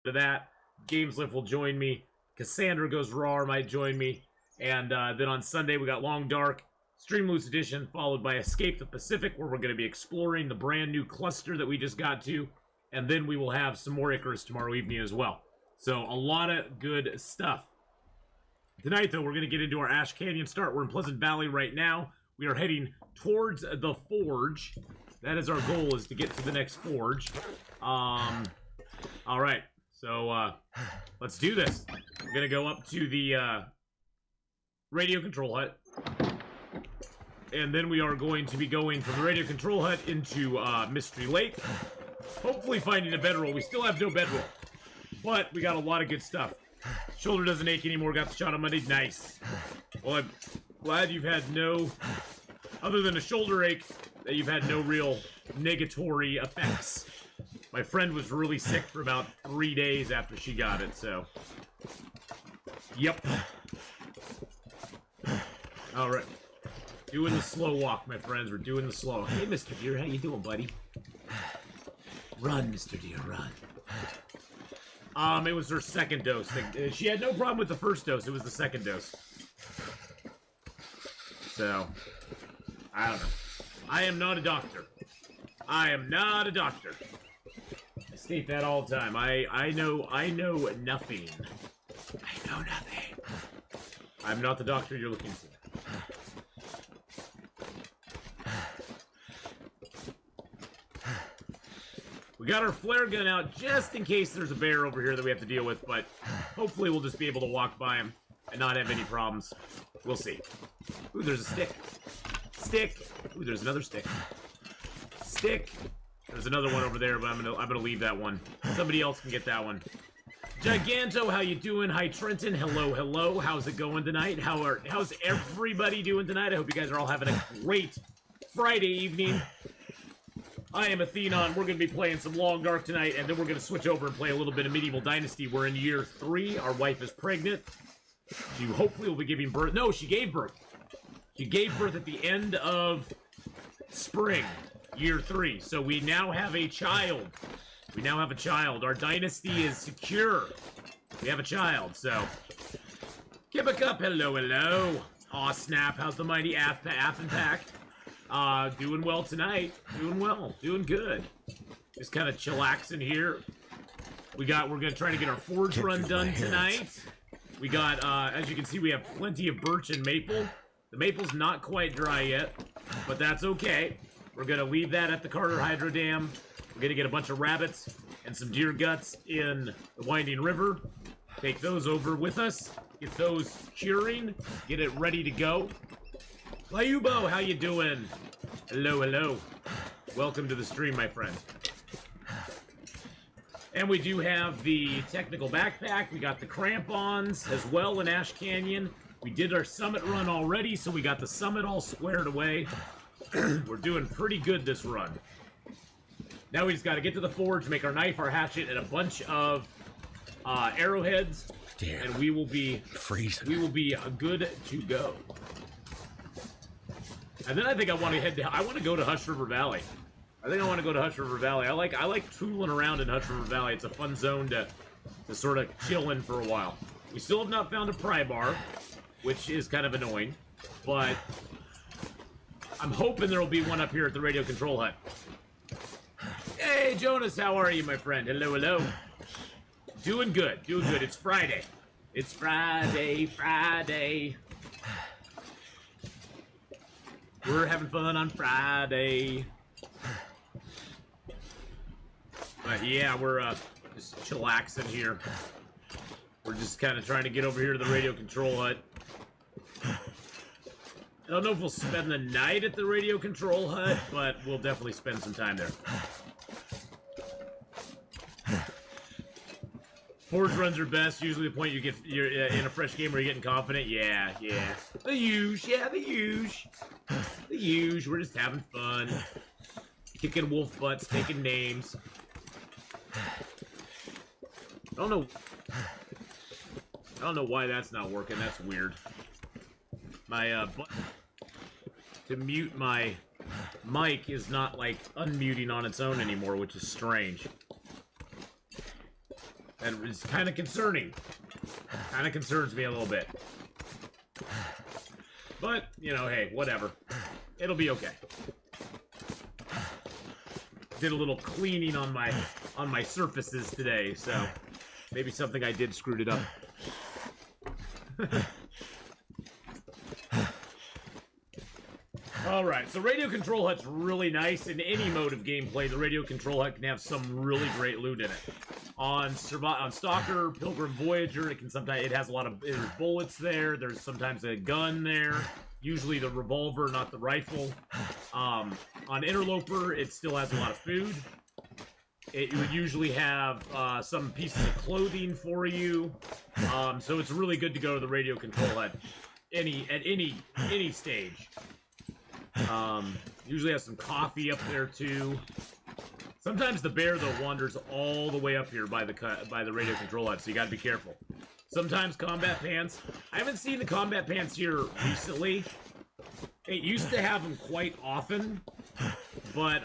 to that. Gameslift will join me. Cassandra Goes Raw might join me. And then on Sunday, we got Long Dark, Stream Loose Edition, followed by Escape the Pacific, where we're going to be exploring the brand new cluster that we just got to. And then we will have some more Icarus tomorrow evening as well. So a lot of good stuff. Tonight, though, we're going to get into our Ash Canyon start. We're in Pleasant Valley right now. We are heading towards the Forge. That is our goal, is to get to the next Forge. All right. So, let's do this. We're going to go up to the radio control hut. And then we are going to be going from the radio control hut into Mystery Lake. Hopefully finding a bedroll. We still have no bedroll. But we got a lot of good stuff. Shoulder doesn't ache anymore. Got the shot on Monday. Nice. Well, I'm glad you've had no, other than a shoulder ache, that you've had no real negatory effects. My friend was really sick for about 3 days after she got it, so. Yep. All right. Doing the slow walk, my friends. We're doing the slow. Hey, Mr. Deer, how you doing, buddy? Run, Mr. Deer, run. It was her second dose. She had no problem with the first dose. It was the second dose. So, I don't know. I am not a doctor. I am not a doctor. I state that all the time. I know nothing. I know nothing. I'm not the doctor you're looking for. We got our flare gun out just in case there's a bear over here that we have to deal with, but hopefully we'll just be able to walk by him and not have any problems. We'll see. Ooh, there's a stick. Stick. Ooh, there's another stick. Stick. There's another one over there, but I'm gonna leave that one. Somebody else can get that one. Giganto, how you doing? Hi, Trenton. Hello, hello. How's it going tonight? How's everybody doing tonight? I hope you guys are all having a great Friday evening. I am Atheenon. We're going to be playing some Long Dark tonight, and then we're going to switch over and play a little bit of Medieval Dynasty. We're in year 3. Our wife is pregnant. She hopefully will be giving birth. No, she gave birth. She gave birth at the end of spring, year 3. So we now have a child. We now have a child. Our dynasty is secure. We have a child, so. Kibbuck, hello, hello. Aw, snap. How's the mighty Atheen pack? Doing well tonight. Doing well. Doing good. Just kind of chillaxing here. We're gonna try to get our forge run done tonight. We got, as you can see, we have plenty of birch and maple. The maple's not quite dry yet, but that's okay. We're gonna leave that at the Carter Hydro Dam. We're gonna get a bunch of rabbits and some deer guts in the Winding River. Take those over with us. Get those curing. Get it ready to go. Layubo, how you doing? Hello, hello. Welcome to the stream, my friend. And we do have the technical backpack. We got the crampons as well in Ash Canyon. We did our summit run already, so we got the summit all squared away. We're doing pretty good this run. Now we just got to get to the forge, make our knife, our hatchet, and a bunch of arrowheads. Dear. And we will be freezing. We will be good to go. And then I think I want to go to Hush River Valley. I think I want to go to Hush River Valley. I like tooling around in Hush River Valley. It's a fun zone to sort of chill in for a while. We still have not found a pry bar, which is kind of annoying, but I'm hoping there will be one up here at the radio control hut. Hey, Jonas, how are you, my friend? Hello, hello. Doing good, doing good. It's Friday. It's Friday, Friday. We're having fun on Friday. But yeah, we're just chillaxing here. We're just kind of trying to get over here to the radio control hut. I don't know if we'll spend the night at the radio control hut, but we'll definitely spend some time there. Forge runs are best. Usually the point you're in a fresh game where you're getting confident. Yeah, yeah. The huge, yeah, the huge. The huge. We're just having fun. Kicking wolf butts, taking names. I don't know why that's not working. That's weird. My button to mute my mic is not like unmuting on its own anymore, which is strange. That is kind of concerning. Kind of concerns me a little bit. But, you know, hey, whatever. It'll be okay. Did a little cleaning on my surfaces today, so maybe something I did screwed it up. Alright, so radio control hut's really nice. In any mode of gameplay, the radio control hut can have some really great loot in it. On Stalker, Pilgrim, Voyager, it has a lot of there's bullets there. There's sometimes a gun there. Usually the revolver, not the rifle. On Interloper, it still has a lot of food. It would usually have some pieces of clothing for you. So it's really good to go to the radio control hut at any stage. Usually has some coffee up there too. Sometimes the bear though wanders all the way up here by the radio control hut, so you gotta be careful. Sometimes combat pants. I haven't seen the combat pants here recently. It used to have them quite often, but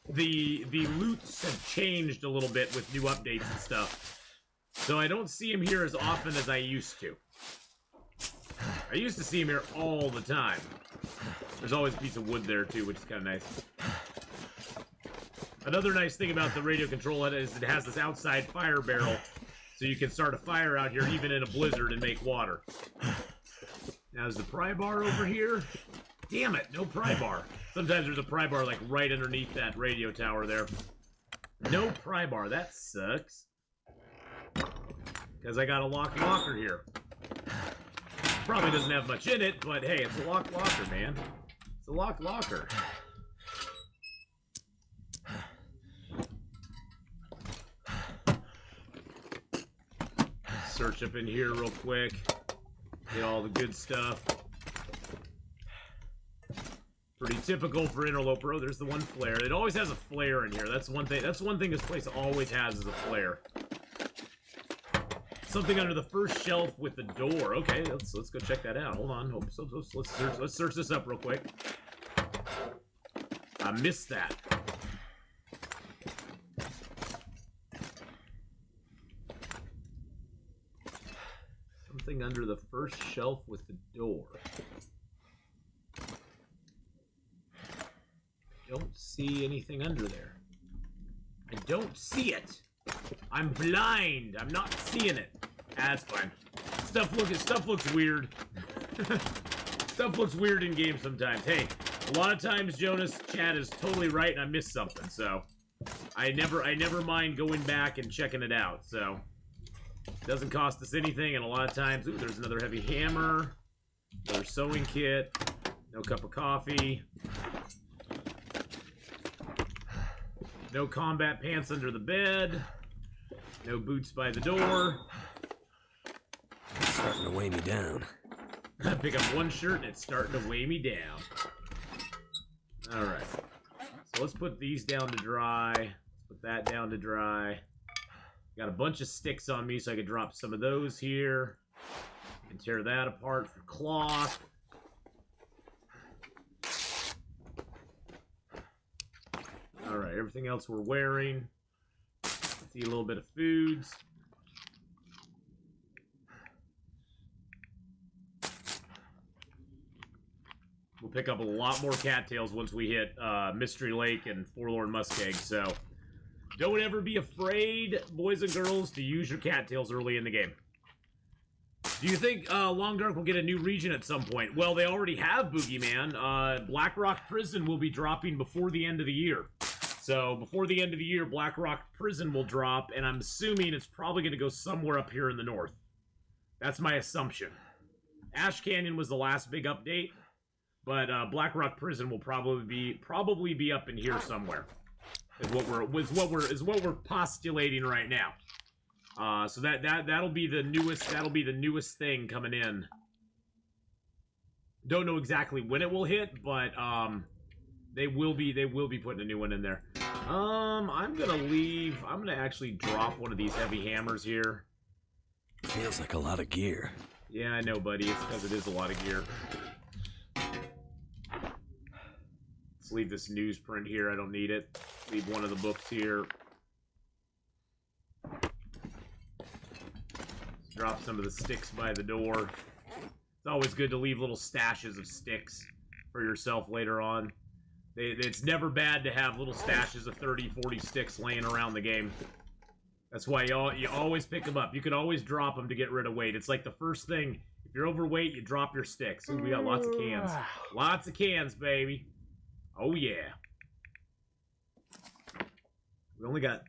the loots have changed a little bit with new updates and stuff. So I don't see them here as often as I used to. I used to see him here all the time. There's always a piece of wood there, too, which is kind of nice. Another nice thing about the radio control hut is it has this outside fire barrel, so you can start a fire out here even in a blizzard and make water. Now, is the pry bar over here? Damn it, no pry bar. Sometimes there's a pry bar, like, right underneath that radio tower there. No pry bar, that sucks. Because I got a locked locker here. Probably doesn't have much in it, but hey, it's a locked locker, man. It's a locked locker. Search up in here real quick. Get all the good stuff. Pretty typical for Interloper. Oh, there's the one flare. It always has a flare in here. That's one thing. That's one thing this place always has is a flare. Something under the first shelf with the door. Okay, let's go check that out. Hold on. Let's search this up real quick. I missed that. Something under the first shelf with the door. Don't see anything under there. I don't see it. I'm blind. I'm not seeing it. That's fine. Stuff looks weird. Stuff looks weird in games sometimes. Hey, a lot of times, Jonas, Chad is totally right and I missed something, so I never mind going back and checking it out, so it doesn't cost us anything, and a lot of times, ooh, there's another heavy hammer, another sewing kit, no cup of coffee, no combat pants under the bed, no boots by the door. It's starting to weigh me down. I pick up one shirt and it's starting to weigh me down. Alright. So let's put these down to dry. Let's put that down to dry. Got a bunch of sticks on me so I could drop some of those here. And tear that apart for cloth. Alright, everything else we're wearing. Let's eat a little bit of foods. We'll pick up a lot more cattails once we hit Mystery Lake and Forlorn Muskeg, so don't ever be afraid, boys and girls, to use your cattails early in the game. Do you think Long Dark will get a new region at some point? Well, they already have Boogeyman. Black Rock Prison will be dropping before the end of the year. So before the end of the year, Black Rock Prison will drop, and I'm assuming it's probably going to go somewhere up here in the north. That's my assumption. Ash Canyon was the last big update. But Black Rock Prison will probably be up in here somewhere. Is what we're postulating right now. So that'll be the newest thing coming in. Don't know exactly when it will hit, but they will be putting a new one in there. I'm gonna actually drop one of these heavy hammers here. Feels like a lot of gear. Yeah, I know, buddy. It's because it is a lot of gear. Leave this newsprint here. I don't need it. Leave one of the books here. Drop some of the sticks by the door. It's always good to leave little stashes of sticks for yourself later on. It's never bad to have little stashes of 30, 40 sticks laying around the game. That's why you always pick them up. You can always drop them to get rid of weight. It's like the first thing. If you're overweight, you drop your sticks. Ooh, we got lots of cans. Lots of cans, baby. Oh, yeah. We only got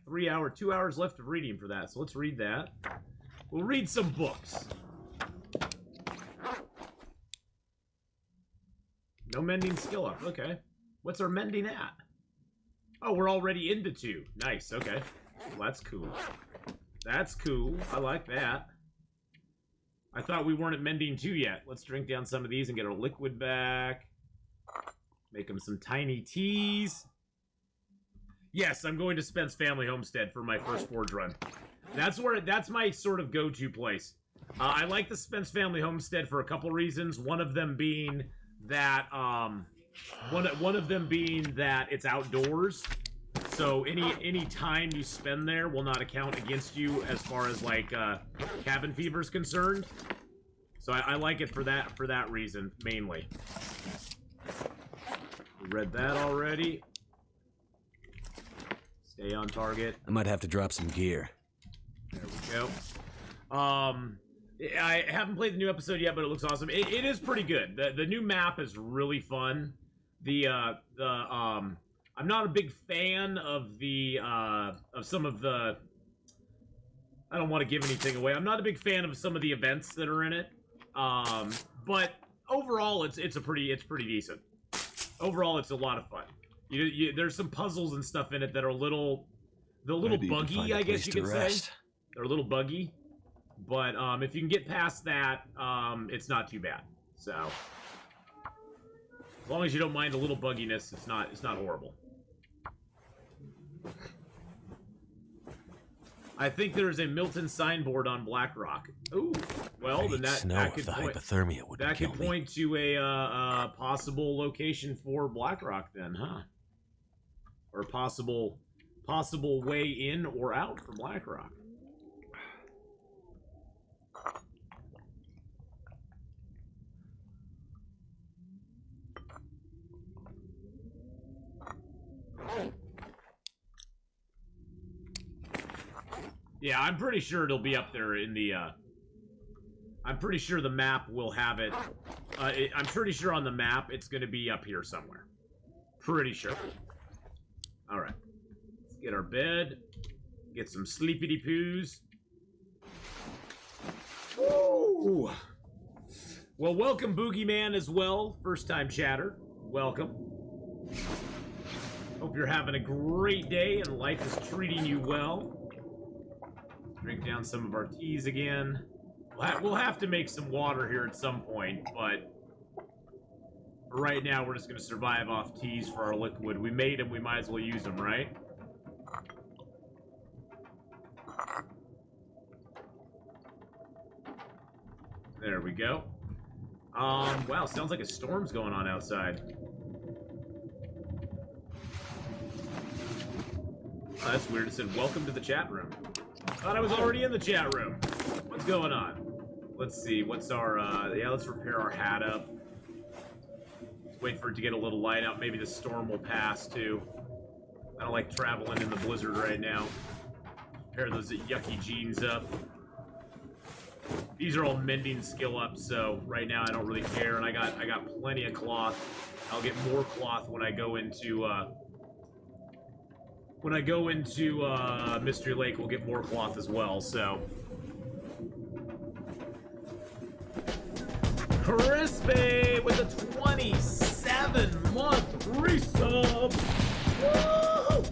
2 hours left of reading for that, so let's read that. We'll read some books. No mending skill up. Okay. What's our mending at? Oh, we're already into 2. Nice. Okay. Well, that's cool. That's cool. I like that. I thought we weren't at mending 2 yet. Let's drink down some of these and get our liquid back. Make them some tiny teas. Yes, I'm going to Spence Family Homestead for my first Forge run. That's my sort of go-to place. I like the Spence Family Homestead for a couple reasons. One of them being that it's outdoors. So any time you spend there will not account against you as far as like cabin fever is concerned. So I like it for that reason mainly. We read that already. Stay on target. I might have to drop some gear. There we go. I haven't played the new episode yet, but it looks awesome. It is pretty good. The new map is really fun. I'm not a big fan of some of the. I don't want to give anything away. I'm not a big fan of some of the events that are in it. But overall, it's pretty decent. Overall, it's a lot of fun. There's some puzzles and stuff in it that are a little buggy, I guess you could say. They're a little buggy, but if you can get past that, it's not too bad. So as long as you don't mind a little bugginess, it's not horrible. I think there's a Milton signboard on Blackrock. Ooh, well then that could point, hypothermia would that could point to a possible location for Blackrock then, huh? Or possible way in or out from Blackrock. Yeah, I'm pretty sure it'll be up there in the, I'm pretty sure the map will have it. I'm pretty sure on the map it's going to be up here somewhere. Pretty sure. Alright. Let's get our bed. Get some sleepity-poos. Woo! Well, welcome, Boogeyman, as well. First-time chatter. Welcome. Hope you're having a great day and life is treating you well. Drink down some of our teas again. We'll have to make some water here at some point, but for right now, we're just going to survive off teas for our liquid. We made them, we might as well use them, right? There we go. Wow, sounds like a storm's going on outside. Oh, that's weird. It said, welcome to the chat room. Thought I was already in the chat room. What's going on? Let's see. What's our, yeah, let's repair our hat up. Let's wait for it to get a little light out. Maybe the storm will pass, too. I don't like traveling in the blizzard right now. Repair those yucky jeans up. These are all mending skill ups, so right now I don't really care. And I got plenty of cloth. I'll get more cloth when I go into, Mystery Lake. We'll get more cloth as well, so. Crispy with a 27-month resub. Woo!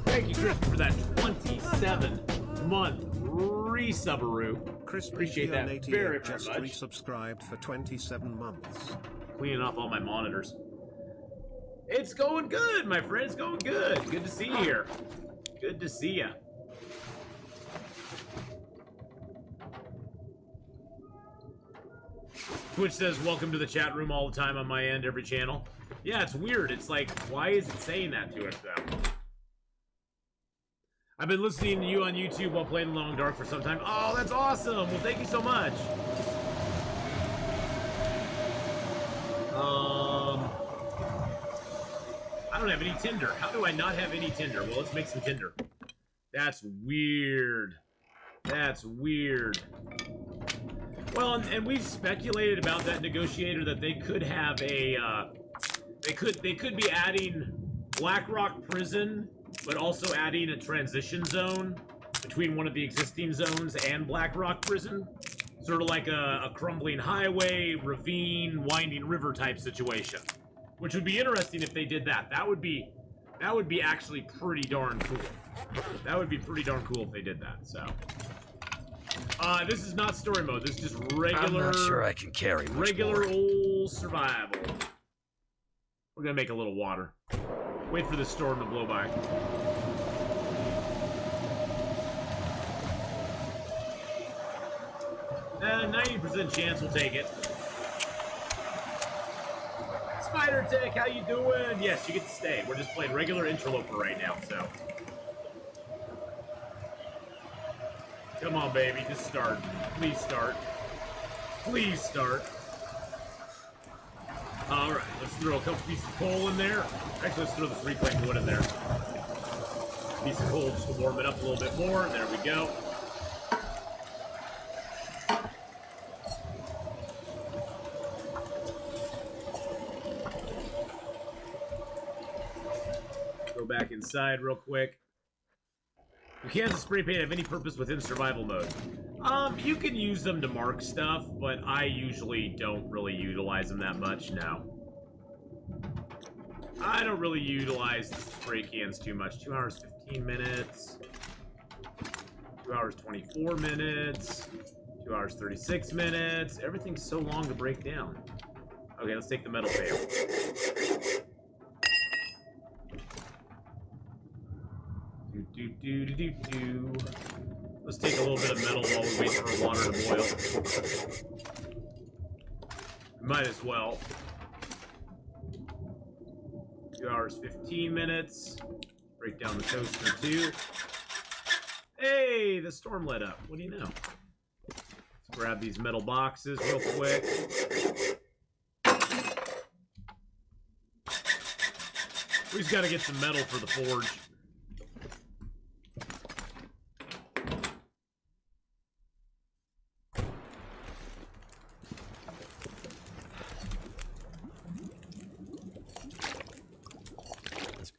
Thank you, Crispy, for that 27-month resubaroo. Appreciate that very much. Just resubscribed for 27 months. Cleaning off all my monitors. It's going good, my friend. It's going good. Good to see you here. Good to see you. Twitch says, welcome to the chat room all the time on my end, every channel. Yeah, it's weird. It's like, why is it saying that to us, though? I've been listening to you on YouTube while playing Alone in the Dark for some time. Oh, that's awesome! Well, thank you so much. I don't have any Tinder. How do I not have any Tinder? Well, let's make some Tinder. That's weird. That's weird. Well, and we've speculated about that negotiator that they could have a, they could be adding Blackrock Prison, but also adding a transition zone between one of the existing zones and Blackrock Prison. Sort of like a crumbling highway, ravine, winding river type situation. Which would be interesting if they did that. That would be actually pretty darn cool. That would be pretty darn cool if they did that, so. This is not story mode. This is just regular. I'm not sure I can carry much regular more. old survival. We're gonna make a little water. Wait for the storm to blow by. 90% chance we'll take it. Spider Tech, how you doing? Yes, you get to stay. We're just playing regular Interloper right now, so. Come on, baby, just start. Please start. Please start. Alright, let's throw a couple pieces of coal in there. Actually, let's throw the 3 plank wood in there. Piece of coal just to warm it up a little bit more. There we go. Go back inside real quick. You can't spray paint have any purpose within survival mode. You can use them to mark stuff, but I usually don't really utilize them that much, no. I don't really utilize the spray cans too much. 2 hours, 15 minutes. 2 hours, 24 minutes. 2 hours, 36 minutes. Everything's so long to break down. Okay, let's take the metal pail. Let's take a little bit of metal while we wait for our water to boil. Might as well. 2 hours, 15 minutes. Break down the toaster too. Hey, the storm let up. What do you know? Let's grab these metal boxes real quick. We just gotta get some metal for the forge.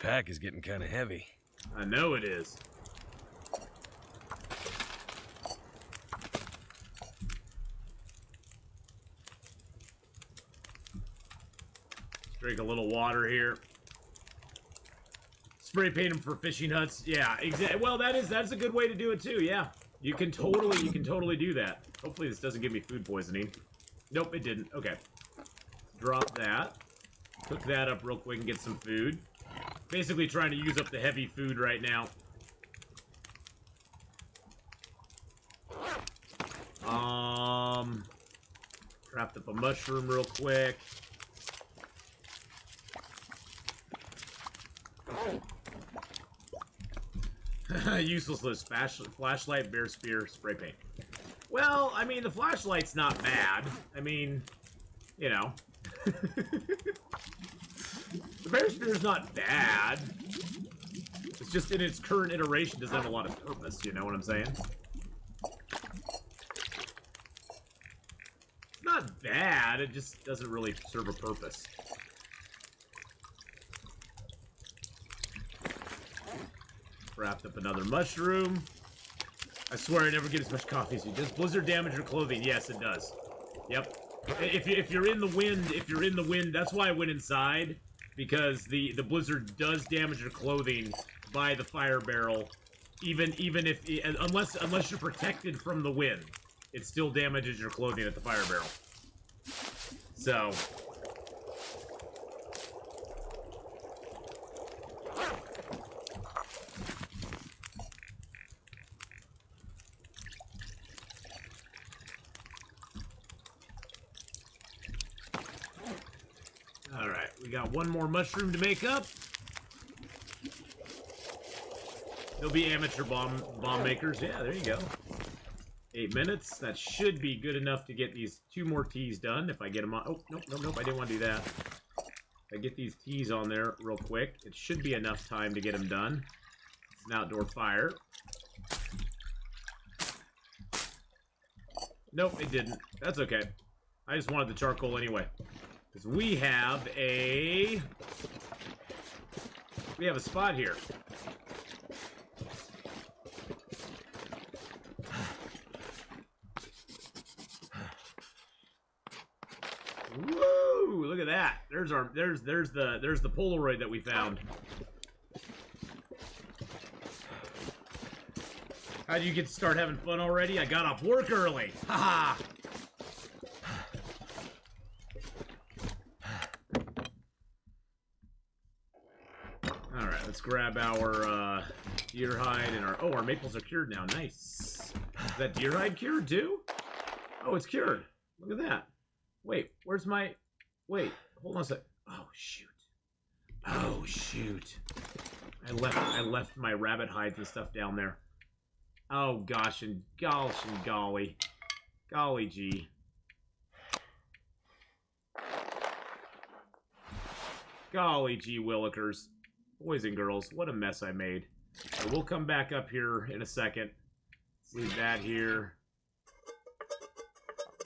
Pack is getting kind of heavy. I know it is. Let's drink a little water here. Spray paint them for fishing huts. Yeah, exactly. Well, that's a good way to do it too. Yeah, you can totally do that. Hopefully, this doesn't give me food poisoning. Nope, it didn't. Okay, drop that. Cook that up real quick and get some food. Basically trying to use up the heavy food right now. Craft up a mushroom real quick. Useless list. Flashlight, bear spear, spray paint. Well, I mean, the flashlight's not bad. I mean, you know. The bear spear's not bad. It's just in its current iteration doesn't have a lot of purpose, you know what I'm saying? It's not bad, it just doesn't really serve a purpose. Wrapped up another mushroom. I swear I never get as much coffee as you. Does blizzard damage your clothing? Yes, it does. Yep. If you're in the wind, that's why I went inside. Because the blizzard does damage your clothing by the fire barrel, even if unless you're protected from the wind, it still damages your clothing at the fire barrel. So. We got one more mushroom to make up. There'll be amateur bomb makers. Yeah, there you go. 8 minutes. That should be good enough to get these 2 more teas done if I get them on. Oh, nope. I didn't want to do that. If I get these teas on there real quick, it should be enough time to get them done. It's an outdoor fire. Nope, it didn't. That's okay. I just wanted the charcoal anyway. Because we have a spot here. Woo! Look at that. There's the Polaroid that we found. How do you get to start having fun already? I got off work early. Haha. All right, let's grab our deer hide and our maples are cured now. Nice. Is that deer hide cured too? Oh, it's cured. Look at that. Wait, where's my... Wait, hold on a sec. Oh, shoot. Oh, shoot. I left my rabbit hides and stuff down there. Oh, gosh and golly. Golly gee. Golly gee willikers. Boys and girls, what a mess I made. So we'll come back up here in a second. Let's leave that here.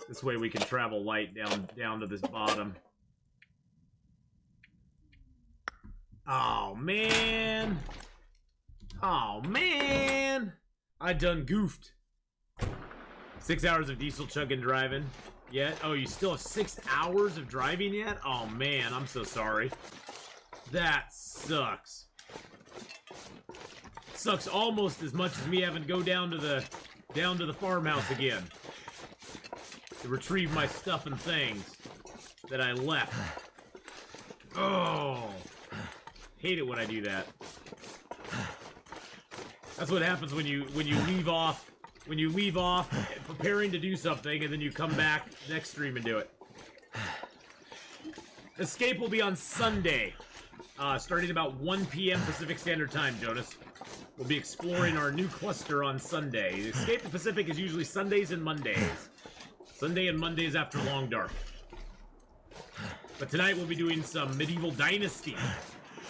This way we can travel light down to this bottom. Oh, man. Oh, man. I done goofed. 6 hours of diesel chugging driving yet? Oh, you still have 6 hours of driving yet? Oh, man, I'm so sorry. That sucks. Sucks almost as much as me having to go down to the farmhouse again. To retrieve my stuff and things that I left. Oh, hate it when I do that. That's what happens when you leave off preparing to do something and then you come back next stream and do it. Escape will be on Sunday, starting about 1 p.m. Pacific Standard Time. Jonas, we'll be exploring our new cluster on Sunday. Escape the Pacific is usually Sundays and Mondays. Sunday and Mondays after Long Dark. But tonight we'll be doing some Medieval Dynasty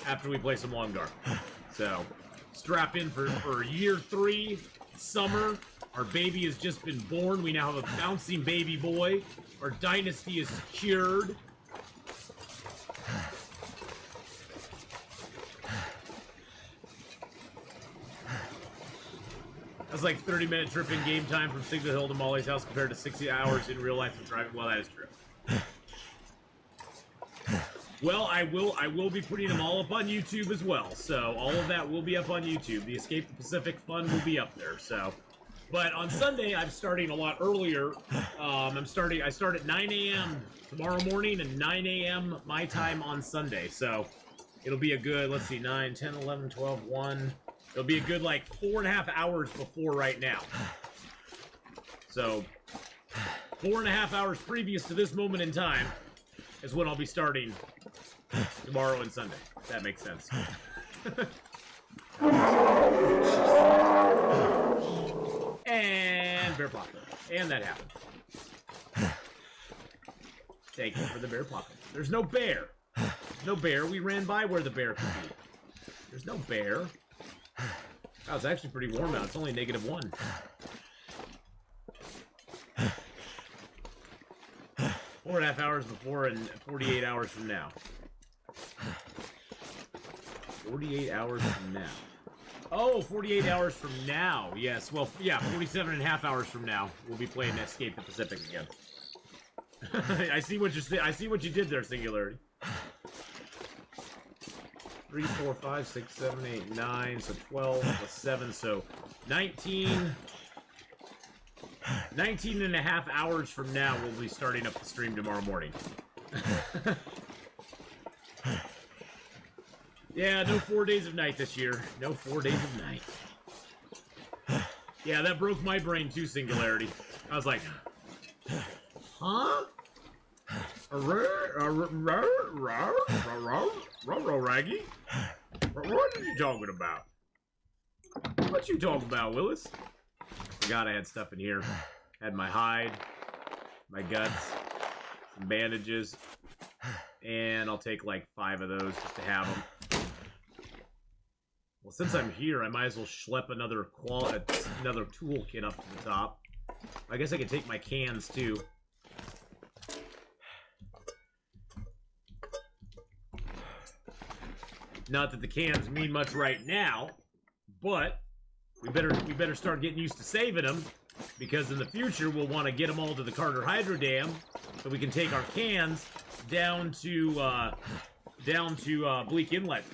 after we play some Long Dark. So, strap in for year 3, summer. Our baby has just been born. We now have a bouncing baby boy. Our dynasty is secured. That's like 30-minute trip in game time from Signal Hill to Molly's house compared to 60 hours in real life of driving. Well, that is true. Well, I will be putting them all up on YouTube as well. So all of that will be up on YouTube. The Escape the Pacific fun will be up there. So, but on Sunday I'm starting a lot earlier. I start at 9 a.m. tomorrow morning and 9 a.m. my time on Sunday. So it'll be a good, let's see, 9, 10, 11, 12, 1. It'll be a good, like, 4.5 hours before right now. So, 4.5 hours previous to this moment in time is when I'll be starting tomorrow and Sunday. If that makes sense. And bear pocket. And that happened. Thank you for the bear pocket. There's no bear. No bear. We ran by where the bear could be. There's no bear. Oh, it's actually pretty warm out. It's only -1. Four and a half hours before and 48 hours from now. 48 hours from now. Oh, 48 hours from now. Yes, well, yeah, 47.5 hours from now. We'll be playing Escape the Pacific again. I see what you did there, Singularity. 3, 4, 5, 6, 7, 8, 9, so 12 plus 7, so 19 and a half hours from now we'll be starting up the stream tomorrow morning. Yeah, no 4 days of night this year. No 4 days of night. Yeah, that broke my brain too, Singularity. I was like, huh? Raggy? What are you talking about? What you talking about, Willis? Forgot I had stuff in here. Had my hide, my guts, some bandages, and I'll take like 5 of those just to have them. Well, since I'm here, I might as well schlep another toolkit up to the top. I guess I could take my cans too. Not that the cans mean much right now, but we better start getting used to saving them, because in the future we'll want to get them all to the Carter Hydro Dam, so we can take our cans down to Bleak Inlet,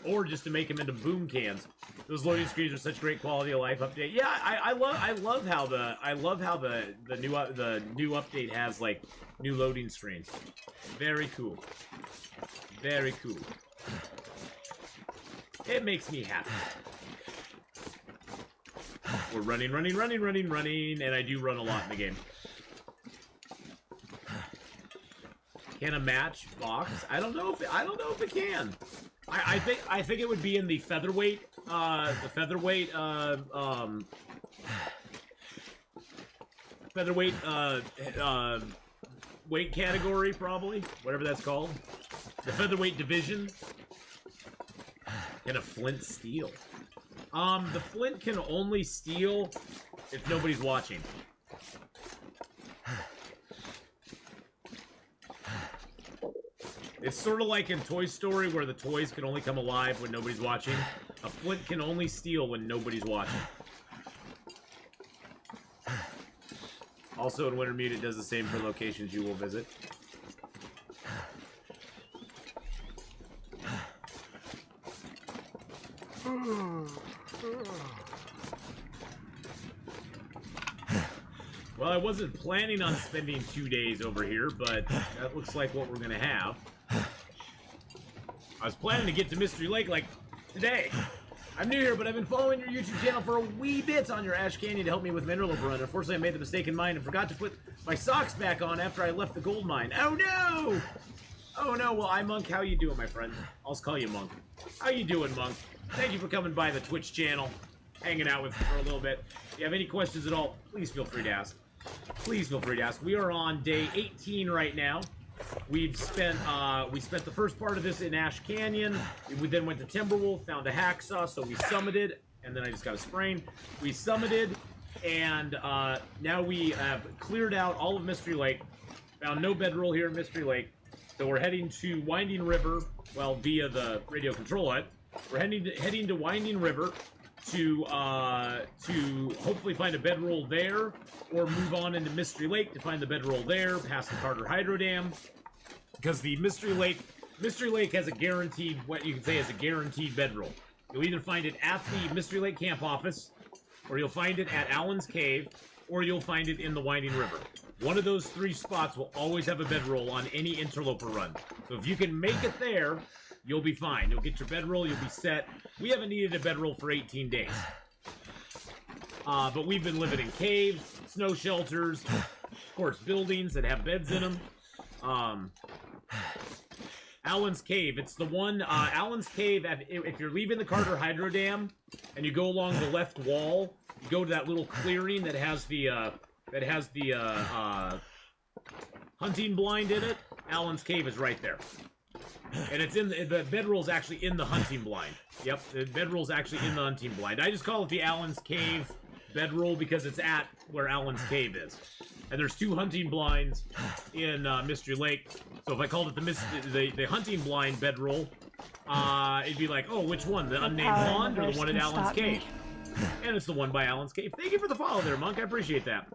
or just to make them into boom cans. Those loading screens are such great quality of life update. Yeah, I love how the new update has like new loading screens. Very cool. Very cool. It makes me happy. We're running, and I do run a lot in the game. Can a match box? I don't know if it can. I think it would be in the featherweight weight category, probably, whatever that's called. The featherweight division. Can a flint steal? The flint can only steal if nobody's watching. It's sort of like in Toy Story where the toys can only come alive when nobody's watching. A flint can only steal when nobody's watching. Also in Wintermute, it does the same for locations you will visit. Well, I wasn't planning on spending 2 days over here, but that looks like what we're gonna have. I was planning to get to Mystery Lake like today. I'm new here, but I've been following your YouTube channel for a wee bit on your Ash Canyon to help me with Interloper run. Unfortunately, I made the mistake in mine and forgot to put my socks back on after I left the gold mine. Oh no! Oh no, well, Monk, how you doing, my friend? I'll just call you Monk. How you doing, Monk? Thank you for coming by the Twitch channel, hanging out with me for a little bit. If you have any questions at all, please feel free to ask. Please feel free to ask. We are on day 18 right now. We spent the first part of this in Ash Canyon. We then went to Timberwolf, found a hacksaw, so we summited, and then I just got a sprain. We summited, and now we have cleared out all of Mystery Lake. Found no bedroll here in Mystery Lake, so we're heading to Winding River, well, via the radio control hut. We're heading to Winding River to hopefully find a bedroll there, or move on into Mystery Lake to find the bedroll there, past the Carter Hydro Dam, because the Mystery Lake has a guaranteed, what you can say is a guaranteed bedroll. You'll either find it at the Mystery Lake camp office, or you'll find it at Allen's Cave, or you'll find it in the Winding River. One of those 3 spots will always have a bedroll on any Interloper run. So if you can make it there, you'll be fine. You'll get your bedroll, you'll be set. We haven't needed a bedroll for 18 days. But we've been living in caves, snow shelters, of course, buildings that have beds in them. Allen's Cave, it's the one, Allen's Cave, if you're leaving the Carter Hydro Dam, and you go along the left wall, you go to that little clearing that has the hunting blind in it. Allen's Cave is right there. And it's in the bedroll's actually in the hunting blind. Yep, the bedroll's actually in the hunting blind. I just call it the Allen's Cave bedroll because it's at where Allen's Cave is. And there's 2 hunting blinds in Mystery Lake. So if I called it the hunting blind bedroll, it'd be like, oh, which one? The unnamed pond or the one at Allen's Cave? And it's the one by Allen's Cave. Thank you for the follow there, Monk. I appreciate that.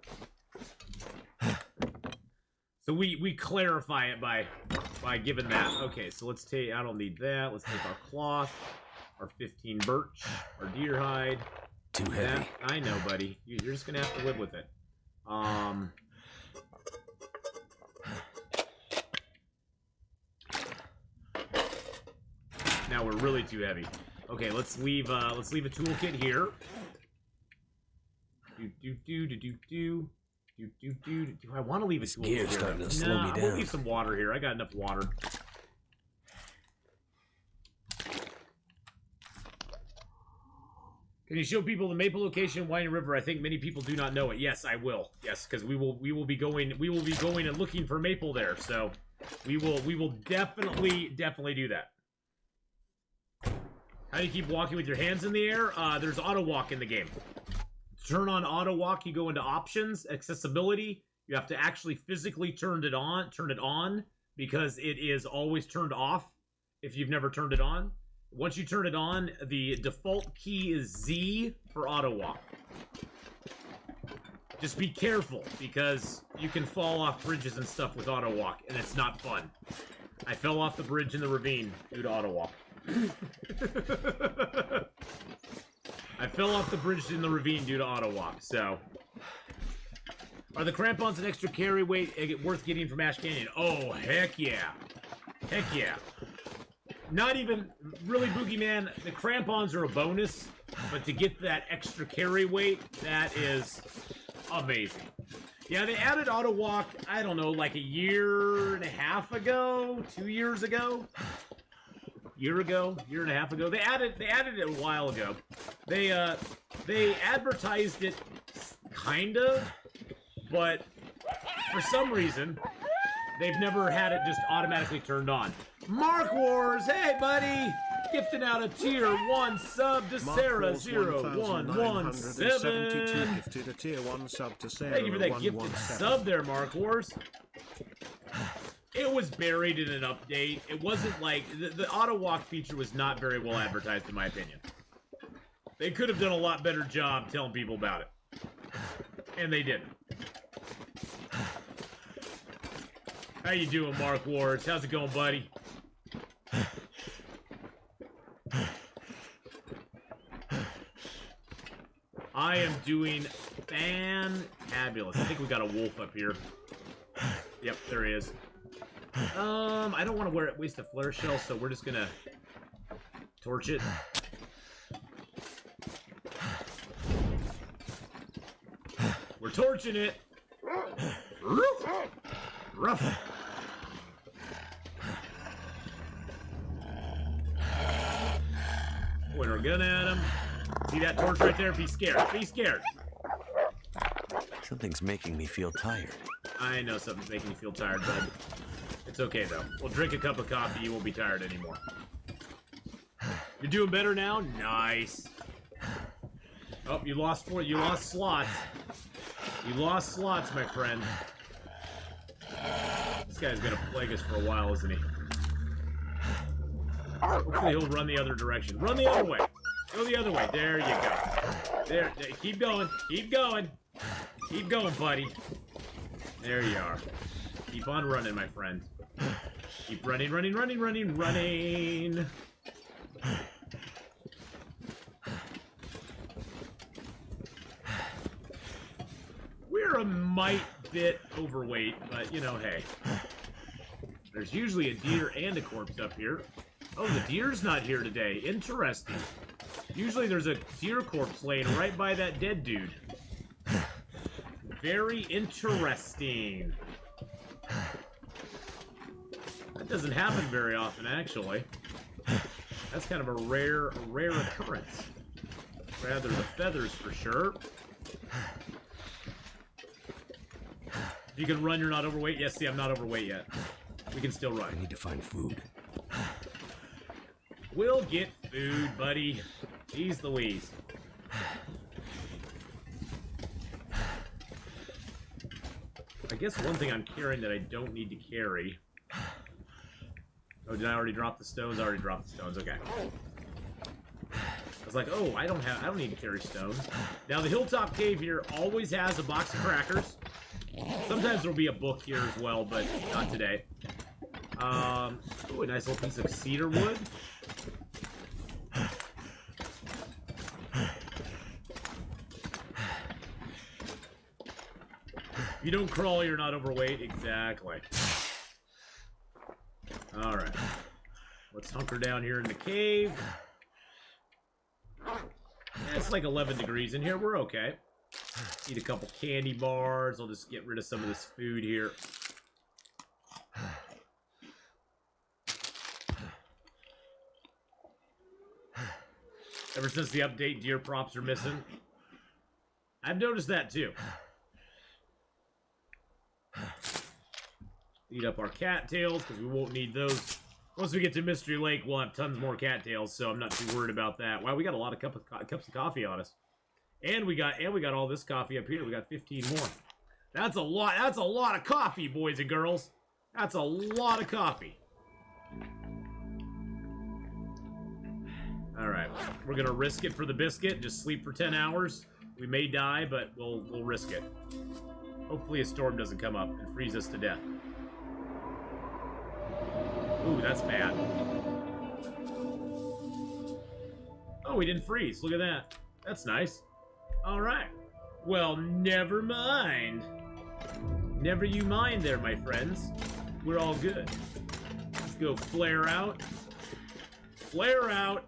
So we clarify it by giving that. Okay, so let's take, I don't need that. Let's take our cloth, our 15 birch, our deer hide. Too heavy. That, I know, buddy. You're just gonna have to live with it. Now we're really too heavy. Okay, let's leave a toolkit here. Do I want to leave This it? gear's starting to slow me I'm down. gonna leave some water here. I got enough water. Can you show people the Maple location in Winding River? I think many people do not know it. Yes, I will. Yes, because we will be going and looking for Maple there. So we will definitely do that. How do you keep walking with your hands in the air? There's auto walk in the game. Turn on auto walk. You go into options, accessibility. You have to actually physically turn it on because it is always turned off if you've never turned it on. Once you turn it on, the default key is Z for auto walk. Just be careful, because you can fall off bridges and stuff with auto walk, and it's not fun. I fell off the bridge in the ravine due to auto walk. I fell off the bridge in the ravine due to auto walk, so... Are the crampons an extra carry weight worth getting from Ash Canyon? Oh, heck yeah. Heck yeah. Not even, really, Boogeyman, the crampons are a bonus, but to get that extra carry weight, that is amazing. Yeah, they added auto walk, I don't know, like a year and a half ago? 2 years ago? Year and a half ago. They added it a while ago. They advertised it, kind of, but for some reason, they've never had it just automatically turned on. Mark Wars, hey buddy! Gifting out a tier 1 sub to Sarah 0117. Gifted a tier 1 sub to Sarah. Thank you for that gifted sub there, Mark Wars. It was buried in an update. It wasn't like the auto walk feature was not very well advertised in my opinion. They could have done a lot better job telling people about it. And they didn't. How you doing, Mark Wars? How's it going, buddy? I am doing fantabulous. I think we got a wolf up here. Yep, there he is. I don't want to waste a flare shell, so we're just gonna torch it. We're torching it. Rough. Point our gun at him. See that torch right there? Be scared. Be scared. Something's making me feel tired. I know something's making you feel tired, bud. It's okay, though. We'll drink a cup of coffee. You won't be tired anymore. You're doing better now? Nice. Oh, you lost slots. You lost slots, my friend. This guy's gonna plague us for a while, isn't he? Hopefully he'll run the other direction. Run the other way. Go the other way. There you go. There. Keep going. Keep going. Keep going, buddy. There you are. Keep on running, my friend. Keep running, running, running, running, running. We're a mite bit overweight, but, you know, hey. There's usually a deer and a corpse up here. Oh, the deer's not here today. Interesting. Usually there's a deer corpse laying right by that dead dude. Very interesting. That doesn't happen very often, actually. That's kind of a rare occurrence. Rather the feathers, for sure. You can run, you're not overweight. Yes, see, I'm not overweight yet. We can still run. I need to find food. We'll get food, buddy. Jeez Louise. I guess one thing I'm carrying that I don't need to carry. Oh, did I already drop the stones? I already dropped the stones. Okay. I was like, oh, I don't need to carry stones. Now the hilltop cave here always has a box of crackers. Sometimes there'll be a book here as well, but not today. Ooh, a nice little piece of cedar wood. If you don't crawl, you're not overweight. Exactly. Alright. Let's hunker down here in the cave. It's like 11 degrees in here. We're okay. Eat a couple candy bars. I'll just get rid of some of this food here. Ever since the update, deer props are missing. I've noticed that too. Eat up our cattails, because we won't need those. Once we get to Mystery Lake, we'll have tons more cattails, so I'm not too worried about that. Wow, we got a lot of cups of coffee on us. And we got all this coffee up here. We got 15 more. That's a lot of coffee, boys and girls. That's a lot of coffee. Alright, we're gonna risk it for the biscuit. Just sleep for 10 hours. We may die, but we'll risk it. Hopefully a storm doesn't come up and freeze us to death. Ooh, that's bad. Oh, we didn't freeze. Look at that. That's nice. Alright. Well, never mind. Never you mind there, my friends. We're all good. Let's go flare out. Flare out.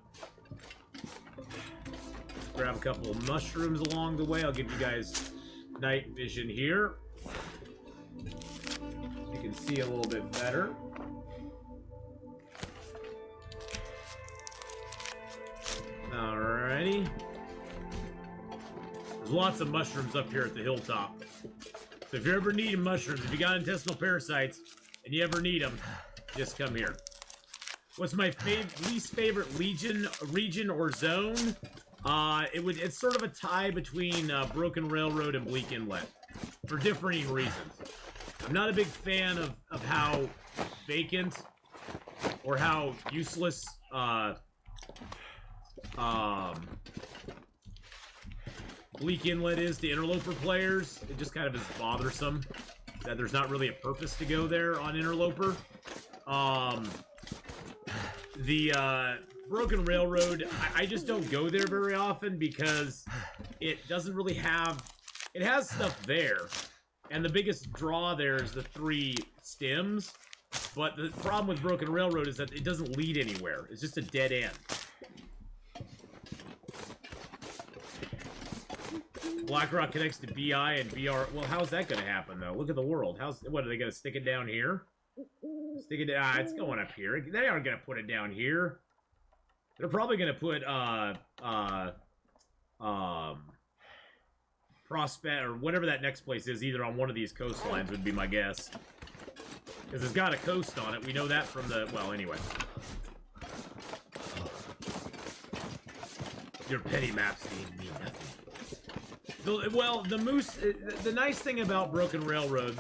Grab a couple of mushrooms along the way. I'll give you guys night vision here. You can see a little bit better. Alrighty. There's lots of mushrooms up here at the hilltop. So if you're ever needing mushrooms, if you got intestinal parasites and you ever need them, just come here. What's my least favorite region or zone? It's sort of a tie between Broken Railroad and Bleak Inlet for differing reasons. I'm not a big fan of how vacant or how useless Bleak Inlet is to Interloper players. It just kind of is bothersome that there's not really a purpose to go there on Interloper. The Broken Railroad, I just don't go there very often because it doesn't really have... It has stuff there, and the biggest draw there is the 3 stems, but the problem with Broken Railroad is that it doesn't lead anywhere. It's just a dead end. BlackRock connects to BI and VR. Well, how's that going to happen, though? Look at the world. What, are they going to stick it down here? Stick it down. It's going up here. They aren't going to put it down here. They're probably going to put, Prospect, or whatever that next place is, either on one of these coastlines would be my guess. Because it's got a coast on it. We know that from the, well, anyway. Your petty maps mean nothing. Well, the moose, the nice thing about Broken Railroad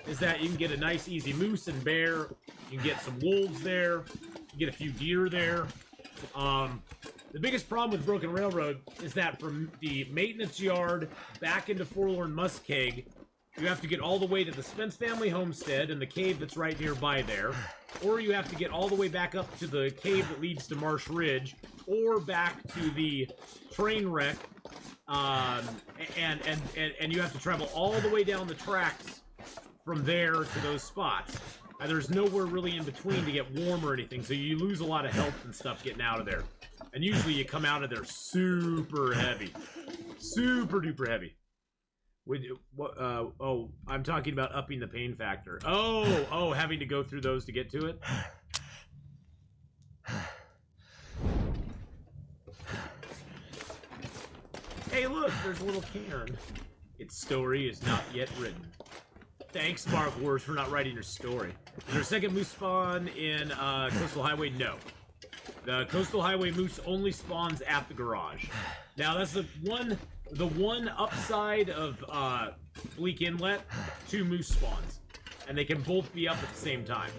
is that you can get a nice easy moose and bear. You can get some wolves there. You can get a few deer there. The biggest problem with Broken Railroad is that from the maintenance yard back into Forlorn Muskeg, you have to get all the way to the Spence family homestead and the cave that's right nearby there, or you have to get all the way back up to the cave that leads to Marsh Ridge, or back to the train wreck, and you have to travel all the way down the tracks from there to those spots. There's nowhere really in between to get warm or anything, so you lose a lot of health and stuff getting out of there. And usually you come out of there super heavy. Super duper heavy. Oh, I'm talking about upping the pain factor. Oh, having to go through those to get to it? Hey, look, there's a little cairn. Its story is not yet written. Thanks, Mark Wars, for not writing your story. Is there a second moose spawn in Coastal Highway? No. The Coastal Highway moose only spawns at the garage. Now, that's the one upside of Bleak Inlet, 2 moose spawns. And they can both be up at the same time.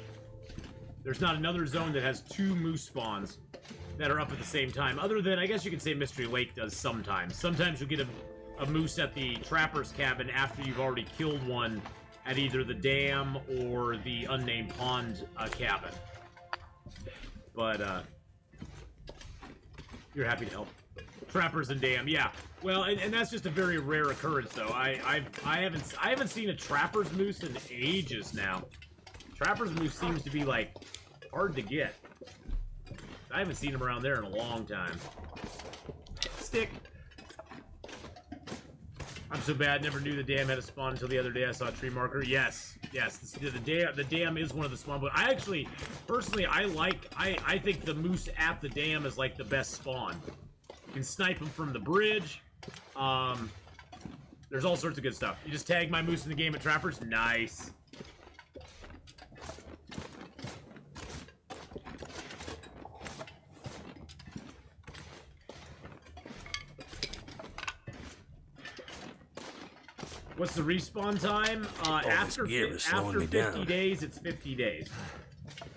There's not another zone that has 2 moose spawns that are up at the same time. Other than, I guess you could say Mystery Lake does sometimes. Sometimes you'll get a moose at the trapper's cabin after you've already killed one at either the dam or the unnamed pond cabin. But, you're happy to help. Trappers and dam, yeah. Well, and that's just a very rare occurrence, though. I haven't seen a trapper's moose in ages now. Trapper's moose seems to be, like, hard to get. I haven't seen them around there in a long time. Stick. I'm so bad. Never knew the dam had a spawn until the other day. I saw a tree marker. Yes, yes. The dam is one of the spawn. But I actually, personally, I think the moose at the dam is like the best spawn. You can snipe them from the bridge. There's all sorts of good stuff. You just tag my moose in the game at trappers. Nice. What's the respawn time? After 50 days, it's 50 days.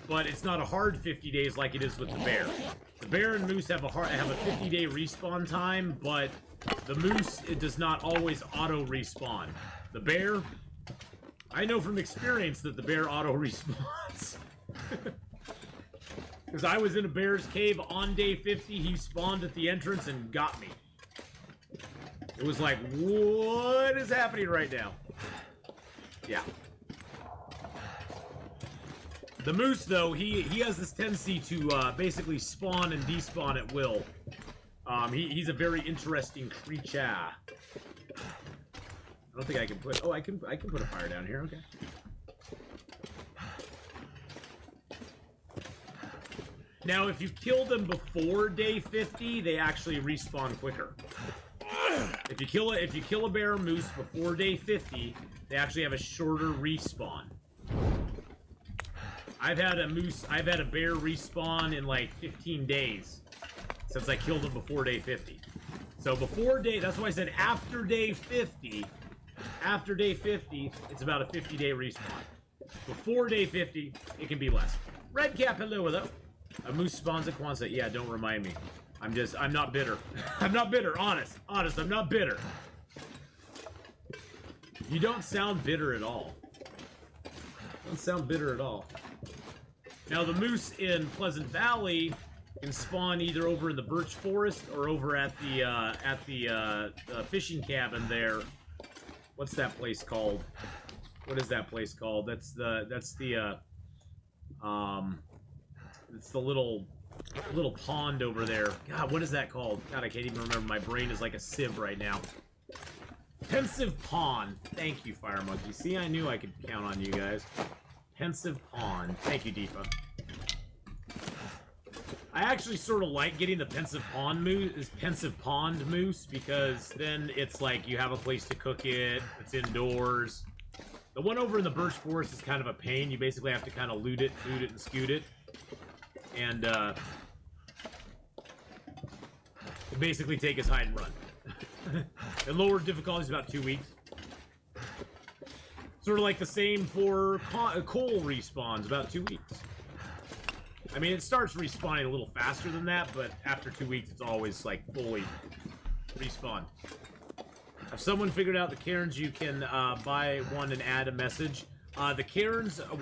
But it's not a hard 50 days like it is with the bear. The bear and moose have a 50-day respawn time, but the moose, it does not always auto respawn. The bear, I know from experience that the bear auto respawns. Because I was in a bear's cave on day 50, he spawned at the entrance and got me. It was like, what is happening right now? Yeah. The moose, though, he has this tendency to basically spawn and despawn at will. He's a very interesting creature. I don't think I can put... Oh, I can put a fire down here. Okay. Now, if you kill them before day 50, they actually respawn quicker. If you kill a bear or moose before day 50, they actually have a shorter respawn. I've had a bear respawn in like 15 days since I killed him before day 50. So that's why I said after day 50, it's about a 50-day respawn. Before day 50, it can be less. Redcap, hello. A moose spawns at Kwanzaa. Yeah, don't remind me. I'm not bitter. I'm not bitter, honest, I'm not bitter. You don't sound bitter at all. Don't sound bitter at all. Now, the moose in Pleasant Valley can spawn either over in the birch forest or over at the fishing cabin there. What's that place called? What is that place called? It's the little pond over there. God, what is that called? God, I can't even remember. My brain is like a sieve right now. Pensive Pond. Thank you, Fire Monkey. See, I knew I could count on you guys. Pensive Pond. Thank you, Deepa. I actually sort of like getting the Pensive Pond moose because then it's like you have a place to cook it. It's indoors. The one over in the birch forest is kind of a pain. You basically have to kind of loot it, and scoot it. And, basically take his hide and run. And lower difficulty is about 2 weeks. Sort of like the same for coal respawns, about 2 weeks. I mean, it starts respawning a little faster than that, but after 2 weeks, it's always, like, fully respawn. If someone figured out the cairns, you can buy one and add a message. The cairns in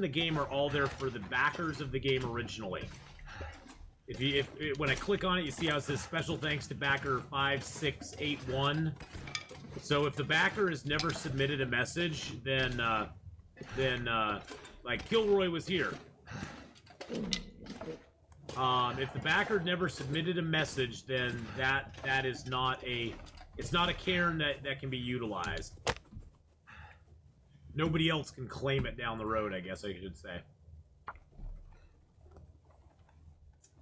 the game are all there for the backers of the game originally. When I click on it, you see how it says special thanks to backer 5681. So if the backer has never submitted a message, then like Kilroy was here. If the backer never submitted a message, then that is not it's not a cairn that can be utilized. Nobody else can claim it down the road, I guess I should say.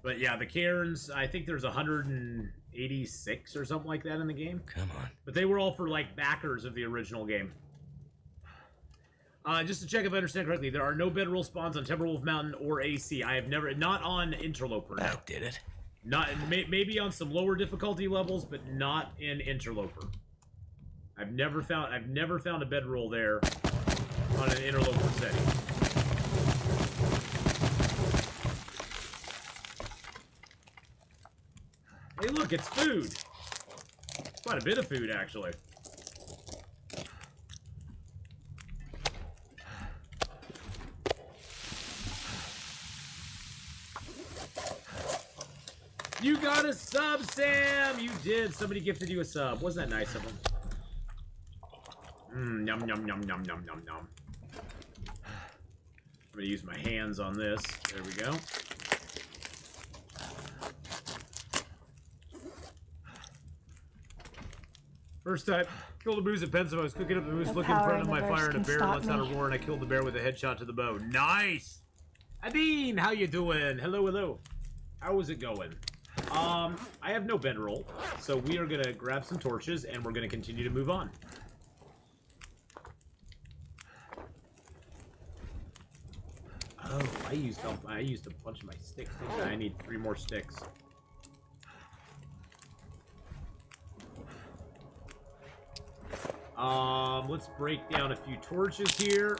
But yeah, the cairns, I think there's 186 or something like that in the game. Come on. But they were all for, like, backers of the original game. Just to check if I understand correctly, there are no bedroll spawns on Timberwolf Mountain or AC. I have never... Not on Interloper, no. That did it. Not, maybe on some lower difficulty levels, but not in Interloper. I've never found a bedroll there on an Interloper setting. Hey, look, it's food. Quite a bit of food, actually. You got a sub, Sam! You did. Somebody gifted you a sub. Wasn't that nice of them? Yum, yum, yum, yum, yum, yum, yum. I'm gonna use my hands on this. There we go. First time, killed a moose at Pensacola. I was cooking up the moose, looking in front of my fire, and a bear lets out a roar, and I killed the bear with a headshot to the bow. Nice! Atheenon, how you doing? Hello, hello. How is it going? I have no bedroll, so we are gonna grab some torches, and we're gonna continue to move on. Oh, I used a bunch of my sticks, didn't I? I need 3 more sticks. Let's break down a few torches here.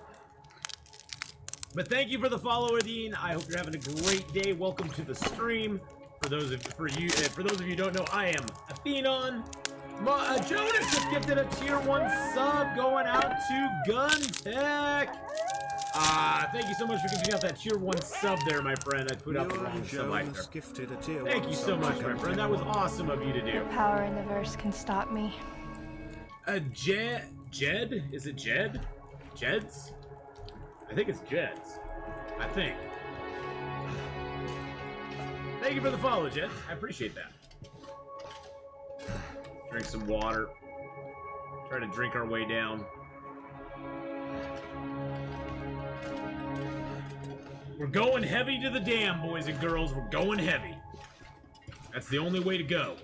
But thank you for the follow, Atheenon. I hope you're having a great day. Welcome to the stream. For those of you who don't know, I am Atheenon. Jonas just gifted a tier 1 sub going out to Gun Tech. Thank you so much for giving out that tier 1 sub there, my friend. I put out the wrong sub right there. Thank you so much, my friend. That was awesome of you to do. No power in the verse can stop me. Jed? Is it Jed? Jed's? I think it's Jed's. I think. Thank you for the follow, Jed. I appreciate that. Drink some water. Try to drink our way down. We're going heavy to the dam, boys and girls. We're going heavy. That's the only way to go.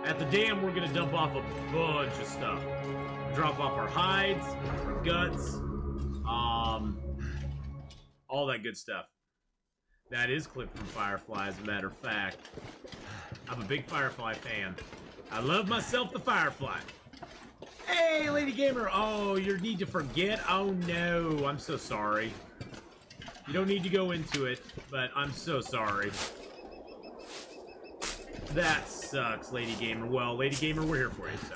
At the dam, we're gonna dump off a bunch of stuff. Drop off our hides, our guts, all that good stuff. That is clipped from Firefly, as a matter of fact. I'm a big Firefly fan. I love myself the Firefly. Hey, Lady Gamer! Oh, you need to forget? Oh no, I'm so sorry. You don't need to go into it, but I'm so sorry. That sucks, Lady Gamer. Well, Lady Gamer, we're here for you, so.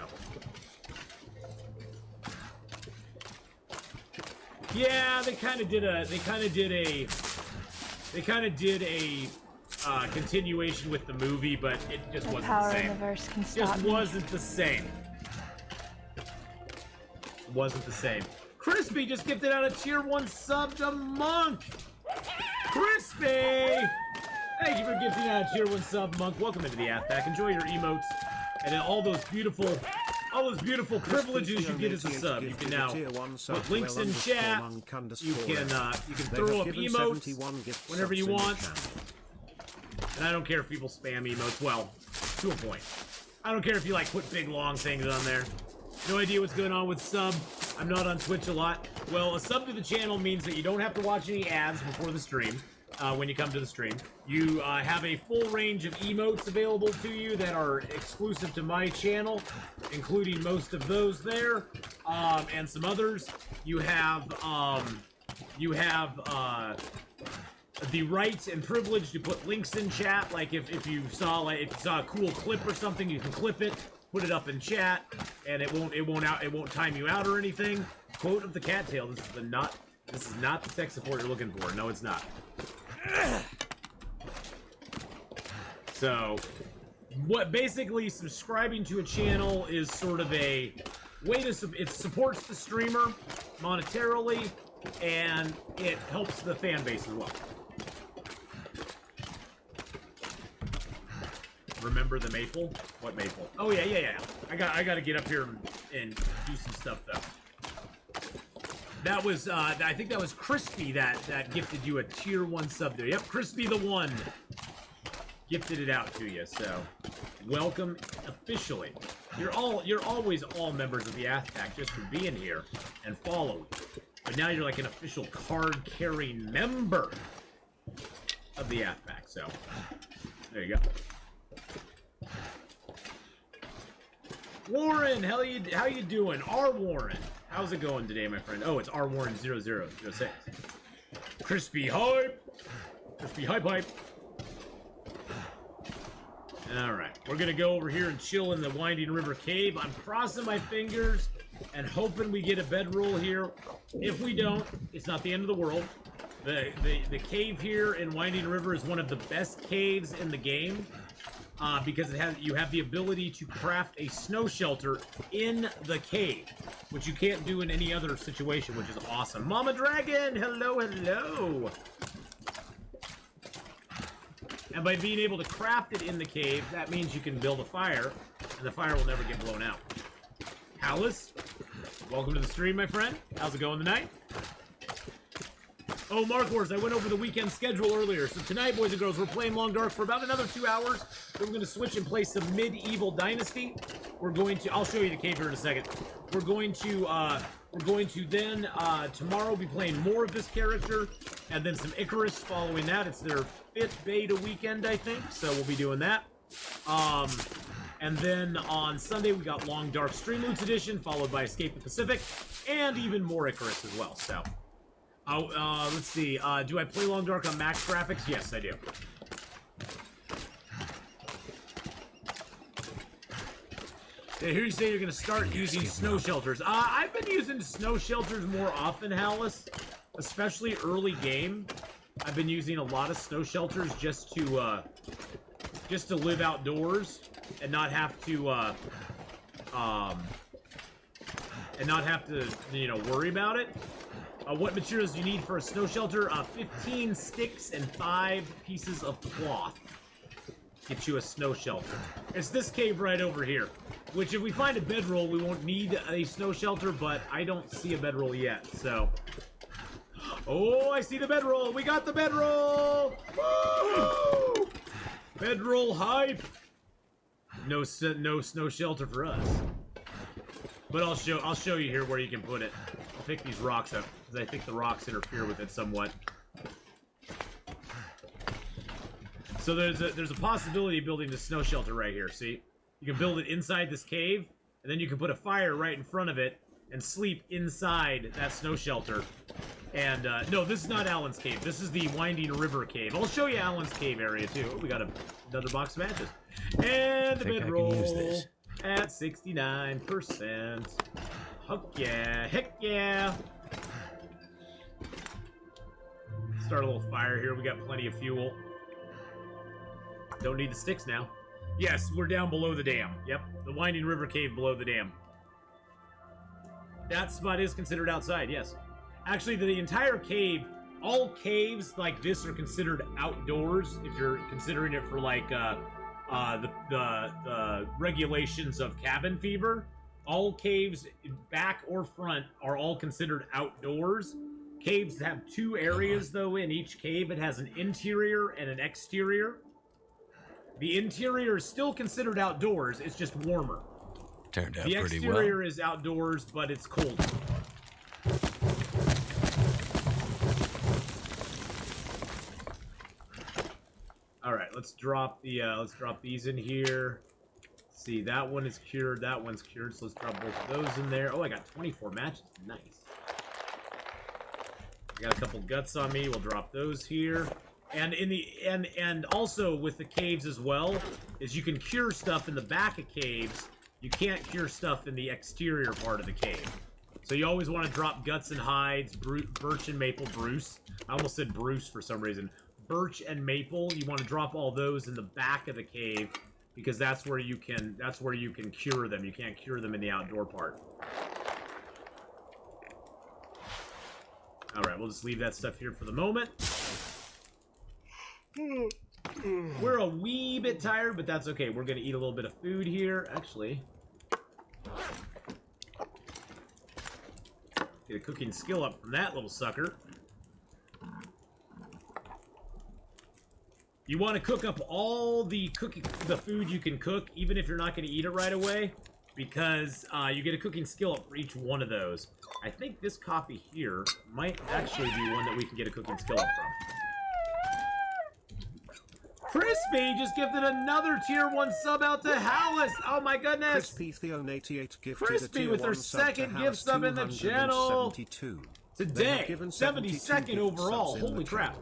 Yeah, they kind of did a continuation with the movie, but it just wasn't the same. Just wasn't the same. Wasn't the same. Crispy just gifted out a tier 1 sub to Monk. Crispy! Thank you for gifting out a tier 1 sub, Monk. Welcome into the Athpack. Enjoy your emotes and all those beautiful privileges you get as a sub. You can now put links in chat. You can throw up emotes whenever you want. And I don't care if people spam emotes. Well, to a point. I don't care if you put big long things on there. No idea what's going on with sub. I'm not on Twitch a lot. Well, a sub to the channel means that you don't have to watch any ads before the stream. When you come to the stream, you have a full range of emotes available to you that are exclusive to my channel, including most of those there, and some others. You have the right and privilege to put links in chat. Like if you saw a cool clip or something, you can clip it, put it up in chat, and it won't time you out or anything. Quote of the cattail. This is not the tech support you're looking for. No, it's not. So, basically subscribing to a channel is sort of a way to it supports the streamer monetarily, and it helps the fan base as well. Remember the maple? What maple? Oh yeah. I got to get up here and do some stuff though. That was, I think that was Crispy that gifted you a tier 1 sub there. Yep, Crispy the One gifted it out to you, so welcome officially. You're always all members of the Athpack just for being here and following. But now you're like an official card-carrying member of the Athpack, so there you go. Warren, how you doing? R. Warren. How's it going today, my friend? Oh, it's R. Warren 0006. Crispy hype! Crispy hype. Alright, we're gonna go over here and chill in the Winding River Cave. I'm crossing my fingers and hoping we get a bedroll here. If we don't, it's not the end of the world. The cave here in Winding River is one of the best caves in the game. Because you have the ability to craft a snow shelter in the cave, which you can't do in any other situation, which is awesome. Mama Dragon, hello. And by being able to craft it in the cave, that means you can build a fire and the fire will never get blown out. Hallis, welcome to the stream, my friend. How's it going tonight? Oh, Mark Wars, I went over the weekend schedule earlier. So tonight, boys and girls, we're playing Long Dark for about another 2 hours. Then we're going to switch and play some Medieval Dynasty. We're going to, I'll show you the cave here in a second. We're going to then, tomorrow be playing more of this character, and then some Icarus following that. It's their 5th beta weekend, I think, so we'll be doing that. And then on Sunday, we got Long Dark Stream Loots Edition, followed by Escape the Pacific, and even more Icarus as well, so. Let's see, do I play Long Dark on max graphics? Yes, I do. Here you say you're going to start using snow shelters. I've been using snow shelters more often, Hallis, especially early game. I've been using a lot of snow shelters just to live outdoors and not have to, you know, worry about it. What materials do you need for a snow shelter? 15 sticks and 5 pieces of cloth. Get you a snow shelter. It's this cave right over here. Which, if we find a bedroll, we won't need a snow shelter, but I don't see a bedroll yet, so... Oh, I see the bedroll! We got the bedroll! Woo! Bedroll hype! No snow shelter for us. But I'll show you here where you can put it. I'll pick these rocks up, because I think the rocks interfere with it somewhat. So there's a possibility of building a snow shelter right here, see? You can build it inside this cave, and then you can put a fire right in front of it and sleep inside that snow shelter. And, no, this is not Alan's cave. This is the Winding River cave. I'll show you Alan's cave area, too. Oh, we got another box of matches. And the bedroll at 69%. Heck yeah. Heck yeah. Start a little fire here. We got plenty of fuel. Don't need the sticks now. Yes, we're down below the dam. Yep, the Winding River cave below the dam. That spot is considered outside, yes. Actually, the entire cave, all caves like this are considered outdoors if you're considering it for like the regulations of cabin fever. All caves, back or front, are all considered outdoors. Caves have 2 areas though in each cave. It has an interior and an exterior. The interior is still considered outdoors, it's just warmer. Turned out the pretty well. The exterior is outdoors, but it's cold. Alright, let's drop these in here. Let's see, that one is cured, that one's cured, so let's drop both of those in there. Oh, I got 24 matches. Nice. I got a couple guts on me, we'll drop those here. And and also with the caves as well, is you can cure stuff in the back of caves. You can't cure stuff in the exterior part of the cave. So you always want to drop guts and hides, birch and maple, Bruce. I almost said Bruce for some reason. Birch and maple, you want to drop all those in the back of the cave because that's where you can cure them. You can't cure them in the outdoor part. All right, we'll just leave that stuff here for the moment. We're a wee bit tired, but that's okay. We're gonna eat a little bit of food here. Actually, get a cooking skill up from that little sucker. You want to cook up all the food you can cook, even if you're not going to eat it right away, because you get a cooking skill up for each one of those. I think this coffee here might actually be one that we can get a cooking skill up from. Crispy just gifted another tier 1 sub out to Hallis. Oh my goodness. Crispy Theon 88 gifted Crispy with their second gift sub in the channel. Today, 72nd overall. Holy crap.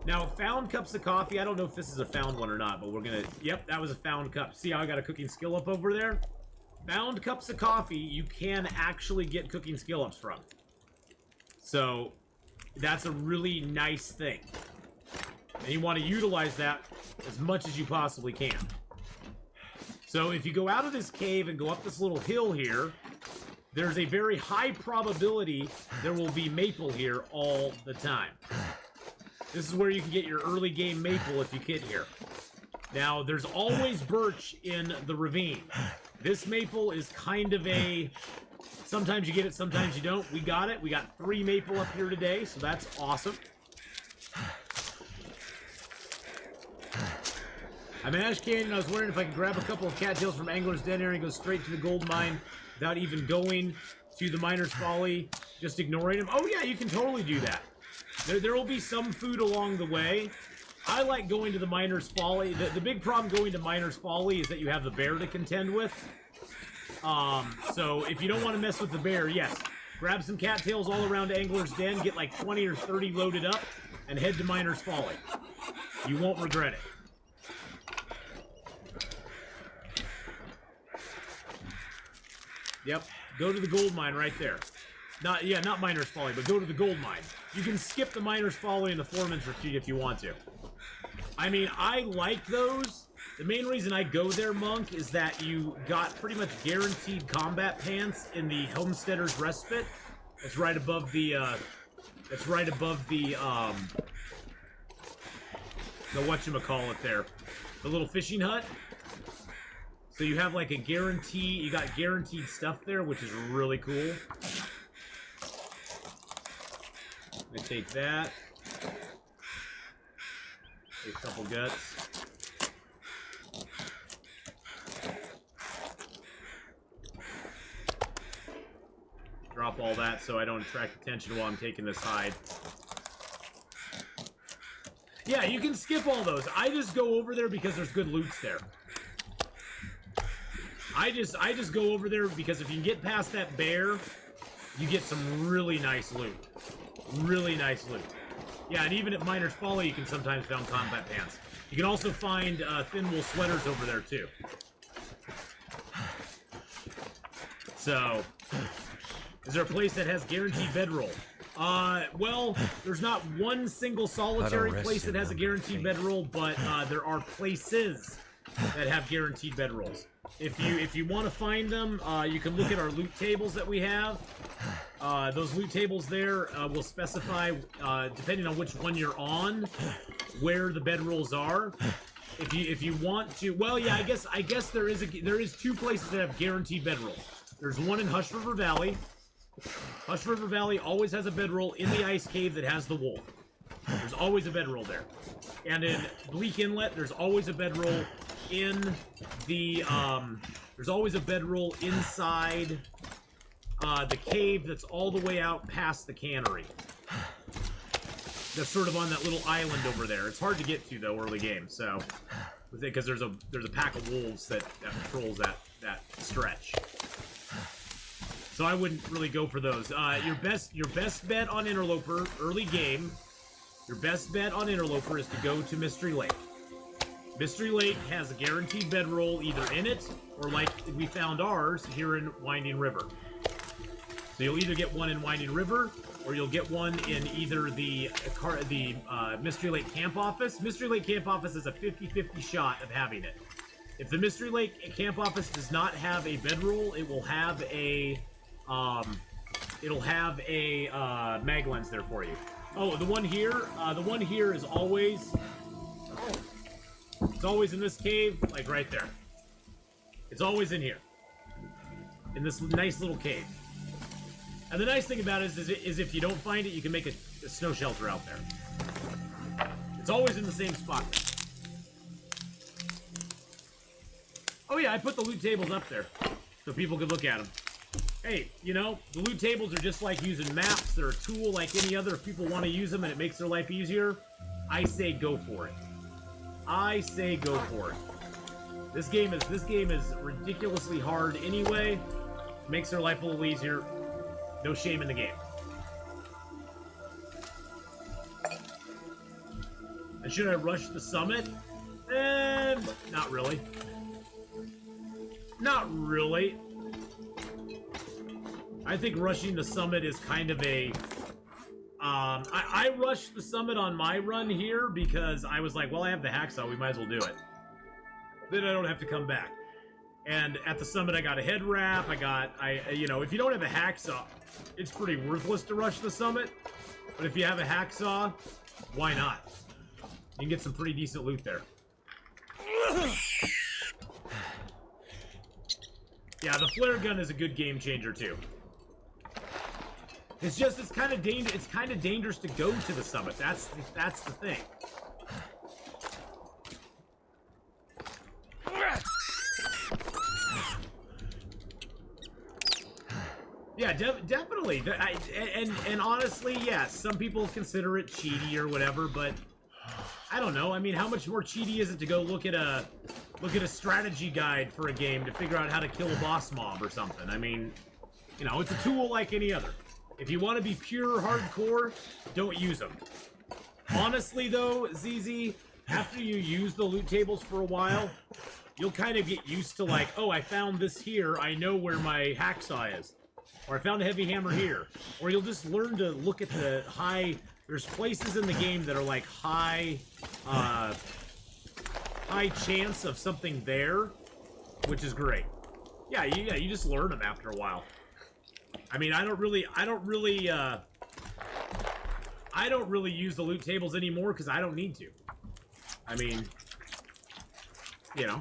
Now, found cups of coffee. I don't know if this is a found one or not, but we're gonna... Yep, that was a found cup. See how I got a cooking skill up over there? Found cups of coffee, you can actually get cooking skill ups from. So, that's a really nice thing. And you want to utilize that as much as you possibly can. So if you go out of this cave and go up this little hill here, there's a very high probability there will be maple here all the time. This is where you can get your early game maple if you get here. Now, there's always birch in the ravine. This maple is kind of a... Sometimes you get it, sometimes you don't. We got it. We got 3 maple up here today, so that's awesome. I'm in Ash Canyon, and I was wondering if I could grab a couple of cattails from Angler's Den area and go straight to the gold mine without even going to the Miner's Folly, just ignoring them. Oh yeah, you can totally do that. There will be some food along the way. I like going to the Miner's Folly. The big problem going to Miner's Folly is that you have the bear to contend with. So if you don't want to mess with the bear, yes, grab some cattails all around Angler's Den, get like 20 or 30 loaded up, and head to Miner's Folly. You won't regret it. Yep, go to the gold mine right there. Not Miner's Folly, but go to the gold mine. You can skip the Miner's Folly and the Foreman's Retreat if you want to. I mean, I like those. The main reason I go there, Monk, is that you got pretty much guaranteed combat pants in the Homesteader's Respite. That's right above the, the whatchamacallit there. The little fishing hut. So you have like a guarantee, you got guaranteed stuff there, which is really cool. Let me take that. Take a couple guts. Drop all that so I don't attract attention while I'm taking this hide. Yeah, you can skip all those. I just go over there because there's good loots there. I just go over there because if you can get past that bear, you get some really nice loot. Really nice loot. Yeah, and even at Miner's Folly, you can sometimes find combat pants. You can also find thin wool sweaters over there, too. So, is there a place that has guaranteed bedroll? Well, there's not one single solitary place that has a guaranteed bedroll, but there are places that have guaranteed bedrolls. If you want to find them, you can look at our loot tables that we have. Those loot tables there will specify, depending on which one you're on, where the bedrolls are. If you want to, well, yeah, I guess there is 2 places that have guaranteed bedrolls. There's one in Hush River Valley. Hush River Valley always has a bedroll in the ice cave that has the wolf. There's always a bedroll there. And in Bleak Inlet, there's always a bedroll in the, there's always a bedroll inside the cave that's all the way out past the cannery. That's sort of on that little island over there. It's hard to get to, though, early game, so, because there's a pack of wolves that patrols that stretch. So I wouldn't really go for those. Your best bet on Interloper, early game, your best bet on Interloper is to go to Mystery Lake. Mystery Lake has a guaranteed bedroll either in it, or like we found ours, here in Winding River. So you'll either get one in Winding River, or you'll get one in either the Mystery Lake Camp Office. Mystery Lake Camp Office is a 50-50 shot of having it. If the Mystery Lake Camp Office does not have a bedroll, it will have a mag lens there for you. Oh, the one here is always, it's always in this cave, like right there. It's always in here, in this nice little cave. And the nice thing about it is if you don't find it, you can make a snow shelter out there. It's always in the same spot. Oh yeah, I put the loot tables up there so people could look at them. Hey, you know, the loot tables are just like using maps. They're a tool like any other. If people want to use them and it makes their life easier, I say go for it. I say go for it. This game is ridiculously hard anyway. Makes their life a little easier. No shame in the game. And should I rush the summit? Not really. Not really. I think rushing the summit is kind of a... I rushed the summit on my run here because I was like, well, I have the hacksaw, we might as well do it. Then I don't have to come back. And at the summit, I got a head wrap, you know, if you don't have a hacksaw, it's pretty worthless to rush the summit. But if you have a hacksaw, why not? You can get some pretty decent loot there. Yeah, the flare gun is a good game changer too. It's just it's kind of dangerous to go to the summit. That's the thing. Yeah, definitely. And honestly, yes, some people consider it cheaty or whatever, but I don't know. I mean, how much more cheaty is it to go look at a strategy guide for a game to figure out how to kill a boss mob or something? I mean, you know, it's a tool like any other. If you want to be pure hardcore, don't use them. Honestly, though, ZZ, after you use the loot tables for a while, you'll kind of get used to like, oh, I found this here. I know where my hacksaw is. Or I found a heavy hammer here. Or you'll just learn to look at the high... There's places in the game that are like high chance of something there, which is great. Yeah, you just learn them after a while. I mean, I don't really use the loot tables anymore because I don't need to. I mean, you know.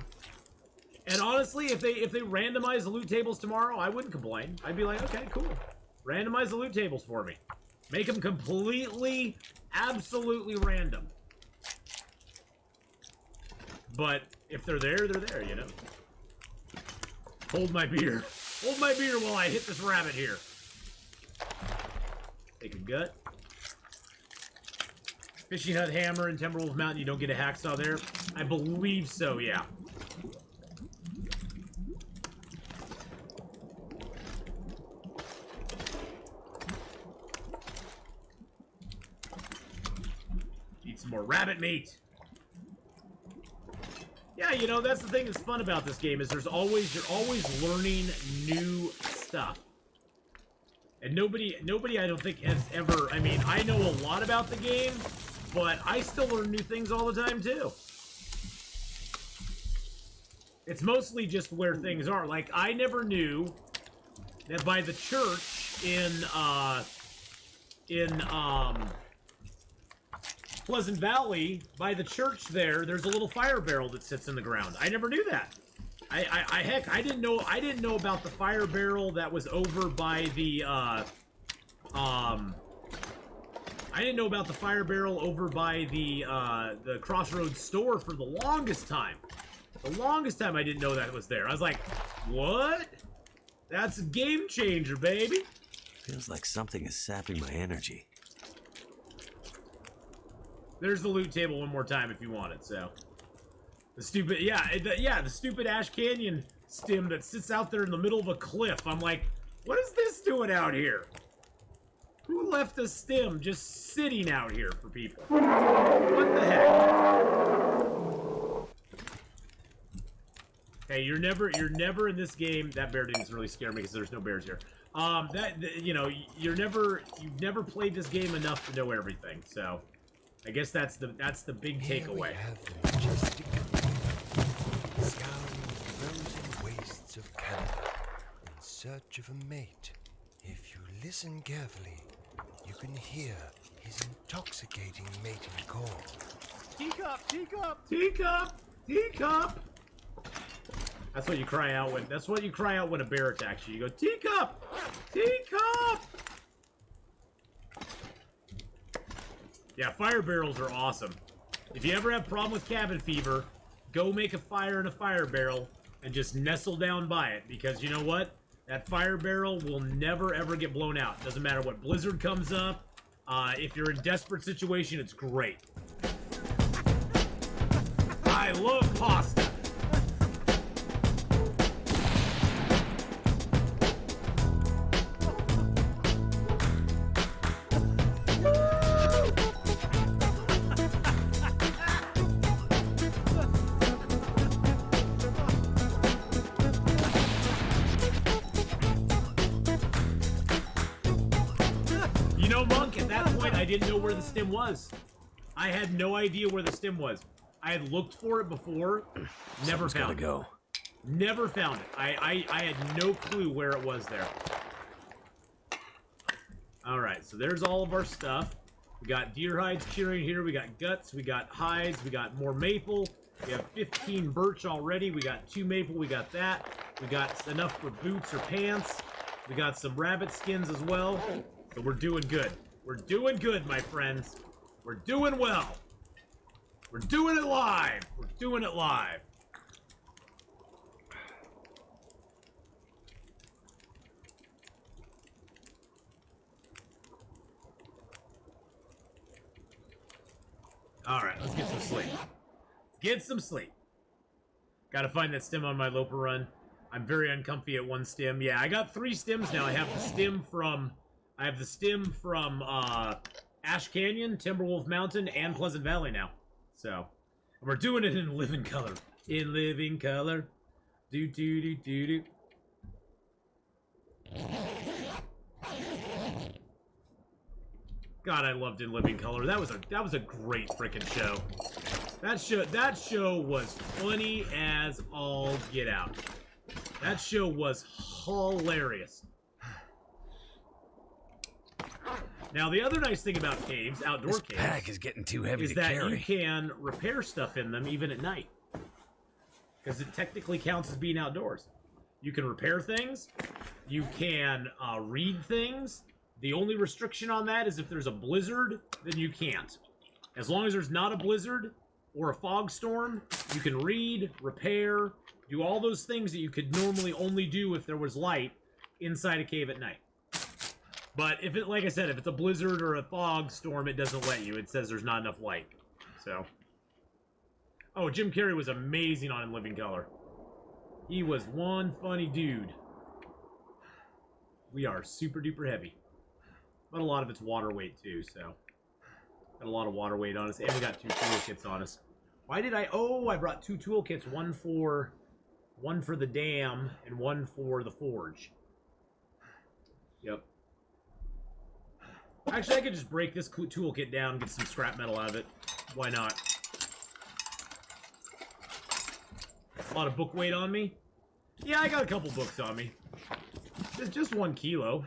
And honestly, if they randomize the loot tables tomorrow, I wouldn't complain. I'd be like, okay, cool. Randomize the loot tables for me. Make them completely, absolutely random. But if they're there, they're there, you know. Hold my beer. Hold my beer while I hit this rabbit here. Take a gut. Fishing Hut Hammer and Timberwolf Mountain, you don't get a hacksaw there? I believe so, yeah. Eat some more rabbit meat. Yeah, you know, that's the thing that's fun about this game is you're always learning new stuff. And nobody I don't think has ever, I mean, I know a lot about the game, but I still learn new things all the time too. It's mostly just where things are. Like, I never knew that by the church in Pleasant Valley, by the church there's a little fire barrel that sits in the ground. I never knew that. Heck, I didn't know about the fire barrel that was over by the I didn't know about the fire barrel over by the Crossroads store for the longest time. The longest time I didn't know that was there. I was like, what? That's a game changer, baby. Feels like something is sapping my energy. There's the loot table one more time if you want it, so. The stupid, the stupid Ash Canyon stem that sits out there in the middle of a cliff. I'm like, what is this doing out here? Who left a stem just sitting out here for people? What the heck? Hey, you're never in this game. That bear didn't really scare me because there's no bears here. You know, you've never played this game enough to know everything, so. I guess that's the big takeaway. Scouring the frozen wastes of Canada in search of a mate. If you listen carefully, you can hear his intoxicating mating call. Teacup! Teacup! Teacup! Teacup! That's what you cry out when. That's what you cry out when a bear attacks you. You go, teacup! Teacup! Yeah, fire barrels are awesome. If you ever have a problem with cabin fever, go make a fire in a fire barrel and just nestle down by it. Because you know what? That fire barrel will never, ever get blown out. Doesn't matter what blizzard comes up. If you're in a desperate situation, it's great. I love pasta. I didn't know where the stem was. I had no idea where the stem was. I had looked for it before, never found it. Go. Never found it. I had no clue where it was there. Alright, so there's all of our stuff. We got deer hides curing here, we got guts, we got hides, we got more maple. We have 15 birch already. We got 2 maple. We got that. We got enough for boots or pants. We got some rabbit skins as well. So we're doing good. We're doing good, my friends. We're doing well. We're doing it live. We're doing it live. All right, let's get some sleep. Get some sleep. Gotta find that stem on my Loper run. I'm very uncomfy at 1 stem. Yeah, I got 3 stems now. I have the stem from Ash Canyon, Timberwolf Mountain, and Pleasant Valley now. So, and we're doing it in living color. In living color. Do do do do do. God, I loved In Living Color. That was a great freaking show. That show was funny as all get out. That show was hilarious. Now, the other nice thing about caves, outdoor This caves, pack is getting too heavy is to that carry. you can repair stuff in them even at night. Because it technically counts as being outdoors. You can repair things. You can read things. The only restriction on that is if there's a blizzard, then you can't. As long as there's not a blizzard or a fog storm, you can read, repair, do all those things that you could normally only do if there was light inside a cave at night. But if it, like I said, if it's a blizzard or a fog storm, it doesn't let you. It says there's not enough light. So. Oh, Jim Carrey was amazing on In Living Color. He was one funny dude. We are super duper heavy. But a lot of it's water weight too, so. Got a lot of water weight on us. And we got 2 toolkits on us. Why did I... Oh, I brought 2 toolkits. One for the dam and one for the forge. Yep. Actually, I could just break this toolkit down and get some scrap metal out of it. Why not? A lot of book weight on me? Yeah, I got a couple books on me. It's just 1 kilo.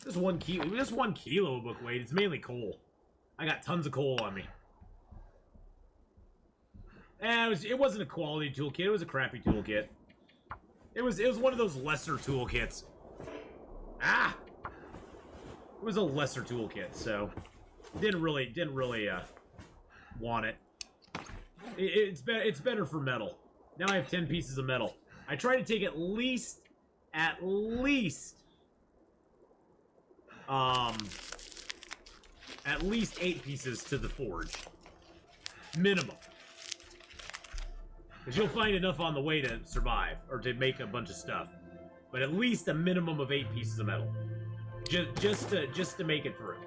Just 1 kilo of book weight. It's mainly coal. I got tons of coal on me. And it wasn't a quality toolkit. It was a crappy toolkit. It was one of those lesser toolkits. Ah! It was a lesser toolkit, so didn't really want it. It's better for metal. Now I have 10 pieces of metal. I try to take at least 8 pieces to the forge. Minimum. Because you'll find enough on the way to survive, or to make a bunch of stuff. But at least a minimum of 8 pieces of metal. Just to make it through.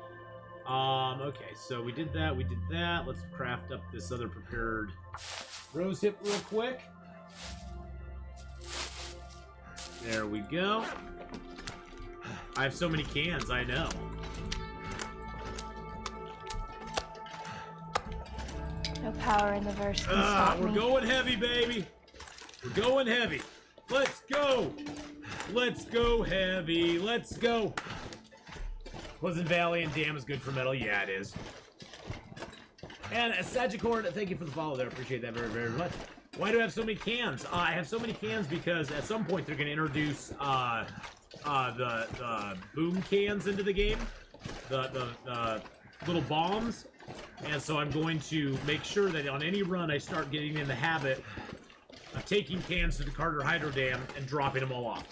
Okay, so we did that. Let's craft up this other prepared rose hip real quick. There we go. I have so many cans, I know. No power in the verse can stop we're me. going heavy, baby. We're going heavy. Let's go. Let's go heavy. Let's go. Pleasant Valley and Dam is good for metal. Yeah, it is. And Sagicorn, thank you for the follow there. Appreciate that very, very much. Why do I have so many cans? I have so many cans because at some point they're going to introduce the boom cans into the game. The little bombs. And so I'm going to make sure that on any run I start getting in the habit of taking cans to the Carter Hydro Dam and dropping them all off.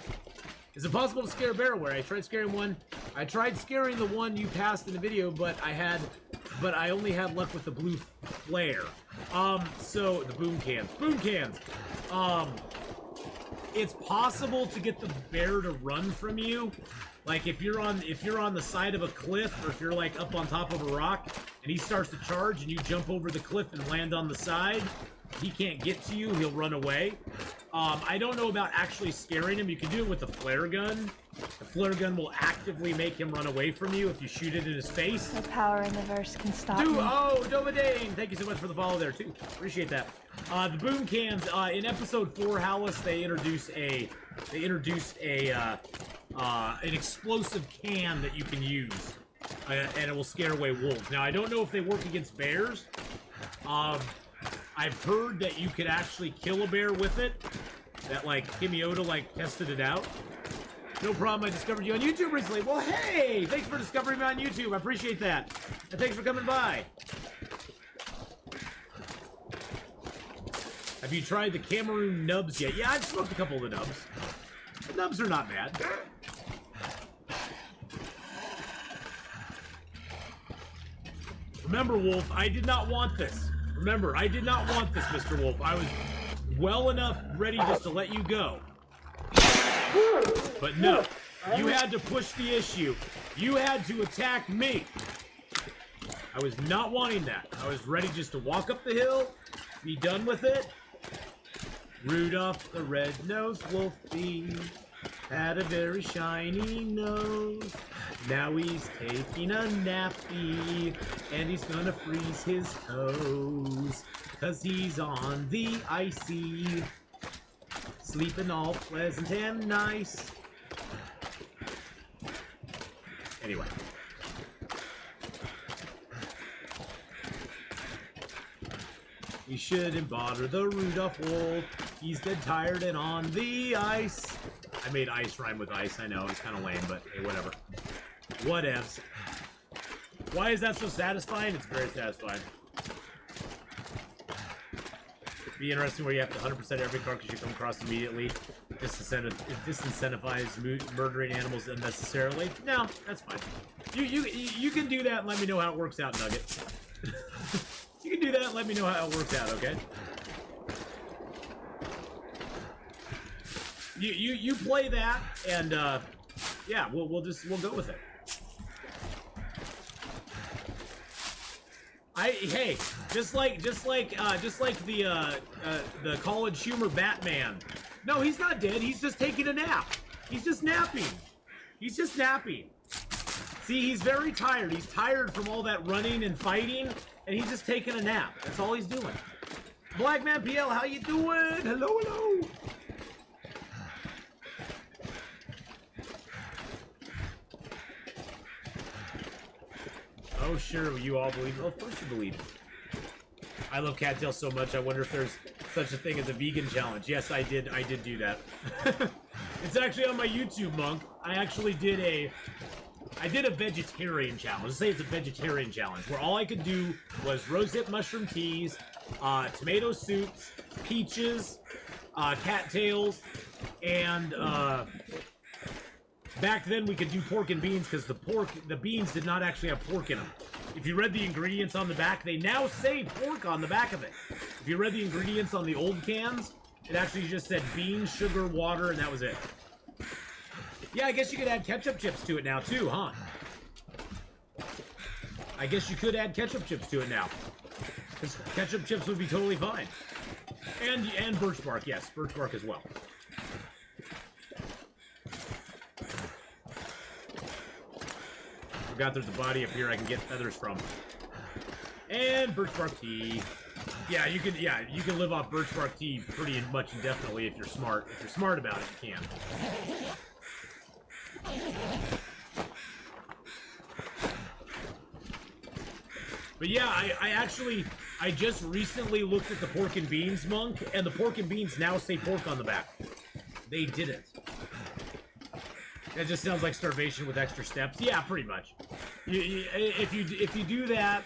Is it possible to scare a bear away? I tried scaring one. I tried scaring the one you passed in the video, but I only had luck with the blue flare. So the boom cans. It's possible to get the bear to run from you. Like if you're on the side of a cliff, or if you're like up on top of a rock and he starts to charge and you jump over the cliff and land on the side, he can't get to you, he'll run away. I don't know about actually scaring him. You can do it with the flare gun. The flare gun will actively make him run away from you if you shoot it in his face. No power in the verse can stop Dude, me. oh, Domadane! Thank you so much for the follow there, too. Appreciate that. The boom cans, in episode 4, Howlis, they introduced an explosive can that you can use, and it will scare away wolves. Now, I don't know if they work against bears. I've heard that you could actually kill a bear with it. That, like, Kimioda, like, tested it out. No problem, I discovered you on YouTube recently. Well, hey! Thanks for discovering me on YouTube. I appreciate that. And thanks for coming by. Have you tried the Cameroon nubs yet? Yeah, I've smoked a couple of the nubs. The nubs are not bad. Remember, Wolf, I did not want this. Remember, I did not want this, Mr. Wolf. I was well enough ready just to let you go. But no, you had to push the issue. You had to attack me. I was not wanting that. I was ready just to walk up the hill, be done with it. Rudolph the red-nosed wolfie had a very shiny nose. Now he's taking a nappy, and he's gonna freeze his toes, 'cause he's on the icy, sleeping all pleasant and nice. Anyway. You shouldn't bother the Rudolph wolf. He's dead tired and on the ice. I made ice rhyme with ice, I know. It's kind of lame, but hey, whatever. Whatevs. Why is that so satisfying? It's very satisfying. It'd be interesting where you have to 100% every carcass you come across immediately. Disincentivize murdering animals unnecessarily. No, that's fine. You can do that and let me know how it works out, Nugget. You can do that and let me know how it works out, okay? You play that, and yeah, we'll go with it. Hey, just like the college humor Batman. No, he's not dead. He's just taking a nap. He's just napping. He's just napping. See, he's very tired. He's tired from all that running and fighting, and he's just taking a nap. That's all he's doing. Blackman PL, how you doing? Hello, hello. Oh, sure, you all believe. Oh, of course you believe. I love cattails so much, I wonder if there's such a thing as a vegan challenge. Yes, I did do that. It's actually on my YouTube, Monk. I actually did a vegetarian challenge. Let's say it's a vegetarian challenge, where all I could do was rosehip mushroom teas, tomato soups, peaches, cattails, and, back then we could do pork and beans because the beans did not actually have pork in them. If you read the ingredients on the back, they now say pork on the back of it. If you read the ingredients on the old cans, it actually just said beans, sugar, water, and that was it. Yeah, I guess you could add ketchup chips to it now too, huh? I guess you could add ketchup chips to it now. Because ketchup chips would be totally fine. And birch bark, yes, birch bark as well. Forgot there's a body up here I can get feathers from. And birch bark tea. Yeah, you can live off birch bark tea pretty much indefinitely if you're smart. If you're smart about it, you can. But yeah, I just recently looked at the pork and beans, Monk, and the pork and beans now say pork on the back. They didn't. That just sounds like starvation with extra steps. Yeah, pretty much. If you do that,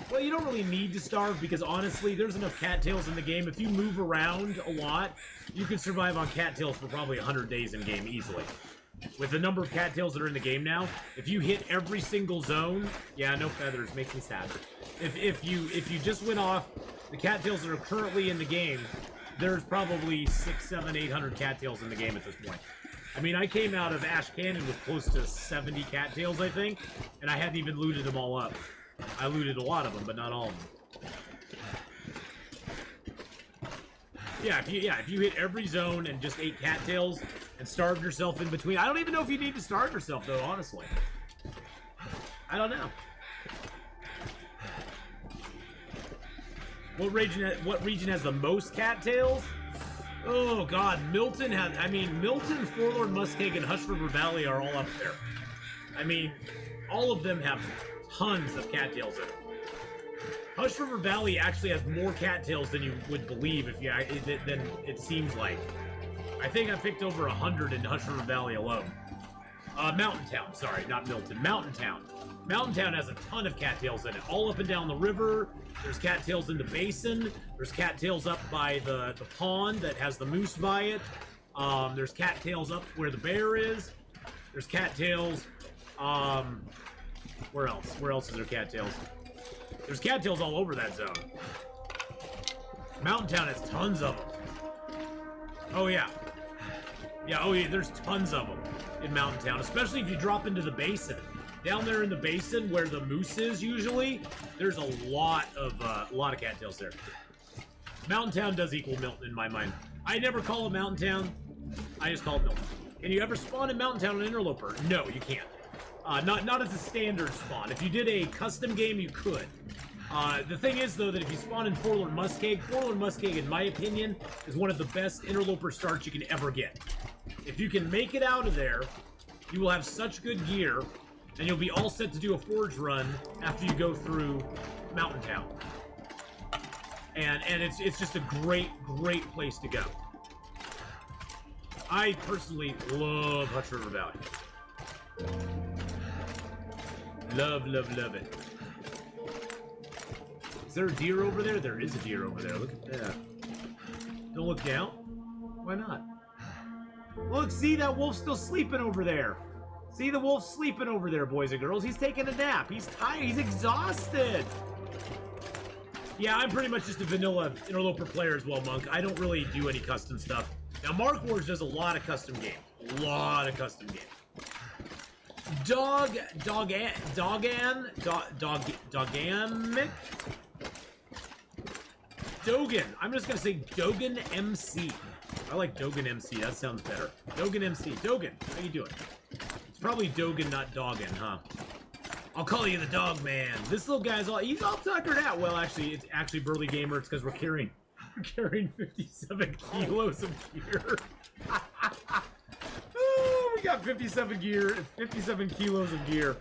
well, you don't really need to starve because honestly, there's enough cattails in the game. If you move around a lot, you can survive on cattails for probably 100 days in game easily. With the number of cattails that are in the game now, if you hit every single zone, yeah, no feathers, makes me sad. If you just went off the cattails that are currently in the game, there's probably 600, 700, 800 cattails in the game at this point. I mean, I came out of Ash Cannon with close to 70 cattails, I think, and I hadn't even looted them all up. I looted a lot of them, but not all of them. Yeah, if you hit every zone and just ate cattails and starved yourself in between, I don't even know if you need to starve yourself, though, honestly. I don't know. What region has the most cattails? Oh god, Milton, Forlorn, Muskeg, and Hush River Valley are all up there. I mean, all of them have tons of cattails in them. Hush River Valley actually has more cattails than you would believe if you than it seems like. I think I picked over 100 in Hush River Valley alone. Mountain Town, sorry, not Milton. Mountain Town. Mountain Town has a ton of cattails in it, all up and down the river. There's cattails in the basin. There's cattails up by the pond that has the moose by it. There's cattails up where the bear is. There's cattails. Where else? Where else is there cattails? There's cattails all over that zone. Mountain Town has tons of them. Oh yeah. Yeah, oh yeah, there's tons of them in Mountain Town, especially if you drop into the basin. Down there in the basin where the moose is usually, there's a lot of cattails there. Mountain Town does equal Milton in my mind. I never call it Mountain Town. I just call it Milton. Can you ever spawn in Mountain Town on Interloper? No, you can't. Not as a standard spawn. If you did a custom game, you could. The thing is, though, that if you spawn in Forlorn Muskeg, in my opinion, is one of the best Interloper starts you can ever get. If you can make it out of there, you will have such good gear, and you'll be all set to do a forge run after you go through Mountain Town. And it's just a great place to go. I personally love Hush River Valley. Love it. Is there a deer over there? There is a deer over there. Look at that. Don't look down. Why not? Look, see, that wolf's still sleeping over there. See, the wolf's sleeping over there, boys and girls. He's taking a nap. He's tired. He's exhausted. Yeah, I'm pretty much just a vanilla Interloper player as well, Monk. I don't really do any custom stuff. Now, Mark Wars does a lot of custom games. Dogamic. Dogan. I'm just gonna say Dogan MC. I like Dogan MC. That sounds better. Dogan MC. Dogan, how you doing? It's probably Dogan, not Doggin, huh? I'll call you the dog man. This little guy's he's all tuckered out. Well, actually, it's actually Burly Gamer. It's because we're carrying 57 kilos of gear. Oh, we got 57 kilos of gear.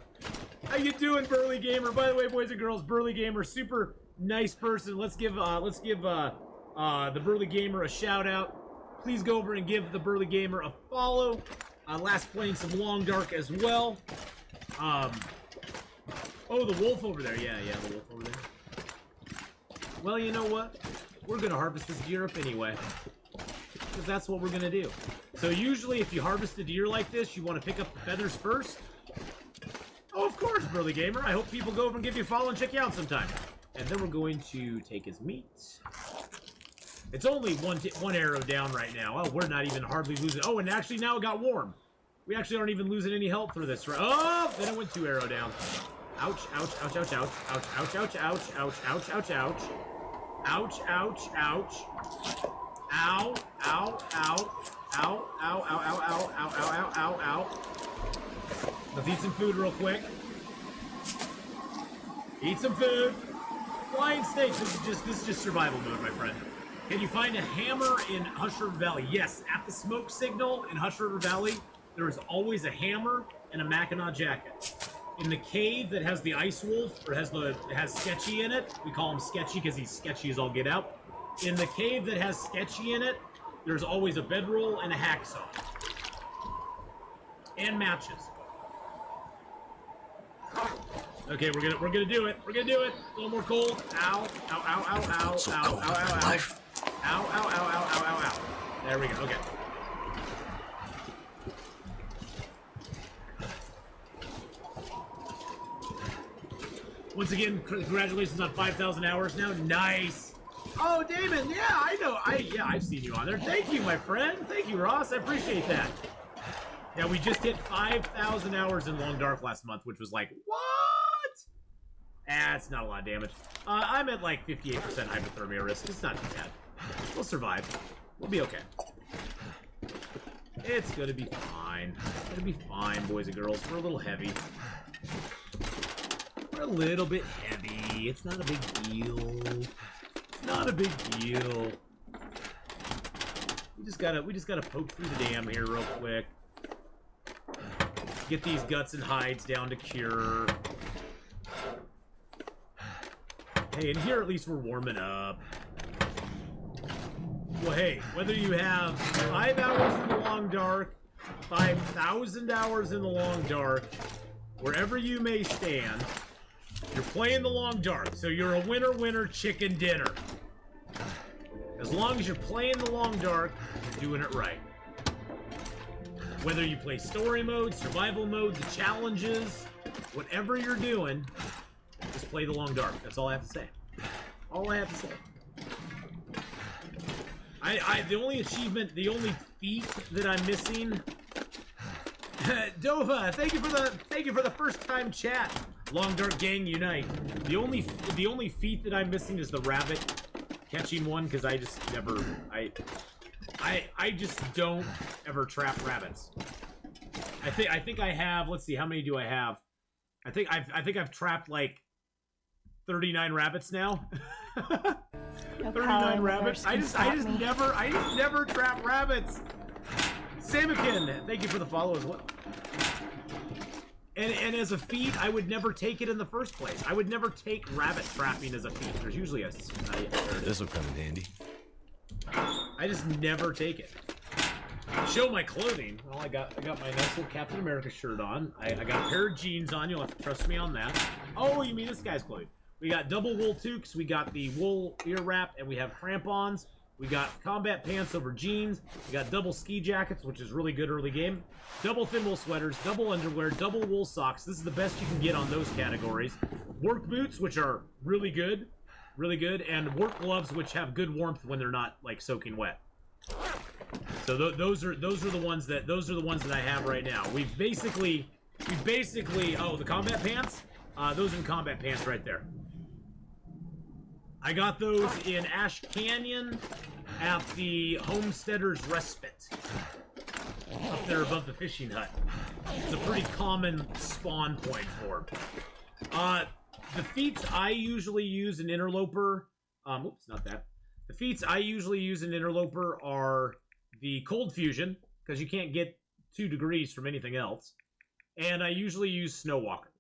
How you doing, Burly Gamer? By the way, boys and girls, Burly Gamer, super nice person. Let's give the Burly Gamer a shout out. Please go over and give the Burly Gamer a follow. Last playing some Long Dark as well. Oh, the wolf over there. Yeah, the wolf over there. Well, you know what? We're gonna harvest this deer up anyway, because that's what we're gonna do. So usually, if you harvest a deer like this, you want to pick up the feathers first. Oh, of course, Burly Gamer. I hope people go over and give you a follow and check you out sometime. And then we're going to take his meat. It's only one arrow down right now. Oh, we're not even hardly losing. Oh, and actually now it got warm. We actually aren't even losing any health for this. Oh, then it went 2 arrow down. Ouch, ouch, ouch, ouch, ouch, ouch, ouch, ouch, ouch, ouch, ouch, ouch, ouch. Ouch, ouch, ouch. Ow, ow, ow. Ow, ow, ow, ow, ow, ow, ow, ow, ow. Let's eat some food real quick. Eat some food. Flying snakes. This is just survival mode, my friend. Can you find a hammer in Hush River Valley? Yes, at the smoke signal in Hush River Valley, there is always a hammer and a Mackinac jacket. In the cave that has the ice wolf, or has Sketchy in it, we call him Sketchy because he's sketchy as all get out. In the cave that has Sketchy in it, there's always a bedroll and a hacksaw. And matches. Okay, we're gonna do it. We're gonna do it. A little more cold. Ow, ow, ow, ow, ow, So ow, cold ow, ow, in ow. life. Ow, ow, ow, ow, ow, ow, ow. There we go. Okay. Once again, congratulations on 5,000 hours now. Nice. Oh, Damon, yeah, I know. I've seen you on there. Thank you, my friend. Thank you, Ross. I appreciate that. Yeah, we just hit 5,000 hours in Long Dark last month, which was like, what? It's not a lot of damage. I'm at like 58% hypothermia risk. It's not too bad. We'll survive. We'll be okay. It's gonna be fine. It's gonna be fine, boys and girls. We're a little heavy. We're a little bit heavy. It's not a big deal. It's not a big deal. We just gotta poke through the dam here real quick. Get these guts and hides down to cure. Hey, and here at least we're warming up. Well, hey, whether you have 5 hours in the long dark, 5,000 hours in the long dark, wherever you may stand, you're playing the long dark, so you're a winner chicken dinner. As long as you're playing the long dark, you're doing it right. Whether you play story mode, survival mode, the challenges, whatever you're doing, just play the long dark. That's all I have to say. All I have to say. The only achievement, the only feat that I'm missing. Dova, thank you for the first time chat. Long Dark Gang unite. The only feat that I'm missing is the rabbit catching one, because I just never I just don't ever trap rabbits. I think I have, let's see, how many do I have? I think I've trapped like 39 rabbits now. No 39 rabbits. I just never trap rabbits. Samakin, thank you for the follow as well. And as a feat, I would never take it in the first place. I would never take rabbit trapping as a feat. There's usually a... This will come in handy. I just never take it. Show my clothing. Well, I got my nice little Captain America shirt on. I got a pair of jeans on. You'll have to trust me on that. Oh, you mean this guy's clothing. We got double wool toques. We got the wool ear wrap, and we have crampons. We got combat pants over jeans. We got double ski jackets, which is really good early game. Double thin wool sweaters, double underwear, double wool socks. This is the best you can get on those categories. Work boots, which are really good, and work gloves, which have good warmth when they're not like soaking wet. So those are the ones that I have right now. We basically oh, the combat pants. Those are combat pants right there. I got those in Ash Canyon at the Homesteader's Respite. Up there above the fishing hut. It's a pretty common spawn point for them. The feats I usually use in Interloper... oops, not that. The feats I usually use in Interloper are the Cold Fusion, because you can't get 2 degrees from anything else. And I usually use Snow Walker.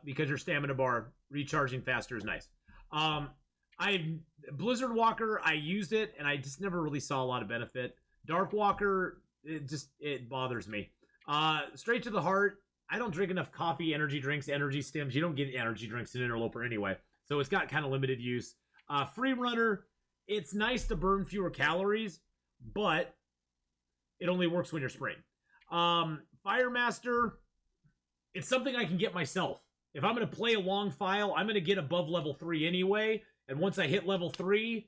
Because your stamina bar recharging faster is nice. Blizzard Walker, I used it, and I just never really saw a lot of benefit. Dark Walker, it bothers me. Straight to the Heart, I don't drink enough coffee, energy drinks, energy stims. You don't get energy drinks in Interloper anyway, so it's got kind of limited use. Free Runner, it's nice to burn fewer calories, but it only works when you're spraying. Fire Master, it's something I can get myself. If I'm going to play a long file, I'm going to get above level 3 anyway. And once I hit level 3,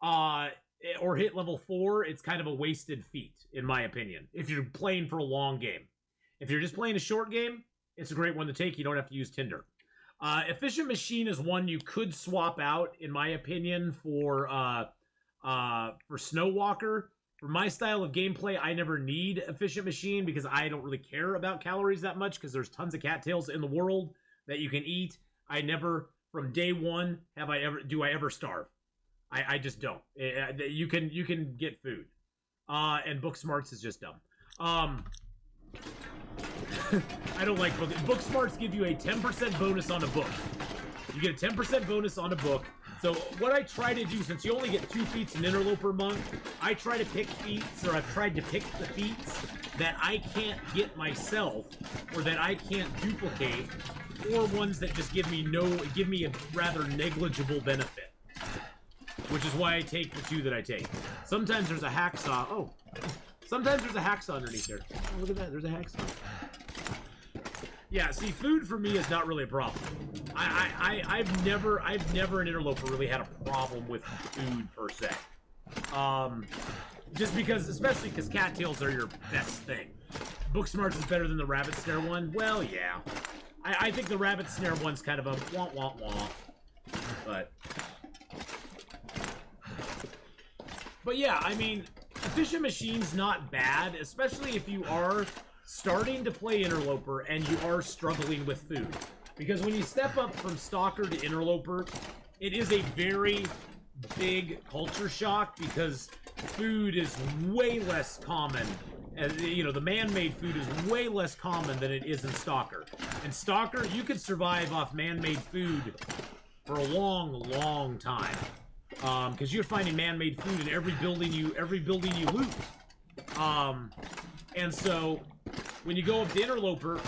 or hit level 4, it's kind of a wasted feat, in my opinion, if you're playing for a long game. If you're just playing a short game, it's a great one to take. You don't have to use Tinder. Efficient Machine is one you could swap out, in my opinion, for Snow Walker. For my style of gameplay, I never need Efficient Machine because I don't really care about calories that much because there's tons of cattails in the world that you can eat. I never, from day one, do I ever starve. I just don't. You can get food. And Book Smarts is just dumb. I don't like book smarts. Give you a 10% bonus on a book. You get a 10% bonus on a book. So what I try to do, since you only get 2 feats in Interloper month, I try to pick feats, or I've tried to pick the feats that I can't get myself, or that I can't duplicate, or ones that just give me a rather negligible benefit. Which is why I take the 2 that I take. Sometimes there's a hacksaw. Oh. Sometimes there's a hacksaw underneath there. Oh, look at that. There's a hacksaw. Yeah, see, food for me is not really a problem. I've never in Interloper really had a problem with food per se. Just because, especially because cattails are your best thing. Book Smarts is better than the Rabbit Snare one. Well, yeah. I think the Rabbit Snare one's kind of a wah-wah-wah. But yeah, I mean, Efficient Machine's not bad, especially if you are starting to play Interloper and you are struggling with food. Because when you step up from Stalker to Interloper, it is a very big culture shock because food is way less common. You know, the man-made food is way less common than it is in Stalker. In Stalker, you could survive off man-made food for a long, long time. Because you're finding man-made food in every building you loot. And so when you go up to Interloper,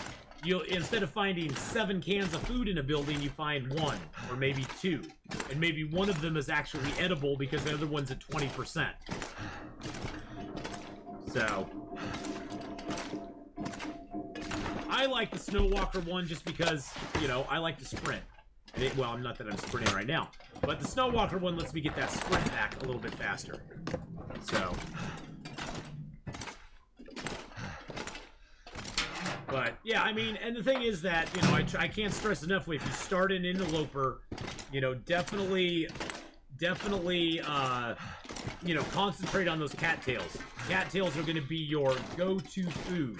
you'll, instead of finding 7 cans of food in a building, you find 1 or maybe 2, and maybe one of them is actually edible because the other one's at 20%. So I like the Snowwalker one just because, you know, I like to sprint. Well, not that I'm sprinting right now, but the Snowwalker one lets me get that sprint back a little bit faster. So, but yeah, I mean, and the thing is that, you know, I can't stress enough, if you start an Interloper, you know, definitely, you know, concentrate on those cattails. Cattails are going to be your go-to food.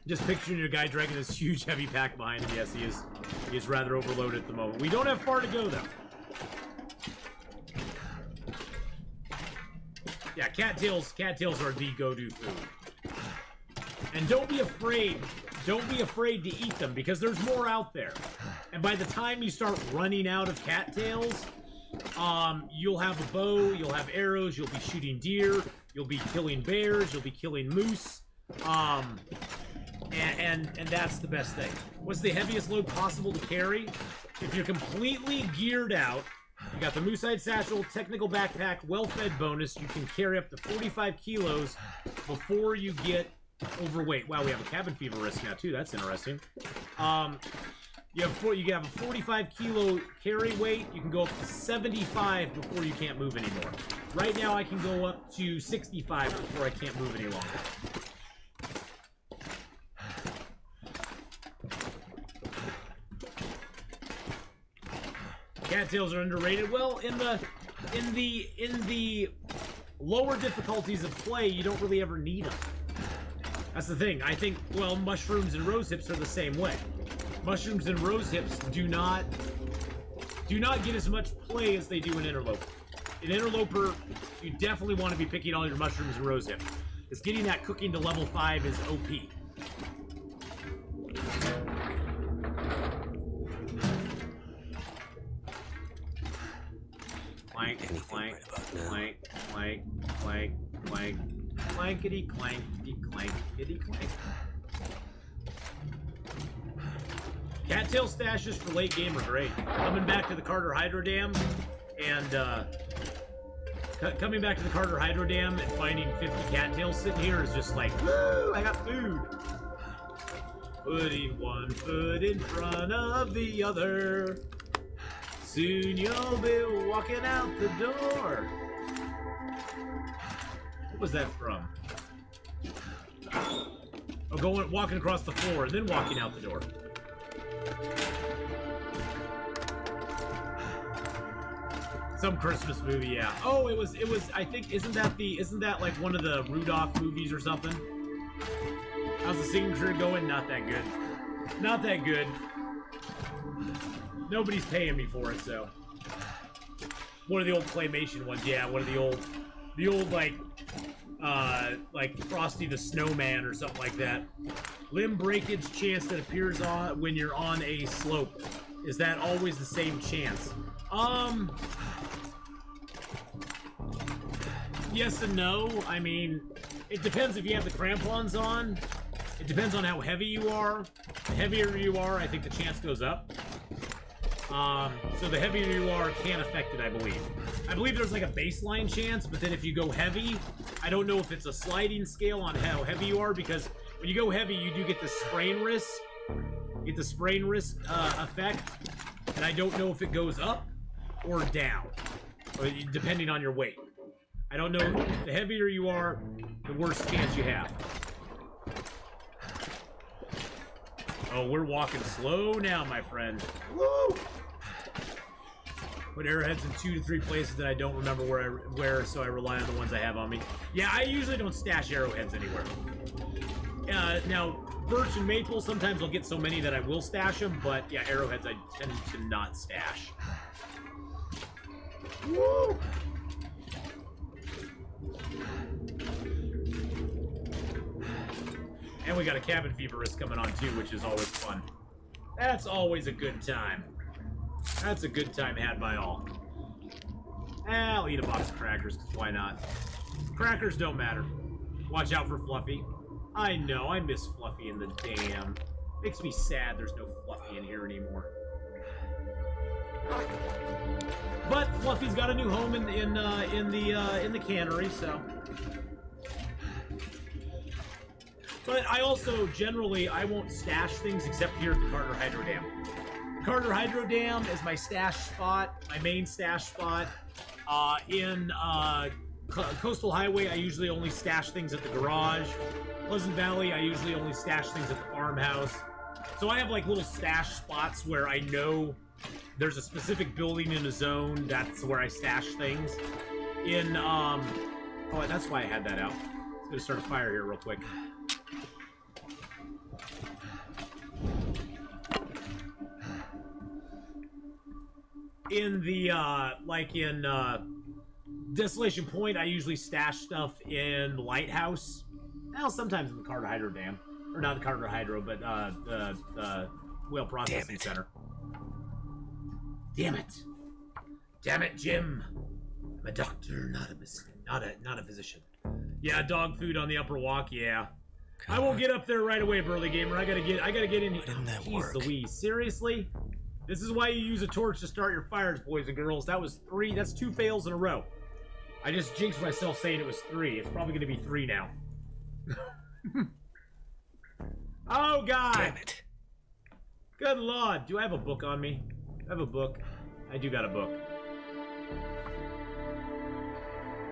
Just picturing your guy dragging this huge heavy pack behind him. Yes, he is rather overloaded at the moment. We don't have far to go, though. Yeah, cattails are the go-to food. And don't be afraid to eat them, because there's more out there. And by the time you start running out of cattails, you'll have a bow, you'll have arrows, you'll be shooting deer, you'll be killing bears, you'll be killing moose. And that's the best thing. What's the heaviest load possible to carry? If you're completely geared out, you got the Moosehide Satchel, Technical Backpack, Well-Fed bonus, you can carry up to 45 kilos before you get overweight. Wow, we have a cabin fever risk now, too. That's interesting. You have a 45 kilo carry weight. You can go up to 75 before you can't move anymore. Right now, I can go up to 65 before I can't move any longer. Cattails are underrated. Well, in the lower difficulties of play, you don't really ever need them. That's the thing. I think, well, mushrooms and rose hips are the same way. Mushrooms and rose hips do not get as much play as they do in Interloper. In Interloper, you definitely want to be picking all your mushrooms and rose hips, because getting that cooking to level 5 is OP. Clank, clank, clank, clank, clank, clank, clankety, clankety, clankety, clank. Cattail stashes for late game are great. Coming back to the Carter Hydro Dam and finding 50 cattails sitting here is just like, woo, I got food. Putting one foot in front of the other. Soon you'll be walking out the door. What was that from? Oh, walking across the floor and then walking out the door. Some Christmas movie, yeah. Oh, it was. I think isn't that like one of the Rudolph movies or something? How's the signature going? Not that good. Not that good. Nobody's paying me for it, so. One of the old claymation ones, yeah. One of the old like Frosty the Snowman or something like that. Limb breakage chance that appears when you're on a slope. Is that always the same chance? Yes and no. I mean, it depends if you have the crampons on. It depends on how heavy you are. The heavier you are, I think the chance goes up. So the heavier you are can affect it, I believe. I believe there's like a baseline chance, but then if you go heavy, I don't know if it's a sliding scale on how heavy you are, because when you go heavy, you do get the sprain risk. Get the sprain risk effect, and I don't know if it goes up or down, depending on your weight. I don't know. The heavier you are, the worse chance you have. Oh, we're walking slow now, my friend. Woo! Put arrowheads in 2 to 3 places that I don't remember where, so I rely on the ones I have on me. Yeah, I usually don't stash arrowheads anywhere. Now, birch and maple, sometimes I'll get so many that I will stash them, but yeah, arrowheads I tend to not stash. Woo! And we got a cabin fever risk coming on too, which is always fun. That's always a good time. That's a good time had by all. I'll eat a box of crackers, because why not? Crackers don't matter. Watch out for Fluffy. I know, I miss Fluffy in the dam. Makes me sad there's no Fluffy in here anymore. But Fluffy's got a new home in the cannery, so. But I also generally I won't stash things except here at the Carter Hydro Dam. Carter Hydro Dam is my stash spot, my main stash spot. In Coastal Highway, I usually only stash things at the garage. Pleasant Valley, I usually only stash things at the farmhouse. So I have like little stash spots where I know there's a specific building in a zone. That's where I stash things. In, oh, that's why I had that out. Let's go start a fire here real quick. In the, like in, Desolation Point, I usually stash stuff in the Lighthouse. Well, sometimes in the Carter Hydro Dam. Or not the Carter Hydro, but, the Whale Processing Center. Damn it. Damn it, Jim. I'm a doctor, not a physician. Yeah, dog food on the upper walk, yeah. I won't get up there right away, Burly Gamer. I gotta get in here. Didn't that Jeez work? Louise, seriously? This is why you use a torch to start your fires, boys and girls. That's 2 fails in a row. I just jinxed myself saying it was 3. It's probably gonna be 3 now. Oh, God! Damn it. Good Lord. Do I have a book on me? I have a book. I do got a book.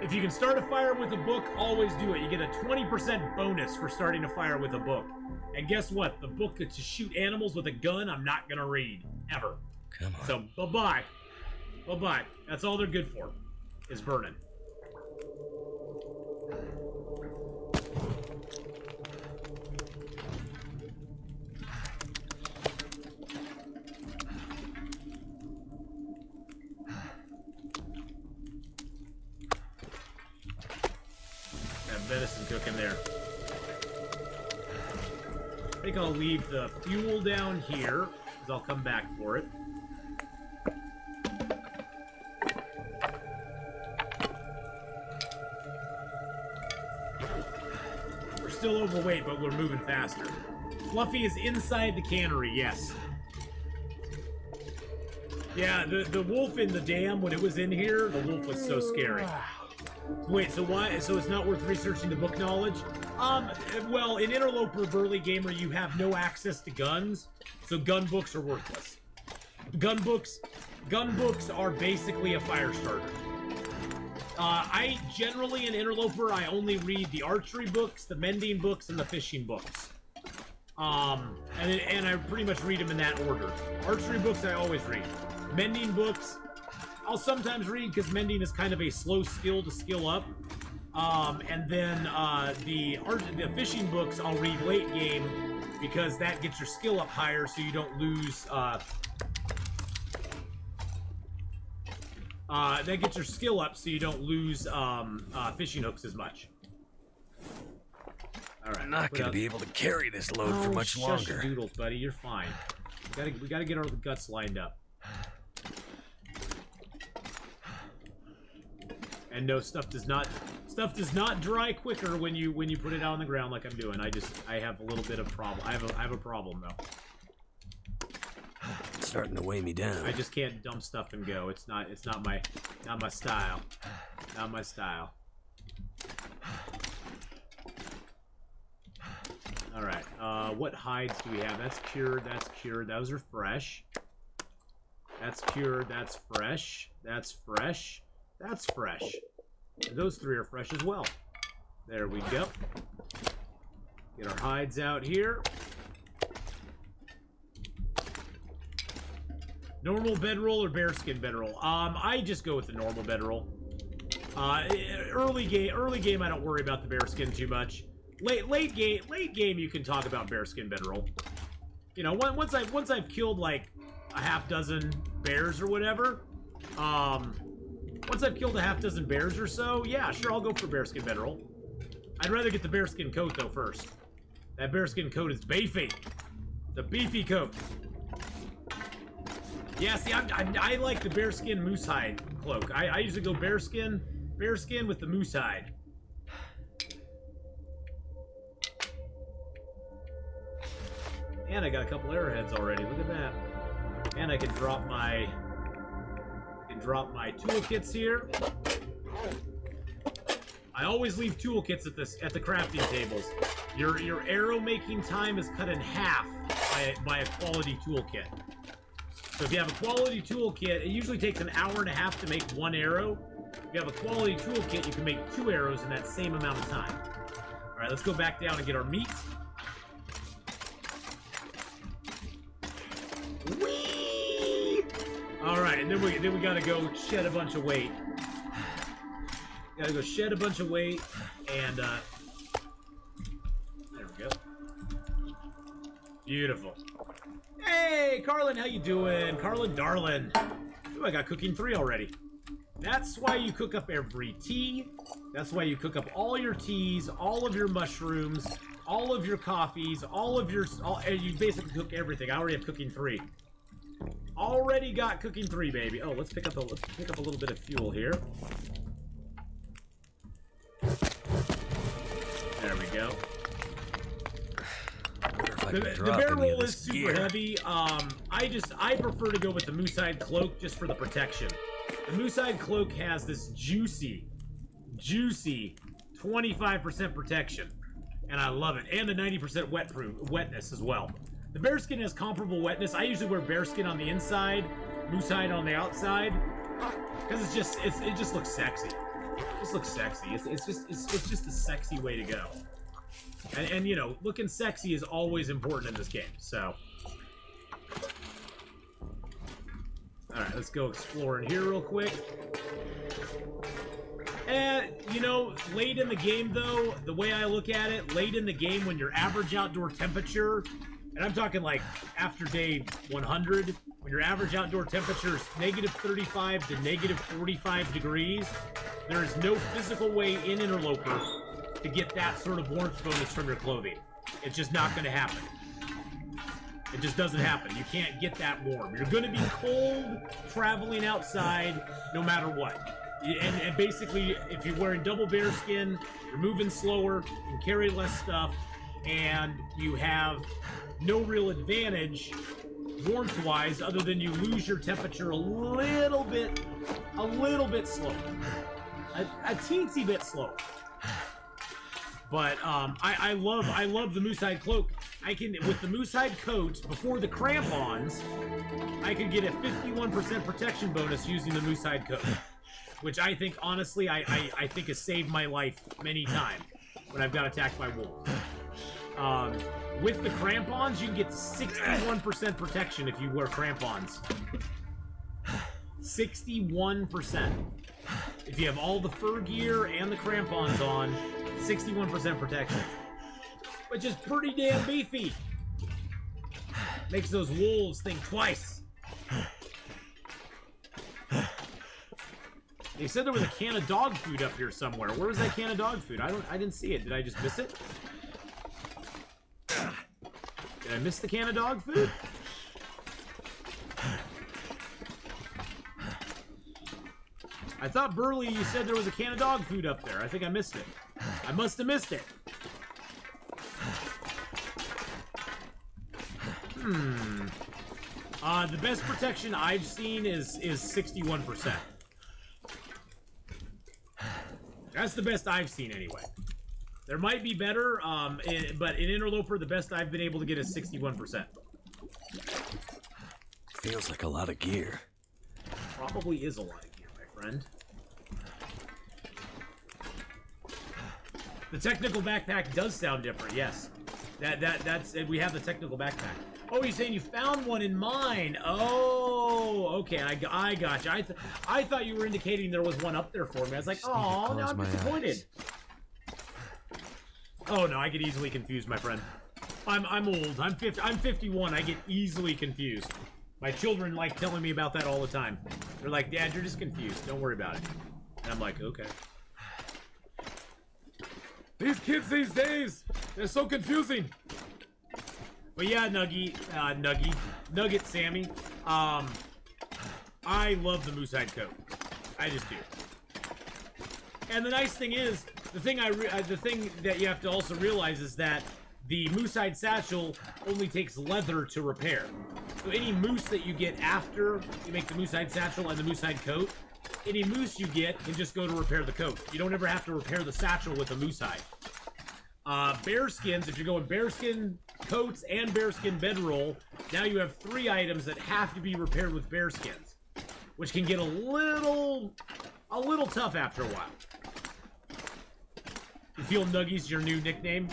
If you can start a fire with a book, always do it. You get a 20% bonus for starting a fire with a book. And guess what? The book that to shoot animals with a gun, I'm not gonna read. Ever. Come on. So, bye-bye. Bye-bye. That's all they're good for, is burning. Venison cooking there. I think I'll leave the fuel down here, because I'll come back for it. We're still overweight, but we're moving faster. Fluffy is inside the cannery, yes. Yeah, the wolf in the dam, when it was in here, the wolf was so scary. Wait, so why? So it's not worth researching the book knowledge? Well, in Interloper, Burly Gamer, you have no access to guns, so gun books are worthless. Gun books are basically a fire starter. I generally, in Interloper, I only read the archery books, the mending books, and the fishing books. And I pretty much read them in that order. Archery books, I always read. Mending books, I'll sometimes read because mending is kind of a slow skill to skill up. And then the fishing books I'll read late game because that gets your skill up higher so you don't lose. That gets your skill up so you don't lose fishing hooks as much. All right, I'm not going to be able to carry this load for much shush longer. your doodles, buddy. You're fine. We gotta get our guts lined up. And no, stuff does not dry quicker when you put it out on the ground like I'm doing. I have a little bit of problem. I have a problem though. It's starting to weigh me down. I just can't dump stuff and go. It's not my style. Not my style. All right. What hides do we have? That's cured. That's cured. Those are fresh. That's cured. That's fresh. That's fresh. That's fresh. And those 3 are fresh as well. There we go. Get our hides out here. Normal bedroll or bearskin bedroll? I just go with the normal bedroll. Early game, I don't worry about the bearskin too much. Late game, you can talk about bearskin bedroll. You know, once I've killed like a half dozen bears or whatever, once I've killed a half dozen bears or so, yeah, sure, I'll go for bearskin bedroll. I'd rather get the bearskin coat though first. That bearskin coat is beefy. The beefy coat. Yeah, see, I like the bearskin moose hide cloak. I usually go bearskin with the moose hide. And I got a couple arrowheads already. Look at that. And I can drop my toolkits here. I always leave toolkits at the crafting tables. Your arrow making time is cut in half by a quality toolkit. So if you have a quality toolkit, it usually takes an hour and a half to make one arrow. If you have a quality toolkit, you can make 2 arrows in that same amount of time. All right, let's go back down and get our meat. Whee! All right, and then we gotta go shed a bunch of weight. Gotta go shed a bunch of weight, and there we go. Beautiful. Hey, Carlin, how you doing? Carlin, darling. Ooh, I got cooking 3 already. That's why you cook up every tea. That's why you cook up all your teas, all of your mushrooms, all of your coffees, and you basically cook everything. I already have cooking 3. Already got cooking 3, baby. Oh, let's pick up a little bit of fuel here. There we go. The bedroll is super heavy. I prefer to go with the moosehide cloak just for the protection. The moosehide cloak has this juicy 25% protection, and I love it, and a 90% wetness as well. The bearskin has comparable wetness. I usually wear bearskin on the inside, moosehide on the outside, because it just looks sexy. It just looks sexy. It's just a sexy way to go. And you know, looking sexy is always important in this game, so. Alright, let's go exploring here real quick. And, you know, late in the game, though, the way I look at it, late in the game when your average outdoor temperature, and I'm talking like after day 100, when your average outdoor temperature is -35 to -45 degrees, there is no physical way in Interloper to get that sort of warmth bonus from your clothing. It's just not going to happen. It just doesn't happen. You can't get that warm. You're going to be cold traveling outside no matter what. And basically, if you're wearing double bearskin, you're moving slower, you can carry less stuff, and you have no real advantage warmth-wise other than you lose your temperature a little bit slower. A teensy bit slower. But I love the moosehide cloak. I can, with the moosehide coat before the crampons, I could get a 51% protection bonus using the moosehide coat, which I think honestly I think has saved my life many times when I've got attacked by wolves. With the crampons, you can get 61% protection if you wear crampons. 61%. If you have all the fur gear and the crampons on, 61% protection. Which is pretty damn beefy. Makes those wolves think twice. They said there was a can of dog food up here somewhere. Where was that can of dog food? I didn't see it. Did I just miss it? Did I miss the can of dog food? I thought, Burley, you said there was a can of dog food up there. I think I missed it. I must have missed it. The best protection I've seen is 61%. That's the best I've seen anyway. There might be better, but in Interloper, the best I've been able to get is 61%. Feels like a lot of gear. Probably is a lot of gear, my friend. The technical backpack does sound different, yes. That's we have the technical backpack. Oh, you're saying you found one in mine. Oh, okay, I got you. I thought you were indicating there was one up there for me. I was like, oh, now I'm disappointed. Oh no, I get easily confused, my friend. I'm old. I'm 51. I get easily confused. My children like telling me about that all the time. They're like, Dad, you're just confused. Don't worry about it. And I'm like, okay. These kids these days, they're so confusing. But yeah, Nugget Sammy. I love the moose hide coat. I just do. And the nice thing is, the thing that you have to also realize is that the moose hide satchel only takes leather to repair. So any moose that you get after you make the moose hide satchel and the moose hide coat, any moose you get can just go to repair the coat. You don't ever have to repair the satchel with a moose hide. Bear skins, if you're going bearskin coats and bearskin bedroll, now you have 3 items that have to be repaired with bear skins, which can get a little tough after a while. You feel Nuggy's your new nickname?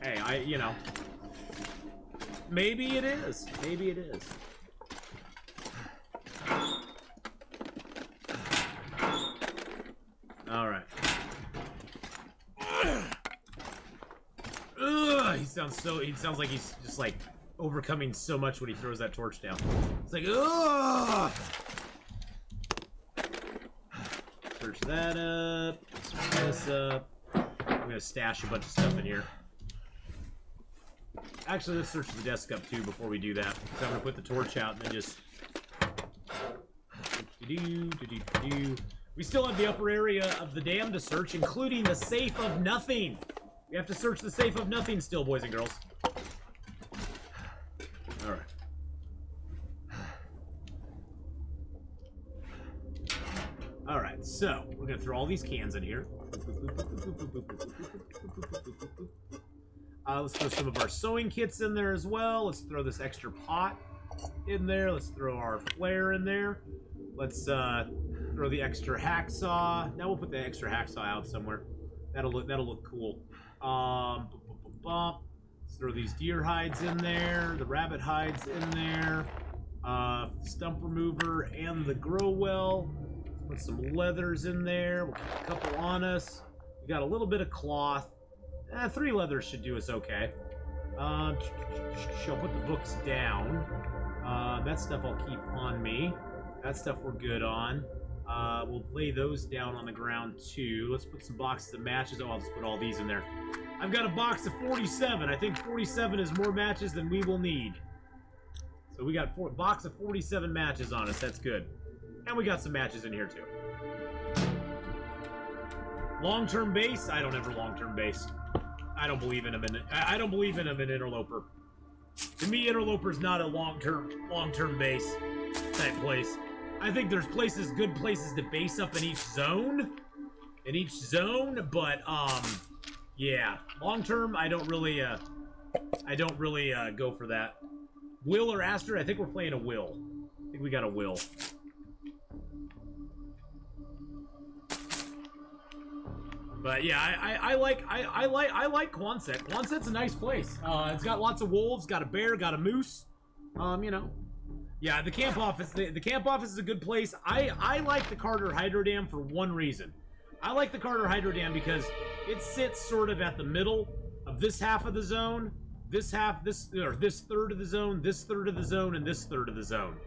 Hey, you know, maybe it is. Maybe it is. All right. Ugh, he sounds like he's just like overcoming so much when he throws that torch down. It's like, ugh. Search that up. Search this up. I'm gonna stash a bunch of stuff in here. Actually, let's search the desk up too before we do that. So I'm gonna put the torch out and then just. We still have the upper area of the dam to search, including the safe of nothing. We have to search the safe of nothing still, boys and girls. Alright. Alright, so we're gonna throw all these cans in here. Let's throw some of our sewing kits in there as well. Let's throw this extra pot in there. Let's throw our flare in there. Let's throw the extra hacksaw. Now we'll put the extra hacksaw out somewhere. That'll look cool. Let's throw these deer hides in there, the rabbit hides in there, stump remover and the grow well. Put some leathers in there. We'll keep a couple on us. We got a little bit of cloth. 3 leathers should do us okay. I'll put the books down. That stuff I'll keep on me. That stuff we're good on. We'll lay those down on the ground too. Let's put some boxes of matches. Oh, I'll just put all these in there. I've got a box of 47. I think 47 is more matches than we will need. So we got a box of 47 matches on us. That's good. And we got some matches in here too. Long-term base? I don't ever long-term base. I don't believe in them. I don't believe in them in Interloper. To me, Interloper's not a long-term base type place. I think there's good places to base up in each zone. But yeah, long term, I don't really go for that. Will or Aster? I think we're playing a Will. I think we got a Will. But yeah, I like Quonset. Quonset's a nice place. It's got lots of wolves, got a bear, got a moose. You know. Yeah, the camp office. The camp office is a good place. I like the Carter Hydro Dam for one reason. I like the Carter Hydro Dam because it sits sort of at the middle of this half of the zone, this third of the zone, this third of the zone, and this third of the zone.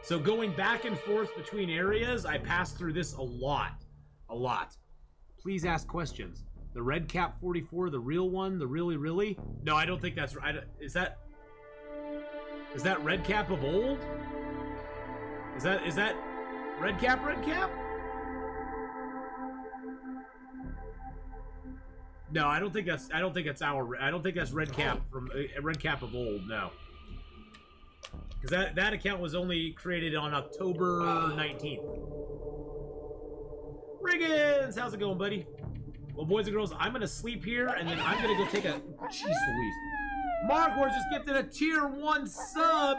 So going back and forth between areas, I pass through this a lot. Please ask questions. The Red Cap 44, the real one, the really? No, I don't think that's right. Is that Red Cap of old? Is that Red Cap? No, I don't think that's Red Cap from Red Cap of old. No, because that account was only created on October 19th. Riggins, how's it going, buddy? Well, boys and girls, I'm gonna sleep here, and then I'm gonna go take a. Jeez Louise. Markwar just gifted a tier 1 sub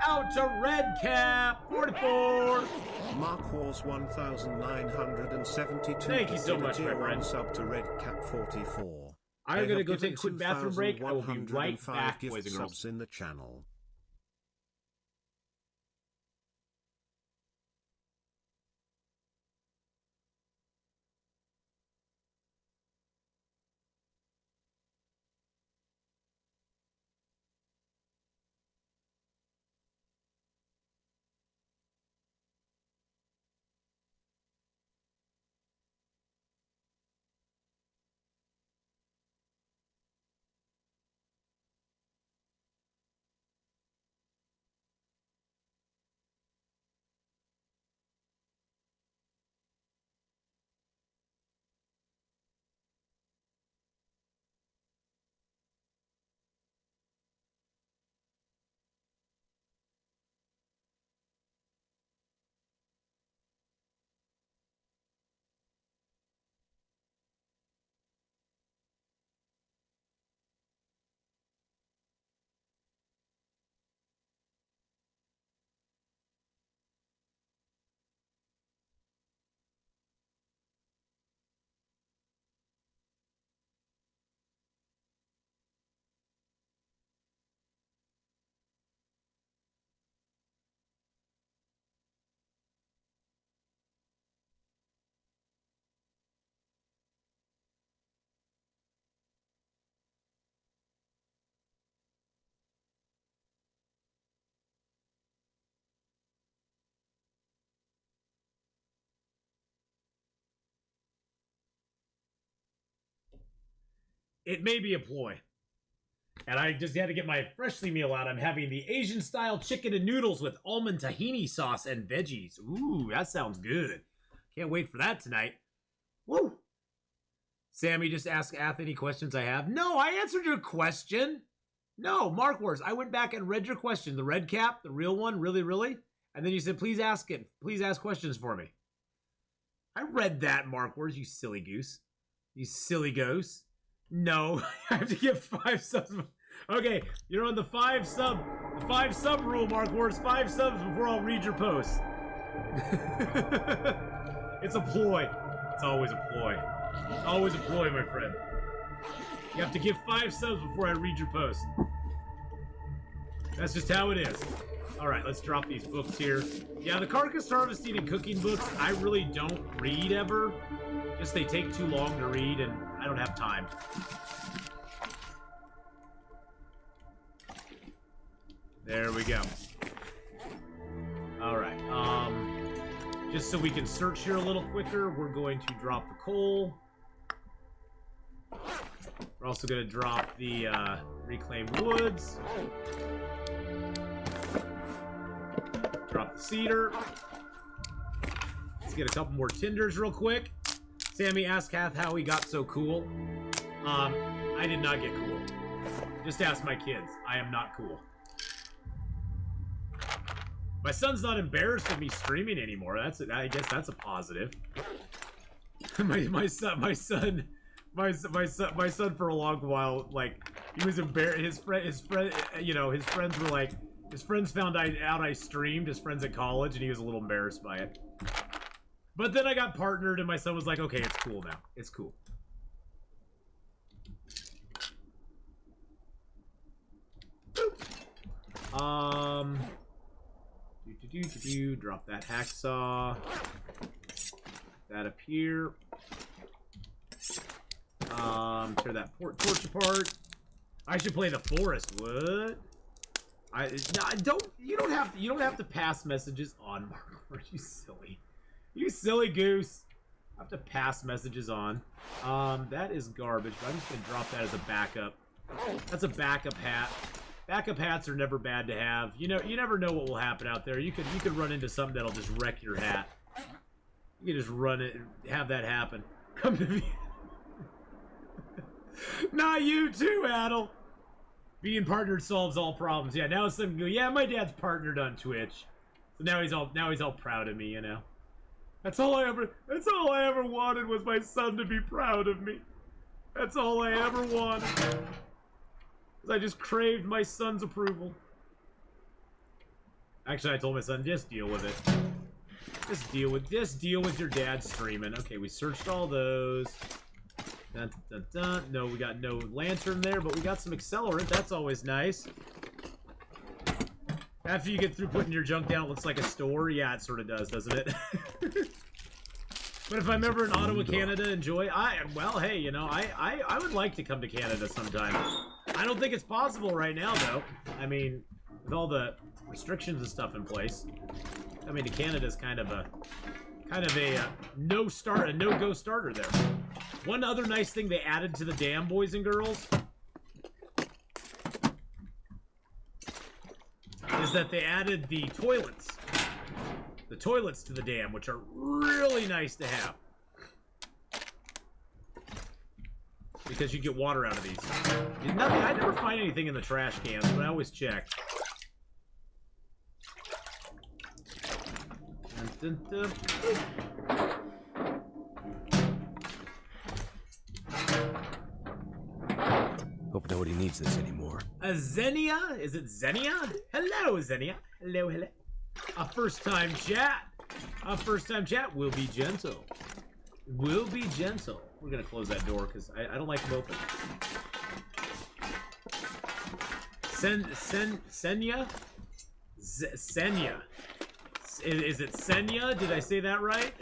out to Red Cap 44. Markwars 1972. Thank you so much, my friend. Sub to Red Cap 44. I'm gonna go take a quick bathroom break. I will be right back, boys and girls. In the channel. It may be a ploy. And I just had to get my freshly meal out. I'm having the Asian-style chicken and noodles with almond tahini sauce and veggies. Ooh, that sounds good. Can't wait for that tonight. Woo! Sammy just asked Ath any questions I have. No, I answered your question. No, Mark Wars, I went back and read your question. The red cap, the real one, really? And then you said, please ask it. Please ask questions for me. I read that, Mark Wars, you silly goose. You silly goose. No, I have to give 5 subs. Okay, you're on the 5 sub rule, Mark Wars. 5 subs before I'll read your post. It's a ploy. It's always a ploy. Always a ploy, my friend. You have to give 5 subs before I read your post. That's just how it is. Alright, let's drop these books here. Yeah, the carcass harvesting and cooking books, I really don't read ever. Just they take too long to read, and I don't have time. There we go. Alright, just so we can search here a little quicker, we're going to drop the coal. We're also going to drop the reclaimed woods. Drop the cedar. Let's get a couple more tinders real quick. Sammy asked Kath how he got so cool. I did not get cool. Just ask my kids. I am not cool. My son's not embarrassed of me streaming anymore. I guess that's a positive. my son for a long while, like, he was embarrassed. His friends were like, his friends found out I streamed, his friends at college, and he was a little embarrassed by it. But then I got partnered, and my son was like, okay, it's cool now. It's cool. Drop that hacksaw. That up here. Tear that torch apart. I should play the forest. What? You don't have to pass messages on, Mark. Are you silly? You silly goose. I have to pass messages on. That is garbage, but I'm just gonna drop that as a backup. That's a backup hat. Backup hats are never bad to have. You never know what will happen out there. You could run into something that'll just wreck your hat. You can just run it and have that happen. Come to me. Not you too, Adel. Being partnered solves all problems. Yeah, now some go, yeah, my dad's partnered on Twitch. So now he's all proud of me, you know. That's all I ever wanted was my son to be proud of me. That's all I ever wanted. I just craved my son's approval. Actually, I told my son, just deal with it. Just deal with your dad streaming. Okay, we searched all those. Dun, dun, dun, dun. No, we got no lantern there, but we got some accelerant. That's always nice. After you get through putting your junk down, it looks like a store. Yeah, it sort of does, doesn't it? But if I'm ever in Ottawa, Canada, enjoy. Well, hey, you know, I would like to come to Canada sometime. I don't think it's possible right now, though. I mean, with all the restrictions and stuff in place, I mean, Canada's kind of a no-go starter there. One other nice thing they added to the dam, boys and girls, is that they added the toilets. The toilets to the dam, which are really nice to have. Because you get water out of these. I never find anything in the trash cans, but I always check. Dun, dun, dun. Hope nobody needs this anymore. Xenia? Is it Xenia? Hello, Xenia. Hello, hello. A first-time chat. A first-time chat. Will be gentle. Will be gentle. We're gonna close that door because I don't like them open. Senya? Senya. Is it Senya? Did I say that right?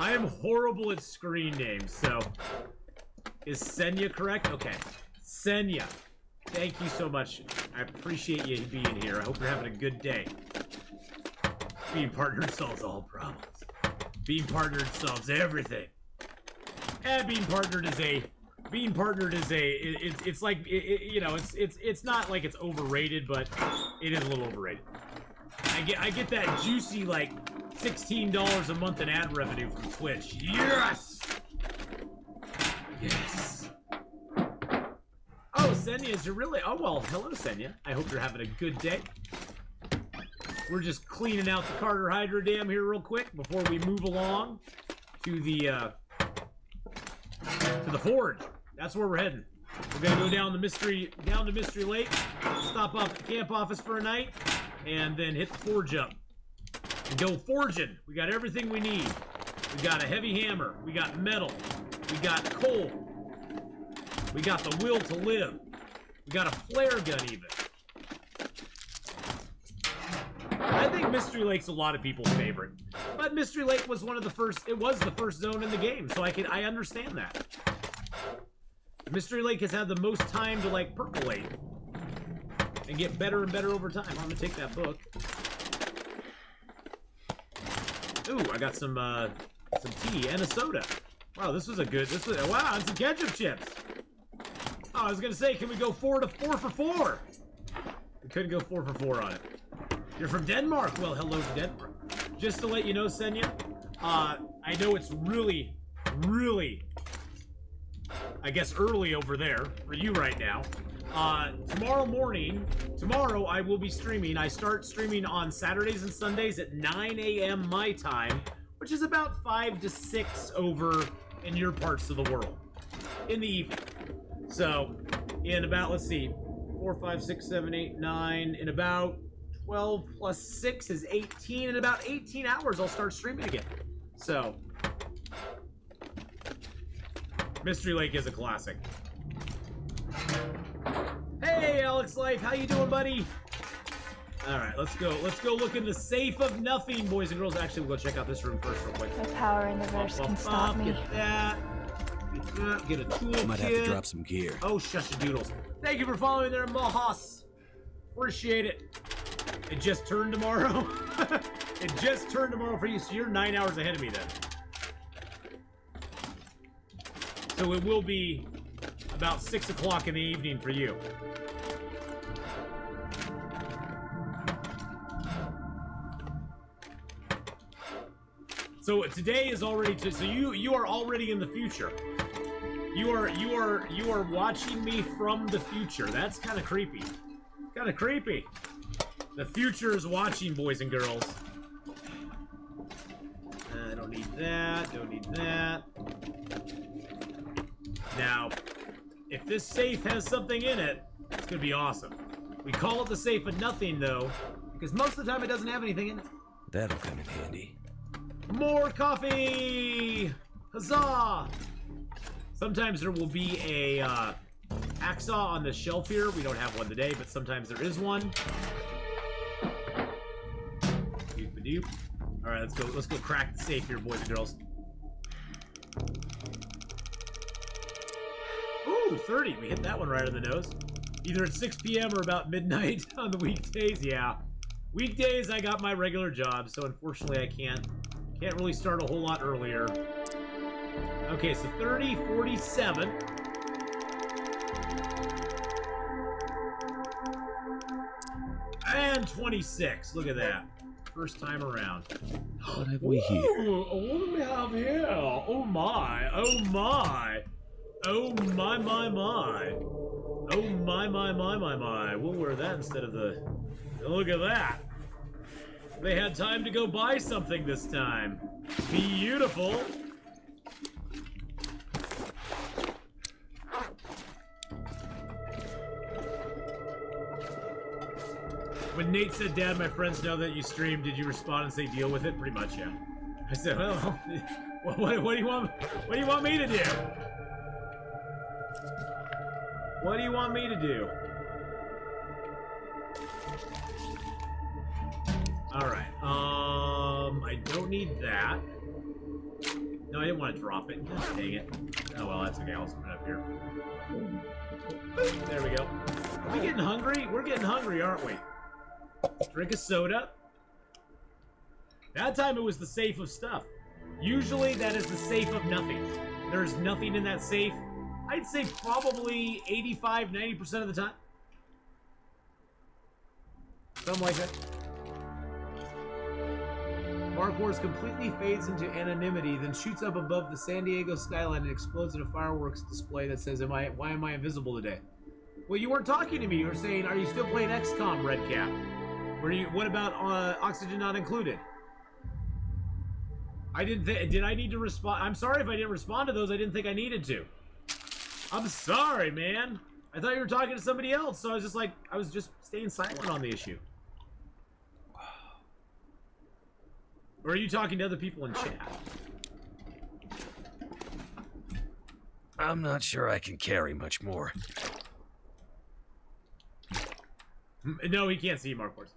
I am horrible at screen names, so... Is Senya correct? Okay. Senya. Thank you so much. I appreciate you being here. I hope you're having a good day. Being partnered solves all problems. Being partnered solves everything. And being partnered is a being partnered is it's like you know, it's not like it's overrated, but it is a little overrated. I get that juicy like $16 a month in ad revenue from Twitch. Yes. Yes. Oh, Senya, is you really? Oh well, hello Senya. I hope you're having a good day. We're just cleaning out the Carter Hydro Dam here real quick before we move along to the forge. That's where we're heading. We're gonna go down to Mystery Lake, stop off at the camp office for a night, and then hit the forge up and go forging. We got everything we need. We got a heavy hammer. We got metal. We got coal. We got the will to live. We got a flare gun even. I think Mystery Lake's a lot of people's favorite, but Mystery Lake was one of the first. It was the first zone in the game, so I understand that. Mystery Lake has had the most time to like percolate and get better and better over time. I'm gonna take that book. Ooh, I got some tea and a soda. Wow, this was a good. Wow, and some ketchup chips. Oh, I was gonna say, can we go 4 for 4? We couldn't go 4 for 4 on it. You're from Denmark. Well, hello to Denmark. Just to let you know, Senya, I know it's really, I guess, early over there for you right now. Tomorrow I will be streaming. I start streaming on Saturdays and Sundays at 9 a.m. my time, which is about 5 to 6 over in your parts of the world in the evening. So, in about, let's see, 4, 5, 6, 7, 8, 9, in about 12 plus 6 is 18. In about 18 hours, I'll start streaming again. So, Mystery Lake is a classic. Hey, Alex Life, how you doing, buddy? All right, let's go. Let's go look in the safe of nothing, boys and girls. Actually, we'll go check out this room first, real quick. No power in the verse can stop me. Get that. Get a tool kit. Might have to drop some gear. Oh, shush doodles. Thank you for following there, Mohas. Appreciate it. It just turned tomorrow. It just turned tomorrow for you, so you're 9 hours ahead of me then. So it will be about 6 o'clock in the evening for you. So today is already so you are already in the future. You are watching me from the future. That's kind of creepy. Kind of creepy. The future is watching, boys and girls. I don't need that. Don't need that. Now, if this safe has something in it, it's gonna be awesome. We call it the safe of nothing, though, because most of the time it doesn't have anything in it. That'll come in handy. More coffee! Huzzah! Sometimes there will be a hacksaw on the shelf here. We don't have one today, but sometimes there is one. Doop-a-doop. All right, let's go crack the safe here, boys and girls. Ooh, 30. We hit that one right on the nose. Either at 6 p.m. or about midnight on the weekdays. Yeah, weekdays I got my regular job, so unfortunately I can't really start a whole lot earlier. Okay, so 30, 47. And 26. Look at that. First time around. What have we here? Ooh, what do we have here? Oh my. Oh my. Oh my, my, my. Oh my, my, my, my, my. We'll wear that instead of the... Look at that. They had time to go buy something this time. Beautiful. When Nate said, Dad, my friends know that you stream, did you respond and say deal with it? Pretty much, yeah. I said, well, what do you want me to do? What do you want me to do? Alright, I don't need that. No, I didn't want to drop it. Gosh, dang it. Oh well, that's okay, I'll just put it up here. There we go. Are we getting hungry? We're getting hungry, aren't we? Drink a soda. That time it was the safe of stuff. Usually that is the safe of nothing. There's nothing in that safe. I'd say probably 85, 90% of the time. Something like that. Mark Wars completely fades into anonymity, then shoots up above the San Diego skyline and explodes in a fireworks display that says, why am I invisible today? Well, you weren't talking to me. You were saying, are you still playing XCOM, Redcap? What about Oxygen Not Included? Did I need to respond? I'm sorry if I didn't respond to those. I didn't think I needed to. I'm sorry, man. I thought you were talking to somebody else, so I was just like, I was just staying silent on the issue. Or are you talking to other people in chat? I'm not sure I can carry much more. No, he can't see Mark Wars.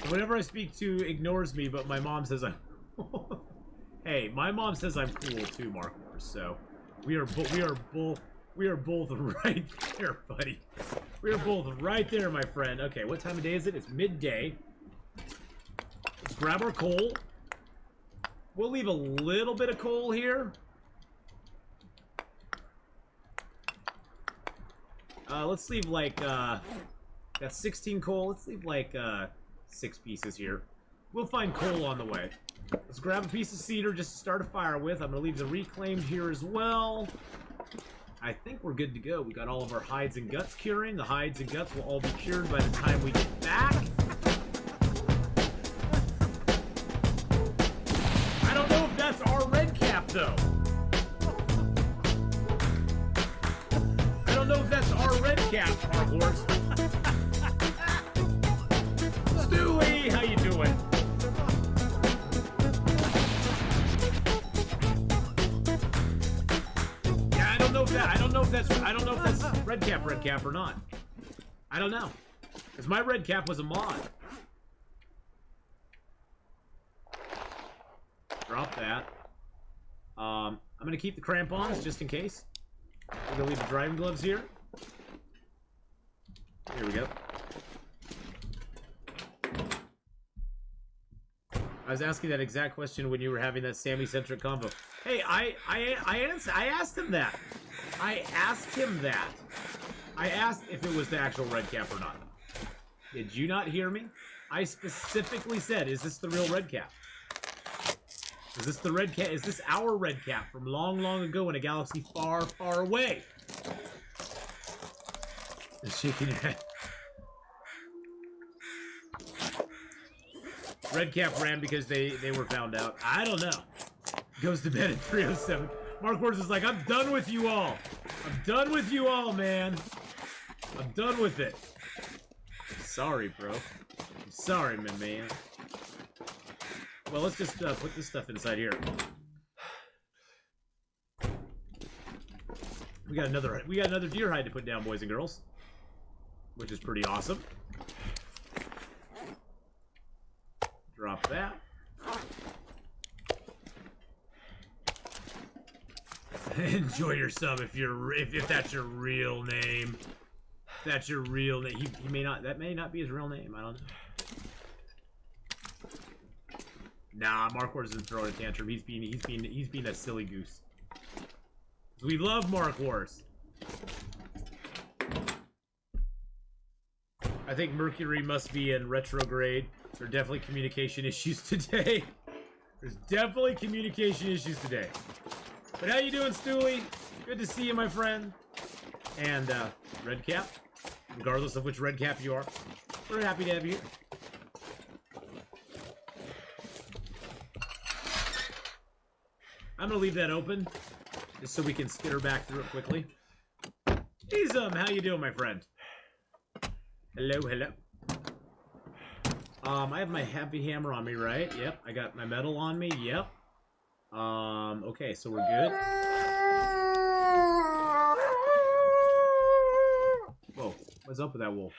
Whenever I speak to, ignores me, but my mom says I'm... Hey, my mom says I'm cool too, Mark Wars, so... We are both right there, buddy. We are both right there, my friend. Okay, what time of day is it? It's midday. Let's grab our coal. We'll leave a little bit of coal here. Let's leave like, that's 16 coal. Let's leave like, 6 pieces here. We'll find coal on the way. Let's grab a piece of cedar just to start a fire with. I'm gonna leave the reclaimed here as well. I think we're good to go. We got all of our hides and guts curing. The hides and guts will all be cured by the time we get back. I don't know if that's our red cap, though. I don't know if that's our red cap, our horse. Stewie, how you doing? Yeah, I don't know if that's red cap or not. I don't know. Because my red cap was a mod. Drop that. I'm gonna keep the crampons just in case. I'm gonna leave the driving gloves here. Here we go. I was asking that exact question when you were having that Sammy-centric convo. Hey, I asked him that. I asked him that. I asked if it was the actual red cap or not. Did you not hear me? I specifically said, is this the real red cap? Is this the red cap? Is this our red cap from long, long ago in a galaxy far, far away? Just shaking your head. Red cap ran because they were found out. I don't know. Goes to bed at 3:07. Mark Wars is like, I'm done with you all. I'm done with you all, man. I'm done with it. Sorry, bro. I'm sorry, my man. Well, let's just put this stuff inside here. We got another deer hide to put down, boys and girls, which is pretty awesome. Drop that. Enjoy yourself if that's your real name. If that's your real name. He may not. That may not be his real name. I don't know. Nah, Mark Wars isn't throwing a tantrum. He's being a silly goose. We love Mark Wars. I think Mercury must be in retrograde. There are definitely communication issues today. There's definitely communication issues today. But how you doing, Stewie? Good to see you, my friend. And red cap, regardless of which red cap you are, we're happy to have you here. I'm gonna leave that open, just so we can skitter back through it quickly. Izum, how you doing, my friend? Hello, hello. I have my heavy hammer on me, right? Yep. I got my metal on me. Yep. Okay, so we're good. Whoa, what's up with that wolf?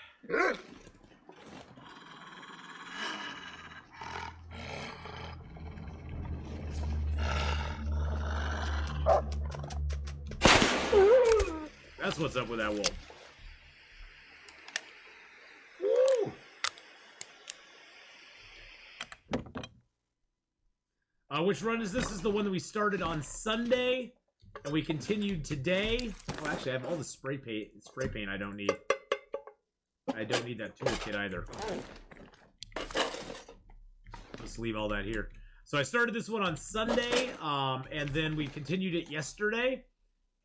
That's what's up with that wolf. Which run is this? This is the one that we started on Sunday. And we continued today. Oh, actually, I have all the spray paint. I don't need. I don't need that toolkit either. Let's leave all that here. So I started this one on Sunday, and then we continued it yesterday,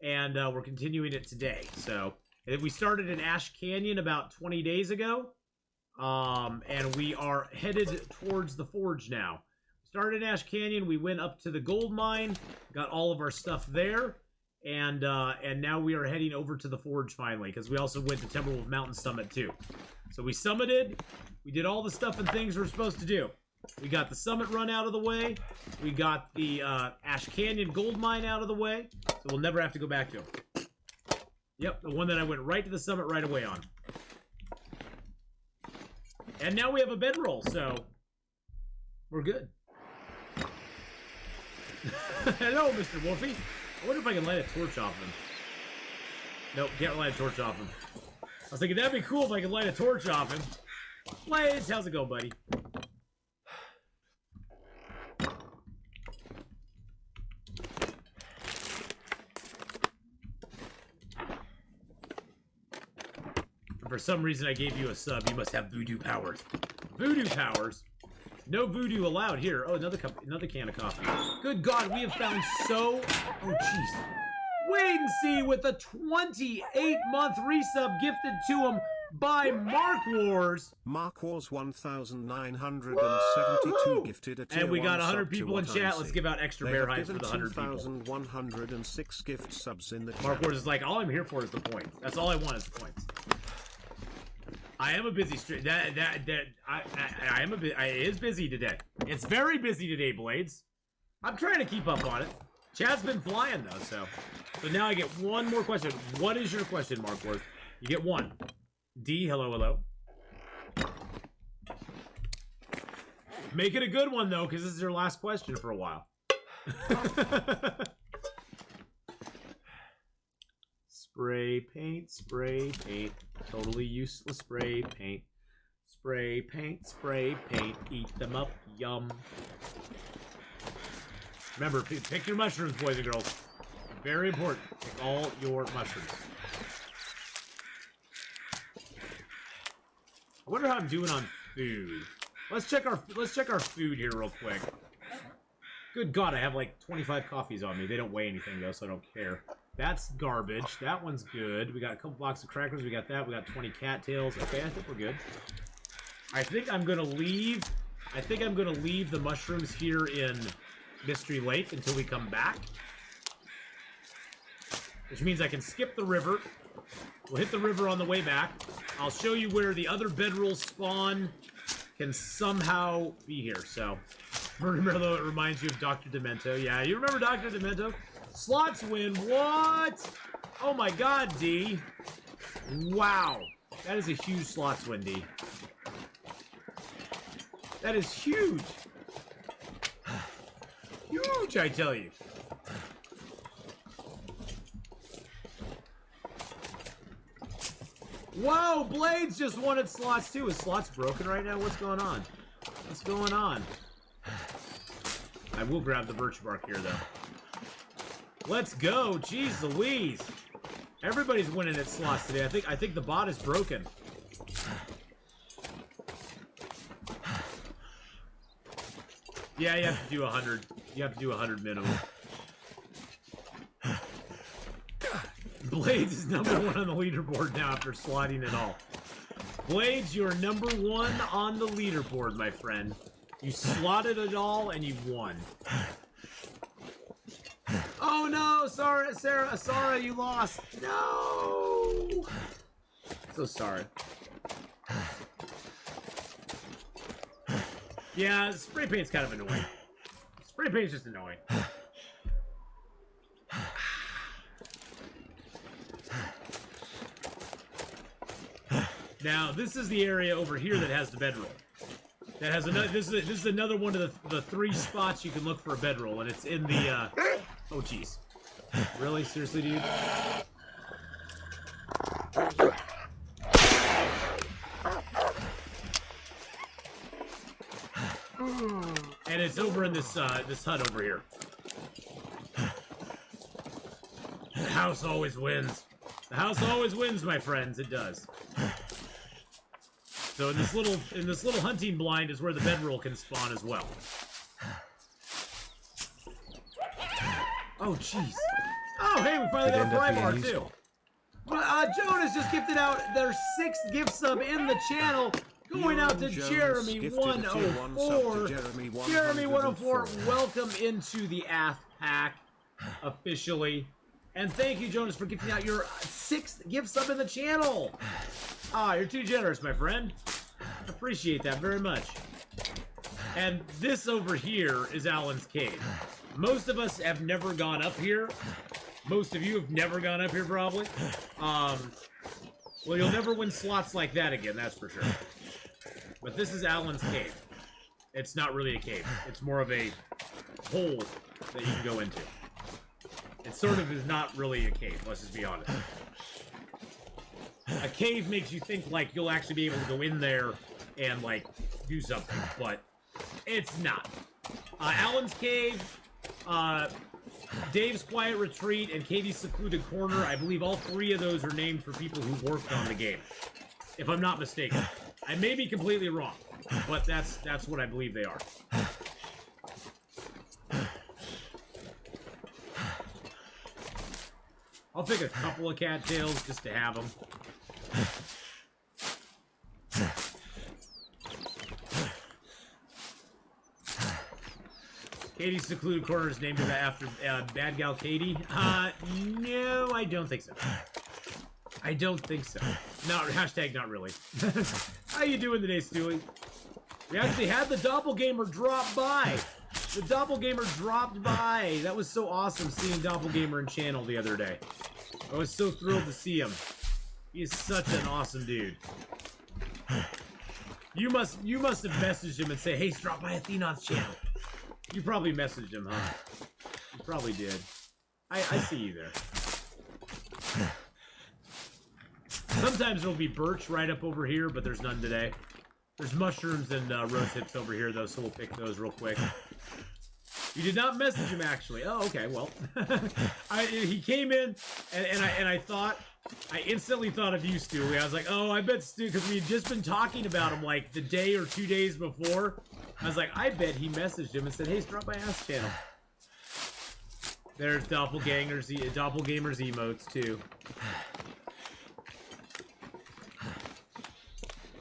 and we're continuing it today. So we started in Ash Canyon about 20 days ago, and we are headed towards the forge now. Started in Ash Canyon, we went up to the gold mine, got all of our stuff there, and now we are heading over to the forge finally, because we also went to Timberwolf Mountain Summit too. So we summited, we did all the stuff and things we're supposed to do. We got the summit run out of the way. We got the Ash Canyon gold mine out of the way. So we'll never have to go back to them. Yep, the one that I went right to the summit right away on. And now we have a bedroll, so we're good. Hello, Mr. Wolfie. I wonder if I can light a torch off him. Nope, can't light a torch off him. I was thinking that'd be cool if I could light a torch off him. Blaze, how's it going, buddy? For some reason, I gave you a sub. You must have voodoo powers. Voodoo powers? No voodoo allowed here. Oh, another can of coffee. Good God, we have found so... Oh, jeez. Wait and see with a 28-month resub gifted to him by Mark Wars. Mark Wars 1972 gifted a tier and we got 1 100 sub people to in chat. Let's give out extra bear hides for the 100 people. 2,106 gift subs in the chat. Mark Wars is like, all I'm here for is the points. That's all I want is the points. I am a busy stream. It is busy today. It's very busy today, Blades. I'm trying to keep up on it. Chad's been flying though, so now I get one more question. What is your question, Mark Ward? You get one. D, hello. Make it a good one though, because this is your last question for a while. Spray paint, totally useless spray paint. Spray paint, eat them up, yum. Remember, pick your mushrooms, boys and girls. Very important. Pick all your mushrooms. I wonder how I'm doing on food. Let's check our food here real quick. Good God, I have like 25 coffees on me. They don't weigh anything though, so I don't care. That's garbage. That one's good. We got a couple boxes of crackers. We got that. We got 20 cattails. Okay, I think we're good. I think I'm gonna leave the mushrooms here in Mystery Lake until we come back. Which means I can skip the river. We'll hit the river on the way back. I'll show you where the other bedroll spawn can somehow be here. So, remember, it reminds you of Dr. Demento. Yeah, you remember Dr. Demento? Slots win. What? Oh my God, D. Wow. That is a huge slots win, D. That is huge. Huge, I tell you. Whoa, Blades just wanted slots too. Is slots broken right now? What's going on? What's going on? I will grab the birch bark here, though. Let's go. Jeez Louise. Everybody's winning at slots today. I think the bot is broken. Yeah, you have to do 100. You have to do 100 minimum. Blades is number 1 on the leaderboard now after slotting it all. Blades, you're number 1 on the leaderboard, my friend. You slotted it all and you won. Oh no, Sarah, you lost. No. So sorry. Yeah, spray paint's kind of annoying. Spray paint's just annoying. Now, this is the area over here that has the bedroll. That has another. This is another one of the 3 spots you can look for a bedroll, and it's in the. Oh, jeez. Really? Seriously, dude? And it's over in this this hut over here. house always wins. The house always wins, my friends. It does. So in this little hunting blind is where the bedroll can spawn as well. Oh jeez. Oh hey, we finally got a prime bar too. Jonas just gifted out their 6th gift sub in the channel. Going out to Jeremy104. Jeremy104, welcome into the Ath Pack officially. And thank you, Jonas, for gifting out your 6th gift sub in the channel. Ah, you're too generous, my friend. Appreciate that very much. And this over here is Alan's cave. Most of us have never gone up here. Most of you have never gone up here, probably. Well, you'll never win slots like that again, that's for sure. But this is Alan's cave. It's not really a cave. It's more of a hole that you can go into. It sort of is not really a cave, let's just be honest. A cave makes you think like you'll actually be able to go in there and like do something, but it's not. Alan's cave, Dave's Quiet Retreat, and Katie's Secluded Corner, I believe all 3 of those are named for people who worked on the game. If I'm not mistaken. I may be completely wrong, but that's what I believe they are. I'll pick a couple of cattails just to have them. Katie's Secluded Corner is named after Bad Gal Katie. No, I don't think so. I don't think so. No, hashtag not really. How you doing today, Stewie? We actually had the Doppelganger drop by. The Doppelganger dropped by. That was so awesome seeing Doppelganger in channel the other day. I was so thrilled to see him. He is such an awesome dude. You must have messaged him and say, hey, drop by Atheenon's channel. You probably messaged him, huh? You probably did. I see you there. Sometimes there'll be birch right up over here, but there's none today. There's mushrooms and rose hips over here, though, so we'll pick those real quick. You did not message him, actually. Oh, okay, well. He came in, and I instantly thought of you, Stewie. I was like, oh, I bet Stu, because we had just been talking about him, like, the day or 2 days before. I was like, I bet he messaged him and said, hey, drop by Ass Channel. There's Doppelganger's emotes, too.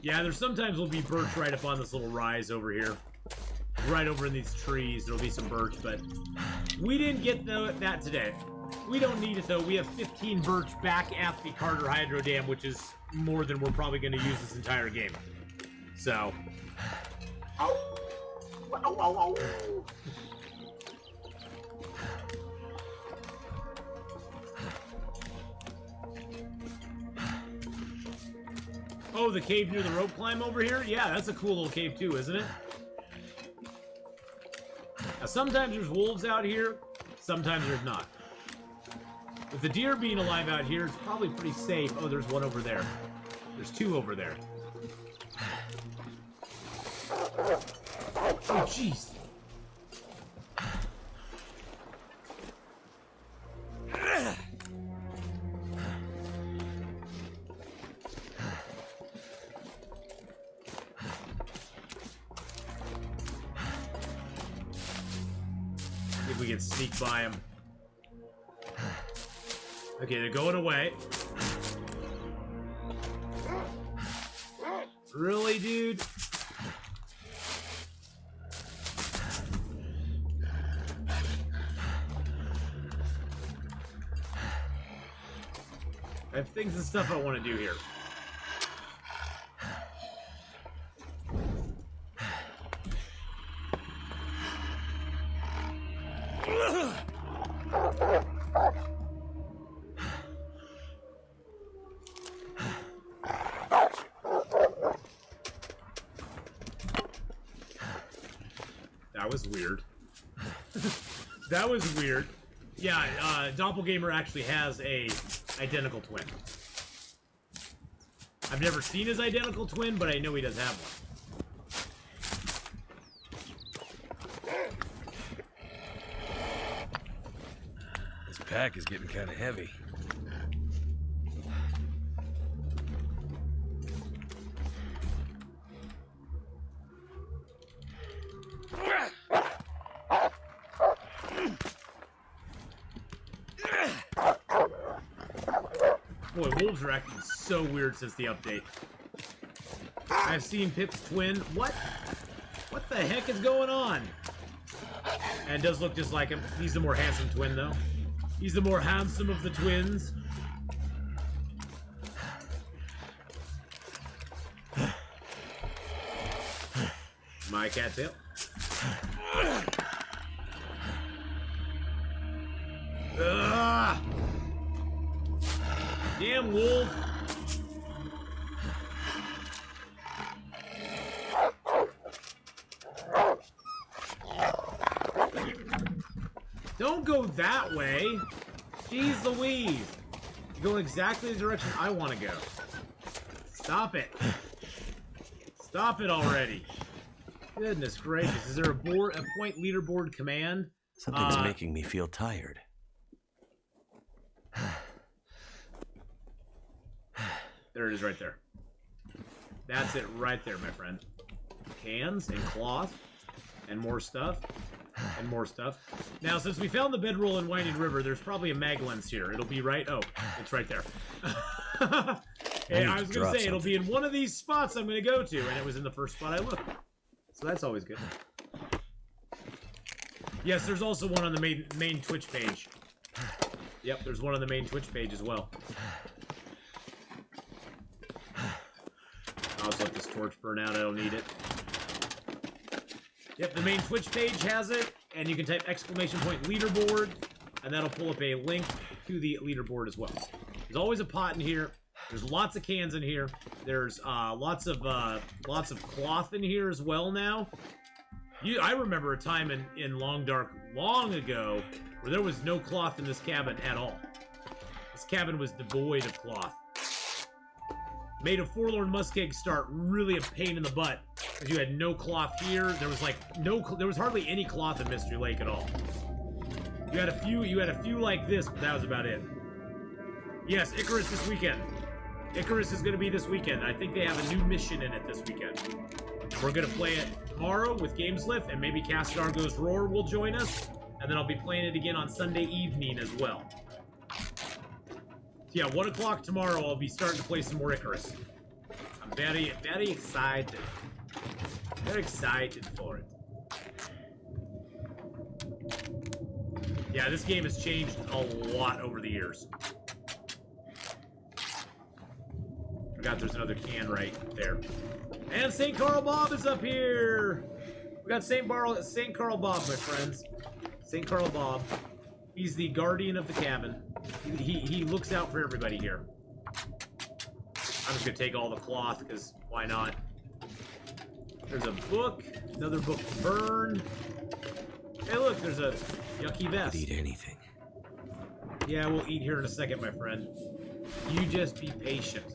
Yeah, there's sometimes will be birch right up on this little rise over here. Right over in these trees, there'll be some birch, but we didn't get that today. We don't need it, though. We have 15 birch back at the Carter Hydro Dam, which is more than we're probably going to use this entire game. So. Ow! Ow, ow, ow. Oh, the cave near the rope climb over here? Yeah, that's a cool little cave too, isn't it? Now, sometimes there's wolves out here, sometimes there's not. With the deer being alive out here, it's probably pretty safe. Oh, there's one over there. There's 2 over there. Oh, jeez. If we can sneak by him. Okay, they're going away. Really, dude? I have things and stuff I want to do here. That was weird. That was weird. Yeah, Doppelganger actually has a identical twin. I've never seen his identical twin, but I know he does have one. This pack is getting kind of heavy. Boy, wolves are acting so weird since the update. I've seen Pip's twin. What? What the heck is going on? And does look just like him. He's the more handsome twin, though. He's the more handsome of the twins. My cattail. Ugh! Damn wolf! Don't go that way! Jeez Louise! You're going exactly the direction I want to go. Stop it! Stop it already! Goodness gracious, is there a point leaderboard command? Something's making me feel tired. There it is right there. That's it right there, my friend. Cans and cloth and more stuff and more stuff. Now, since we found the bedroll in Winding River, there's probably a mag lens here. It'll be right... Oh, it's right there. And I was going to say, it'll be in one of these spots I'm going to go to, and it was in the first spot I looked. So that's always good. Yes, there's also one on the main Twitch page. Yep, there's one on the main Twitch page as well. I'll just let this torch burn out. I don't need it. Yep, the main Twitch page has it, and you can type !leaderboard, and that'll pull up a link to the leaderboard as well. There's always a pot in here. There's lots of cans in here. There's lots of cloth in here as well now. I remember a time in Long Dark long ago where there was no cloth in this cabin at all. This cabin was devoid of cloth. Made a Forlorn Muskeg start really a pain in the butt because you had no cloth here. There was like there was hardly any cloth in Mystery Lake at all. You had a few like this, but that was about it. Yes, Icarus this weekend. Icarus is going to be this weekend. I think they have a new mission in it this weekend. We're going to play it tomorrow with Gameslift, and maybe Castargo's Roar will join us. And then I'll be playing it again on Sunday evening as well. So yeah, 1 o'clock tomorrow, I'll be starting to play some more Icarus. I'm very, very excited. Very excited for it. Yeah, this game has changed a lot over the years. Forgot there's another can right there. And St. Carl Bob is up here! We got St. Carl Bob, my friends. St. Carl Bob. He's the guardian of the cabin. He looks out for everybody here. I'm just gonna take all the cloth, because why not? There's a book. Another book to burn. Hey look, there's a yucky vest. Eat anything. Yeah, we'll eat here in a second, my friend. You just be patient.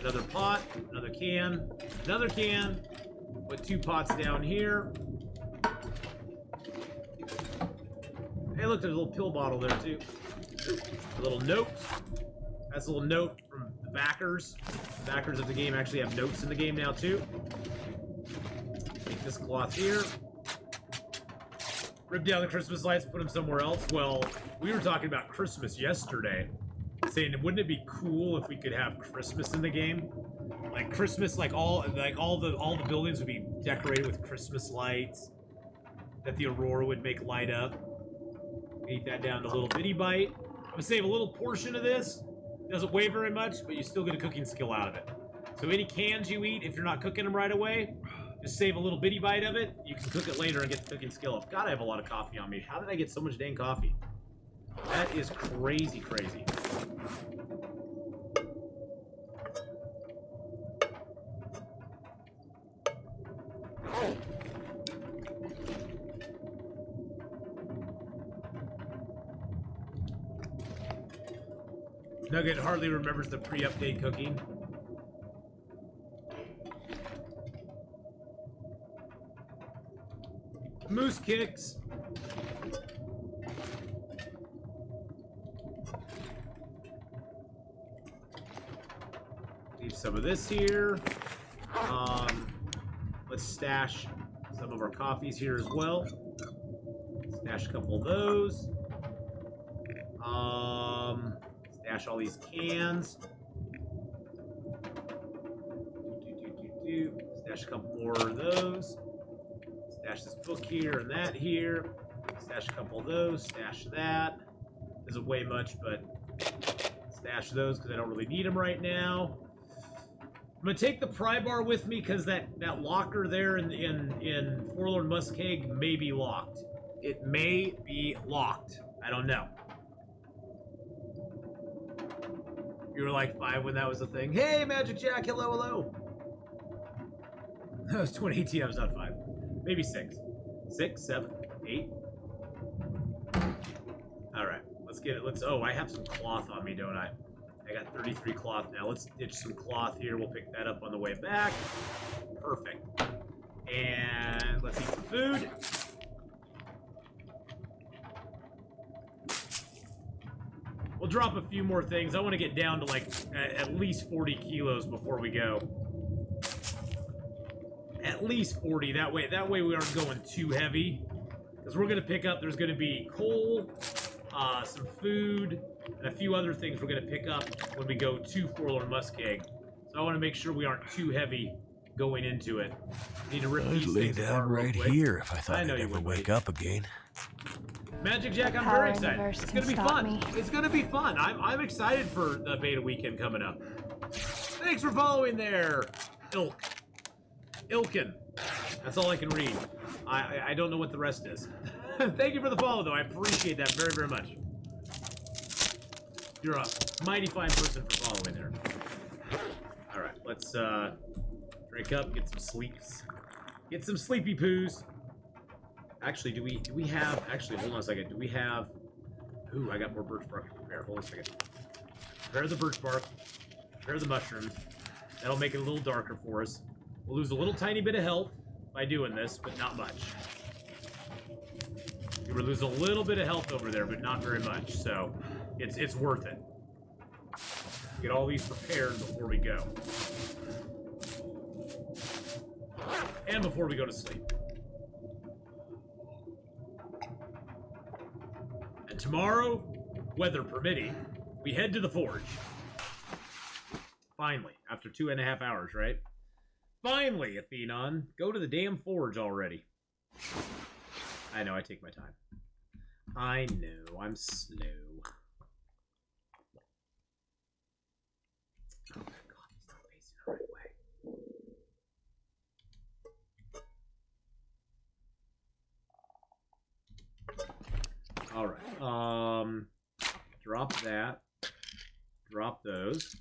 Another pot, another can, put 2 pots down here. Hey look, there's a little pill bottle there too. A little note. That's a little note from the backers. The backers of the game actually have notes in the game now too. Take this cloth here. Rip down the Christmas lights, put them somewhere else. Well, we were talking about Christmas yesterday. Saying, wouldn't it be cool if we could have Christmas in the game? Like Christmas, like all the buildings would be decorated with Christmas lights that the Aurora would make light up. Eat that down to a little bitty bite. I'm gonna save a little portion of this. Doesn't weigh very much, but you still get a cooking skill out of it. So any cans you eat, if you're not cooking them right away, just save a little bitty bite of it. You can cook it later and get the cooking skill up. God, I have a lot of coffee on me. How did I get so much dang coffee? That is crazy, crazy. Nugget hardly remembers the pre-update cooking. Moose kicks. Leave some of this here. Let's stash some of our coffees here as well. Stash a couple of those. Stash all these cans. Stash a couple more of those. Stash this book here and that here. Stash a couple of those. Stash that. Doesn't weigh much, but stash those because I don't really need them right now. I'm gonna take the pry bar with me because that locker there in Forlorn Muskeg may be locked. It may be locked. I don't know. You were like 5 when that was a thing. Hey, Magic Jack, hello, hello. That was 2018, I was not 5. Maybe 6. 6, 7, 8. Alright, let's get it. Oh, I have some cloth on me, don't I? I got 33 cloth now. Let's ditch some cloth here. We'll pick that up on the way back. Perfect. And let's eat some food. We'll drop a few more things. I want to get down to like at least 40 kilos before we go. At least 40. That way we aren't going too heavy. Because we're going to pick up, there's going to be coal, some food, and a few other things we're going to pick up when we go to Forlorn Muskeg. So I want to make sure we aren't too heavy going into it. Need to rip I'd these lay things down apart real right quick. here if I thought I know I'd you ever would, wake buddy. up again. Magic Jack, I'm Power very in the excited. verse It's can gonna be stop fun. me. It's gonna be fun. I'm excited for the beta weekend coming up. Thanks for following there, Ilkin. That's all I can read. I don't know what the rest is. Thank you for the follow, though. I appreciate that very, very much. You're a mighty fine person for following there. All right, let's drink up, get some sleeps, get some sleepy poos. Actually, do we have? Actually, hold on a second. Do we have? Ooh, I got more birch bark to prepare. Hold on a second. Prepare the birch bark. Prepare the mushrooms. That'll make it a little darker for us. We'll lose a little tiny bit of health by doing this, but not much. We will lose a little bit of health over there, but not very much. So, it's worth it. Get all these prepared before we go, and before we go to sleep. And tomorrow, weather permitting, we head to the forge. Finally, after 2.5 hours, right? Finally, Atheenon, go to the damn forge already. I know, I take my time. I know, I'm slow. Oh my god, he's not facing the right way. Alright, drop that. Drop those.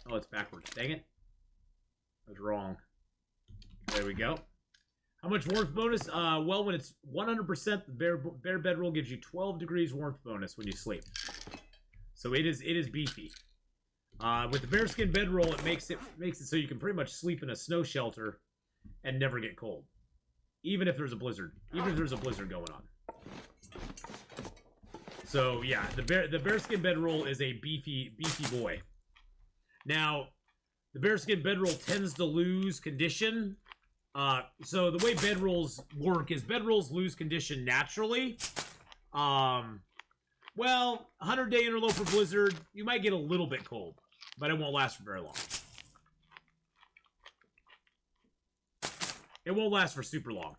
Oh, it's backwards. Dang it. I was wrong. There we go. How much warmth bonus? Well, when it's 100%, the bare bedroll gives you 12 degrees warmth bonus when you sleep. So it is beefy. With the bearskin bedroll, it makes it so you can pretty much sleep in a snow shelter and never get cold, even if there's a blizzard. Even if there's a blizzard going on. So yeah, the bearskin bedroll is a beefy boy. Now, the bearskin bedroll tends to lose condition. So the way bedrolls work is bedrolls lose condition naturally. Well, 100-day interloper blizzard, you might get a little bit cold, but it won't last for very long. It won't last for super long,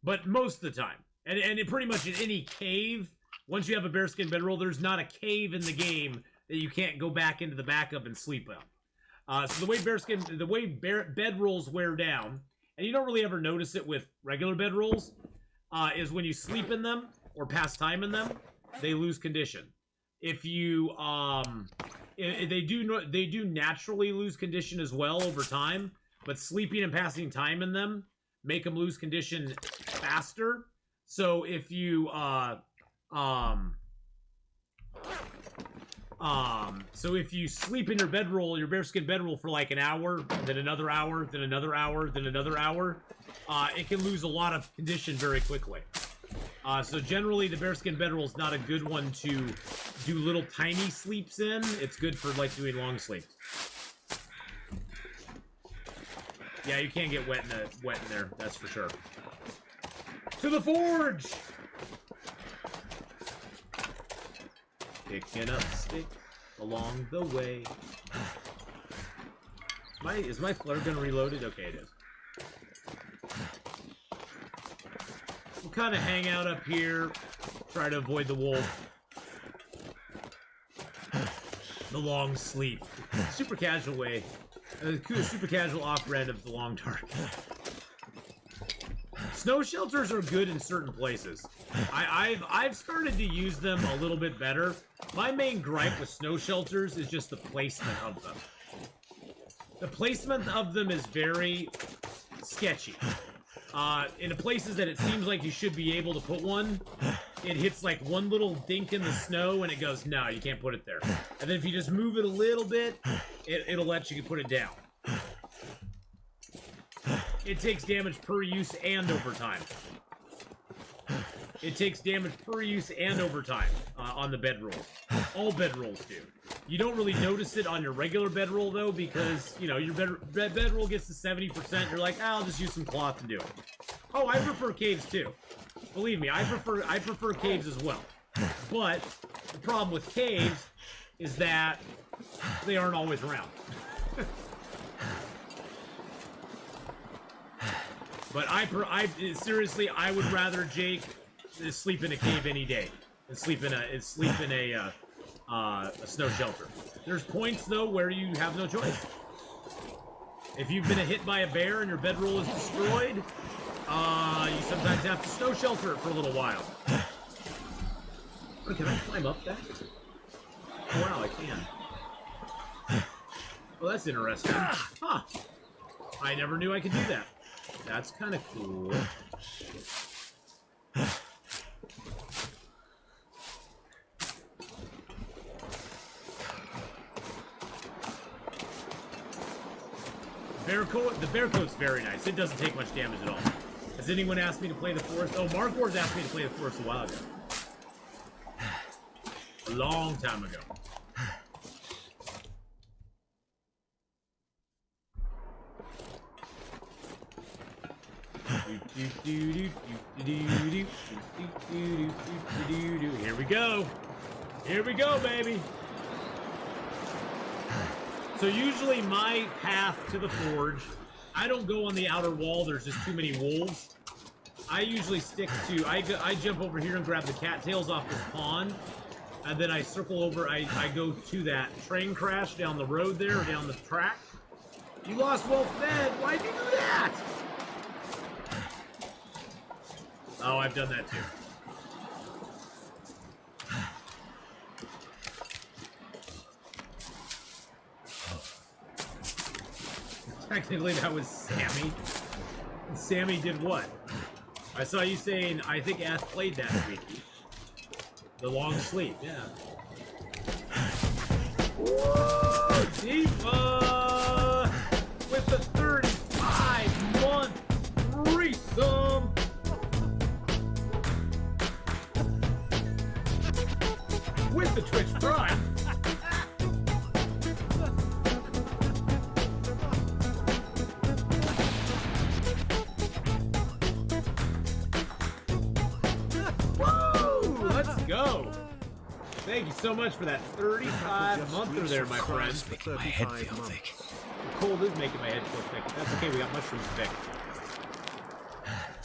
but most of the time. And it pretty much in any cave, once you have a bearskin bedroll, there's not a cave in the game that you can't go back into the backup and sleep on. So the way bedrolls wear down, and you don't really ever notice it with regular bedrolls, is when you sleep in them or pass time in them, they lose condition. If you they do naturally lose condition as well over time, but sleeping and passing time in them make them lose condition faster. So if you so if you sleep in your bedroll, your bearskin bedroll for like an hour, then another hour, then another hour, then another hour, it can lose a lot of condition very quickly. So generally, the bearskin bedroll is not a good one to do little tiny sleeps in. It's good for like doing long sleeps. Yeah, you can't get wet in there. That's for sure. To the forge! Picking up stick along the way. Is my flare gun reloaded? Okay, it is. We'll kind of hang out up here, try to avoid the wolf. The long sleep. Super casual way. Super casual off-brand of the long dark. Snow shelters are good in certain places. I've started to use them a little bit better. My main gripe with snow shelters is just the placement of them. The placement of them is very sketchy. In the places that it seems like you should be able to put one, it hits like one little dink in the snow and it goes, no, you can't put it there. And then if you just move it a little bit, it'll let you put it down. It takes damage per use and overtime. It takes damage per use and overtime on the bedroll. All bedrolls do. You don't really notice it on your regular bedroll though, because you know your bedroll gets to 70%. You're like, I'll just use some cloth to do it. Oh, I prefer caves too. Believe me, I prefer caves as well. But the problem with caves is that they aren't always around. But seriously, I would rather Jake sleep in a cave any day than sleep in a snow shelter. There's points though where you have no choice. If you've been hit by a bear and your bedroll is destroyed, you sometimes have to snow shelter it for a little while. Oh, can I climb up that? Oh, wow, I can. Well, that's interesting. Huh. I never knew I could do that. That's kind of cool. The bear coat's very nice. It doesn't take much damage at all. Has anyone asked me to play the forest? Oh, Mark Wars asked me to play the forest a while ago. A long time ago. Here we go. Here we go, baby. So usually my path to the forge, I don't go on the outer wall. There's just too many wolves. I usually stick to, I jump over here and grab the cattails off this pond. And then I circle over, I go to that train crash down the road there, or down the track. You lost Wolf Fed. Why'd you do that? Oh, I've done that too. Technically, that was Sammy. Sammy did what? I saw you saying, I think Ath played that week. The long sleep, yeah. Woo! Diva! With the 35-month threesome! With the Twitch Prime! Go! Thank you so much for that 35-monther there, my friend. It's making my head feel thick. The cold is making my head feel thick. That's okay, we got mushrooms thick.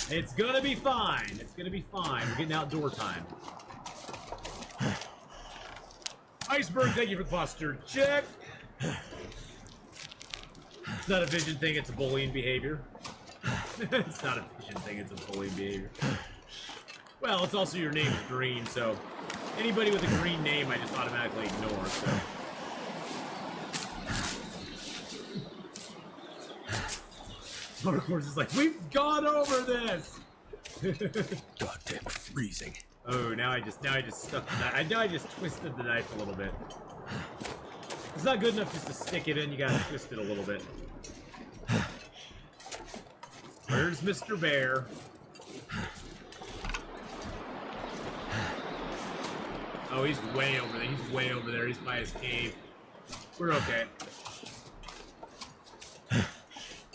It's gonna be fine. It's gonna be fine. We're getting outdoor time. Iceberg, thank you for the posture. Check! It's not a vision thing, it's a bullying behavior. It's not a vision thing, it's a bullying behavior. Well, it's also your name is green, so anybody with a green name I just automatically ignore, so. Dark Horse is like, we've gone over this! Goddamn freezing. Oh, now I just stuck the knife. Now I just twisted the knife a little bit. It's not good enough just to stick it in, you gotta twist it a little bit. Where's Mr. Bear? Oh, he's way over there. He's way over there. He's by his cave. We're okay.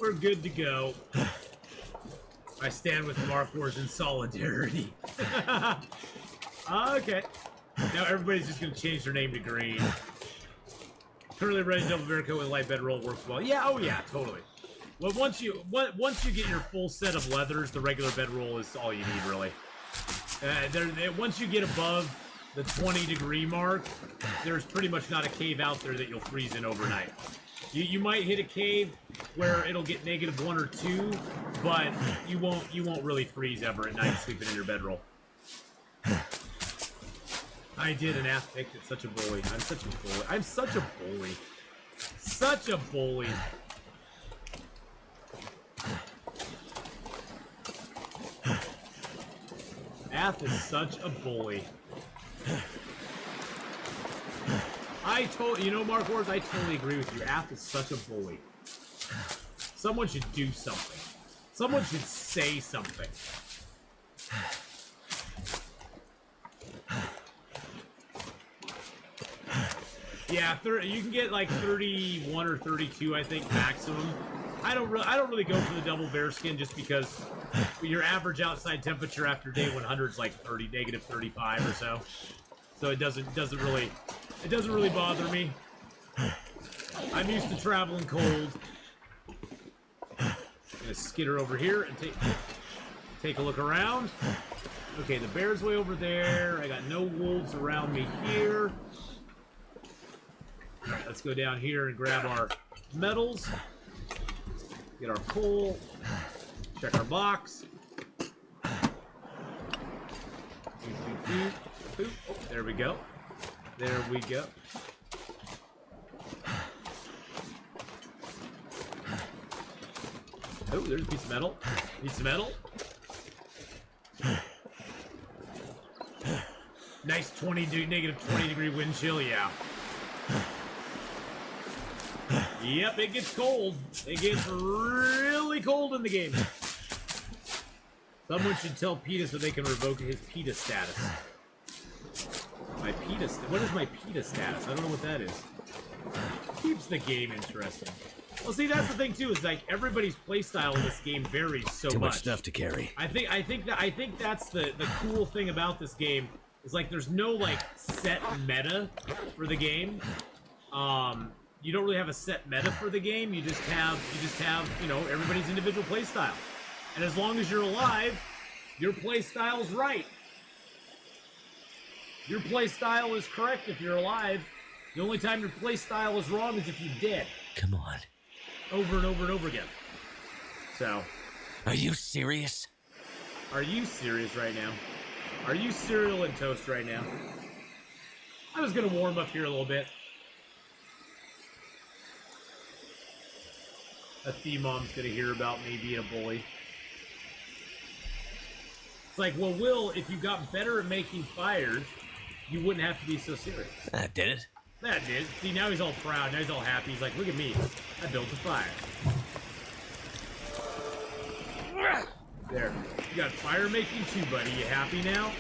We're good to go. I stand with Mark Wars in solidarity. Okay. Now everybody's just gonna change their name to Green. Currently running double bear coat with light bedroll works well. Yeah, oh yeah, totally. Well, once you get your full set of leathers, the regular bedroll is all you need, really. Once you get above the 20-degree mark, there's pretty much not a cave out there that you'll freeze in overnight. You might hit a cave where it'll get -1 or 2, but you won't really freeze ever at night sleeping in your bedroll. I did an ass picked at such a bully. I'm such a bully. I'm such a bully. Such a bully. Ath is such a bully. You know, Mark Wars, I totally agree with you. Ath is such a bully. Someone should do something. Someone should say something. Yeah, you can get like 31 or 32, I think, maximum. I don't really go for the double bear skin just because your average outside temperature after day 100 is like -35 or so. So it doesn't really bother me. I'm used to traveling cold. I'm gonna skitter over here and take a look around. Okay, the bear's way over there. I got no wolves around me here. Alright, let's go down here and grab our metals. Get our coal. Check our box. Boop. Oh, there we go. There we go. Oh, there's a piece of metal. Piece of metal. Nice -20 wind chill, yeah. Yep, it gets cold. It gets really cold in the game. Someone should tell PETA so they can revoke his PETA status. My PETA what is my PETA status? I don't know what that is. Keeps the game interesting. Well, see, that's the thing too. Is like everybody's playstyle in this game varies so much. Too much stuff to carry. I think that's the cool thing about this game. Is like there's no like set meta for the game. You don't really have a set meta for the game. You just have everybody's individual playstyle. And as long as you're alive, your playstyle is right. Your playstyle is correct if you're alive. The only time your playstyle is wrong is if you're dead. Come on. Over and over and over again. So. Are you serious? Are you serious right now? Are you cereal and toast right now? I was gonna warm up here a little bit. Atheenon's gonna hear about me being a bully. It's like, well, Will, if you got better at making fires, you wouldn't have to be so serious. That did it. That did. See, now he's all proud. Now he's all happy. He's like, look at me. I built a fire. There. You got fire making too, buddy. You happy now?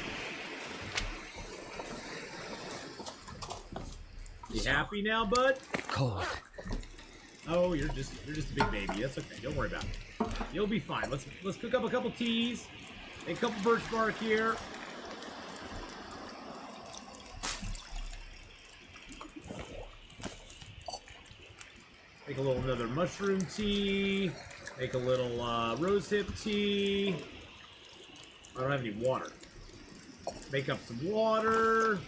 You happy now, bud? Cold. Oh, you're just a big baby. That's okay. Don't worry about it. You'll be fine. Let's cook up a couple teas. Make a couple birch bark here. Make a little another mushroom tea. Make a little rosehip tea. I don't have any water. Make up some water.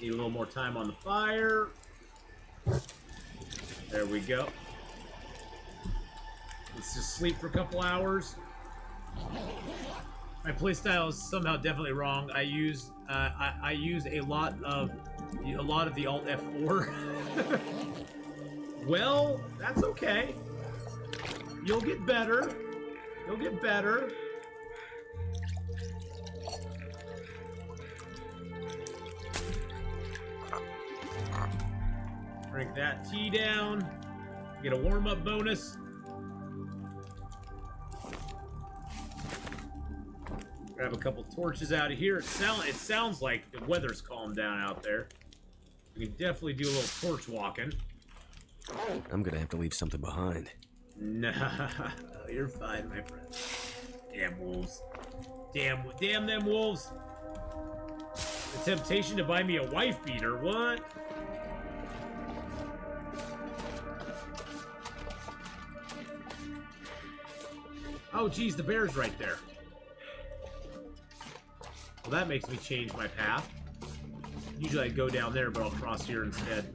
Need a little more time on the fire. There we go. Let's just sleep for a couple hours. My playstyle is somehow definitely wrong. I use a lot of the Alt F4. Well, that's okay. You'll get better. You'll get better. Drink that tea down. Get a warm-up bonus. Grab a couple torches out of here. It sounds like the weather's calmed down out there. We can definitely do a little torch walking. I'm gonna have to leave something behind. No, you're fine, my friend. Damn wolves. Damn them wolves. The temptation to buy me a wife beater. What? Oh, geez, the bear's right there. Well, that makes me change my path. Usually I'd go down there, but I'll cross here instead.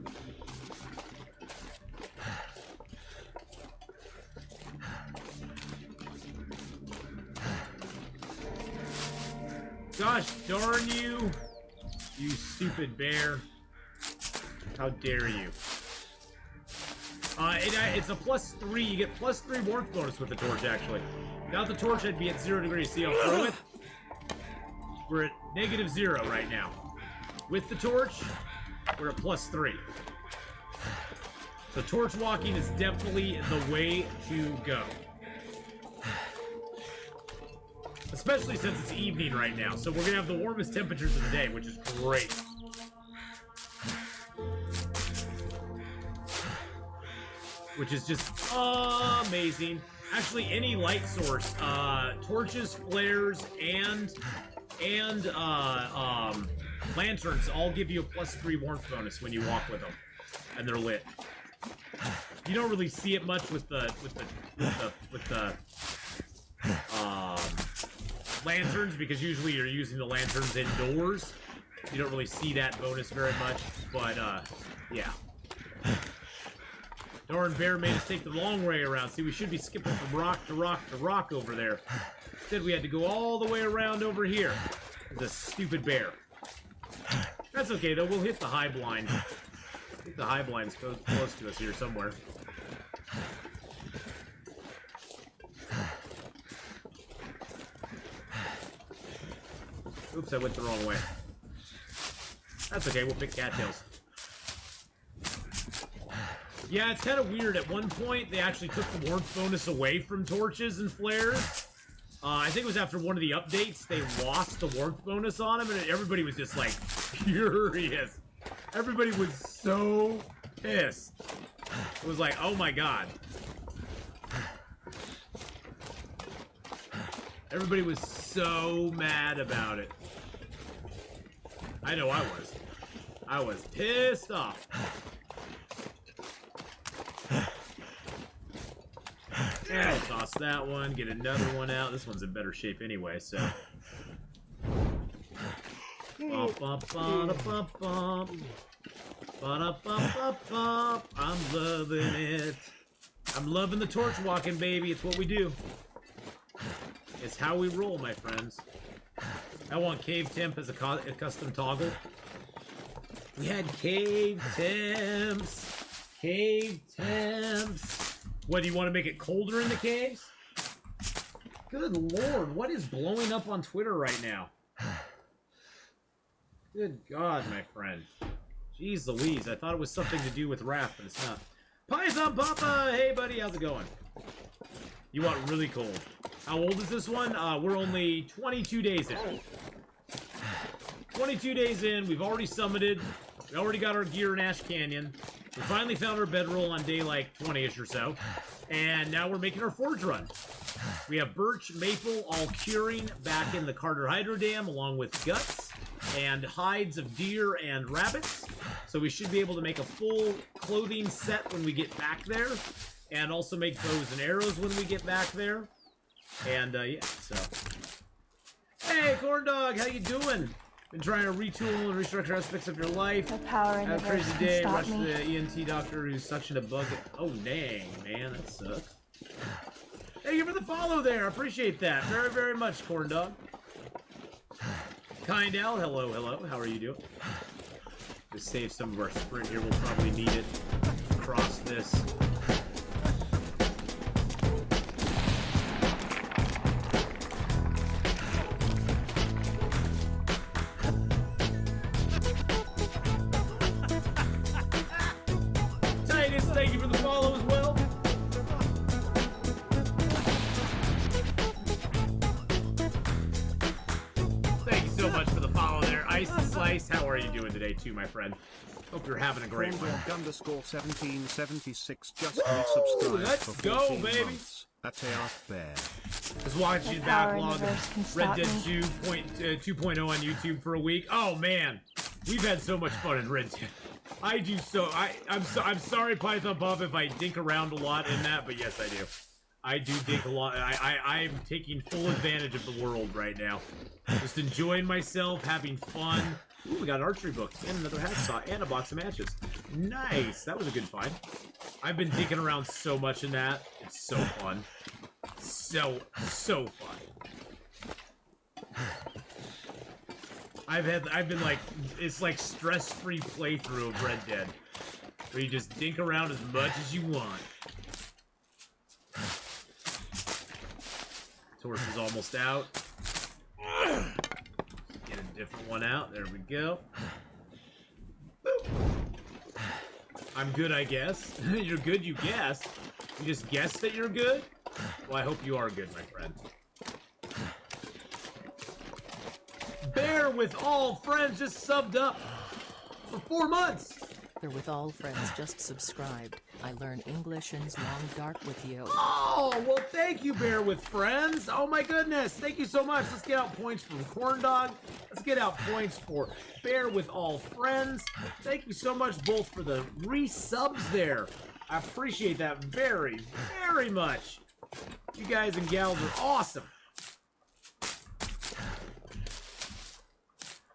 Gosh darn you! You stupid bear. How dare you. It's a +3. You get +3 warmth bonus with the torch, actually. Without the torch, I'd be at 0 degrees. See, I'll throw it. We're at -0 right now. With the torch, we're at +3. So torch walking is definitely the way to go. Especially since it's evening right now. So we're going to have the warmest temperatures of the day, which is great. Which is just amazing. Actually, any light source, torches, flares, and lanterns all give you a +3 warmth bonus when you walk with them, and they're lit. You don't really see it much with the lanterns, because usually you're using the lanterns indoors. You don't really see that bonus very much, but yeah. Darn bear made us take the long way around. See, we should be skipping from rock to rock to rock over there. Instead, we had to go all the way around over here. The stupid bear. That's okay, though. We'll hit the high blind. I think the high blind's close to us here somewhere. Oops, I went the wrong way. That's okay, we'll pick cattails. Yeah, it's kind of weird. At one point, they actually took the warmth bonus away from torches and flares. I think it was after one of the updates, they lost the warmth bonus on them, and everybody was just, like, furious. Everybody was so pissed. It was like, oh my god. Everybody was so mad about it. I know I was. I was pissed off. And I'll toss that one, get another one out. This one's in better shape anyway, so. I'm loving it. I'm loving the torch walking, baby. It's what we do. It's how we roll, my friends. I want cave temp as a custom toggle. We had cave temps. Cave temps. What, do you want to make it colder in the caves? Good lord, what is blowing up on Twitter right now? Good god, my friend. Jeez Louise, I thought it was something to do with rap, but it's not. Python Papa! Hey buddy, how's it going? You want really cold. How old is this one? We're only 22 days in. 22 days in, we've already summited. We already got our gear in Ash Canyon. We finally found our bedroll on day like 20-ish or so. And now we're making our forge run. We have birch, maple, all curing back in the Carter Hydro Dam, along with guts and hides of deer and rabbits. So we should be able to make a full clothing set when we get back there. And also make bows and arrows when we get back there. And, yeah, so. Hey, Corn Dog, how you doing? Been trying to retool and restructure aspects of your life. The power in the Had a crazy verse day. can Rushed stop me. the ENT doctor who's suctioned a bug. Oh, dang, man, that sucks. Thank you for the follow there. I appreciate that very, very much, Corn Dog. Kind Al, hello, hello. How are you doing? To save some of our sprint here, we'll probably need it. Cross this. Titus, thank you for the follow as well. Thank you so much for the follow there. Ice and Slice, how are you doing today too, my friend? Hope you're having a great one. _1776 just resubscribed let's for go, 14 baby. months. At Earth Bear. Just watching The power in backlog the verse can of Red stop Dead me. 2.0 on YouTube for a week. Oh man, we've had so much fun in Red Dead. I do so. I'm sorry, Python Pop, if I dink around a lot in that, but yes, I do. I do dink a lot. I'm taking full advantage of the world right now. Just enjoying myself, having fun. Ooh, we got archery books and another hacksaw and a box of matches. Nice. That was a good find. I've been dinking around so much in that. It's so fun. So fun. I've been like, it's like stress-free playthrough of Red Dead, where you just dink around as much as you want. Torch is almost out. Get a different one out. There we go. Boop. I'm good, I guess. You're good, you guess. You just guess that you're good? Well, I hope you are good, my friend. Bear with all friends just subbed up for 4 months. They're with all friends just subscribed. I learn English and long dark with you. Oh, well, thank you, Bear with Friends. Oh, my goodness. Thank you so much. Let's get out points from Corn Dog. Let's get out points for Bear with All Friends. Thank you so much, both, for the resubs there. I appreciate that very, very much. You guys and gals are awesome.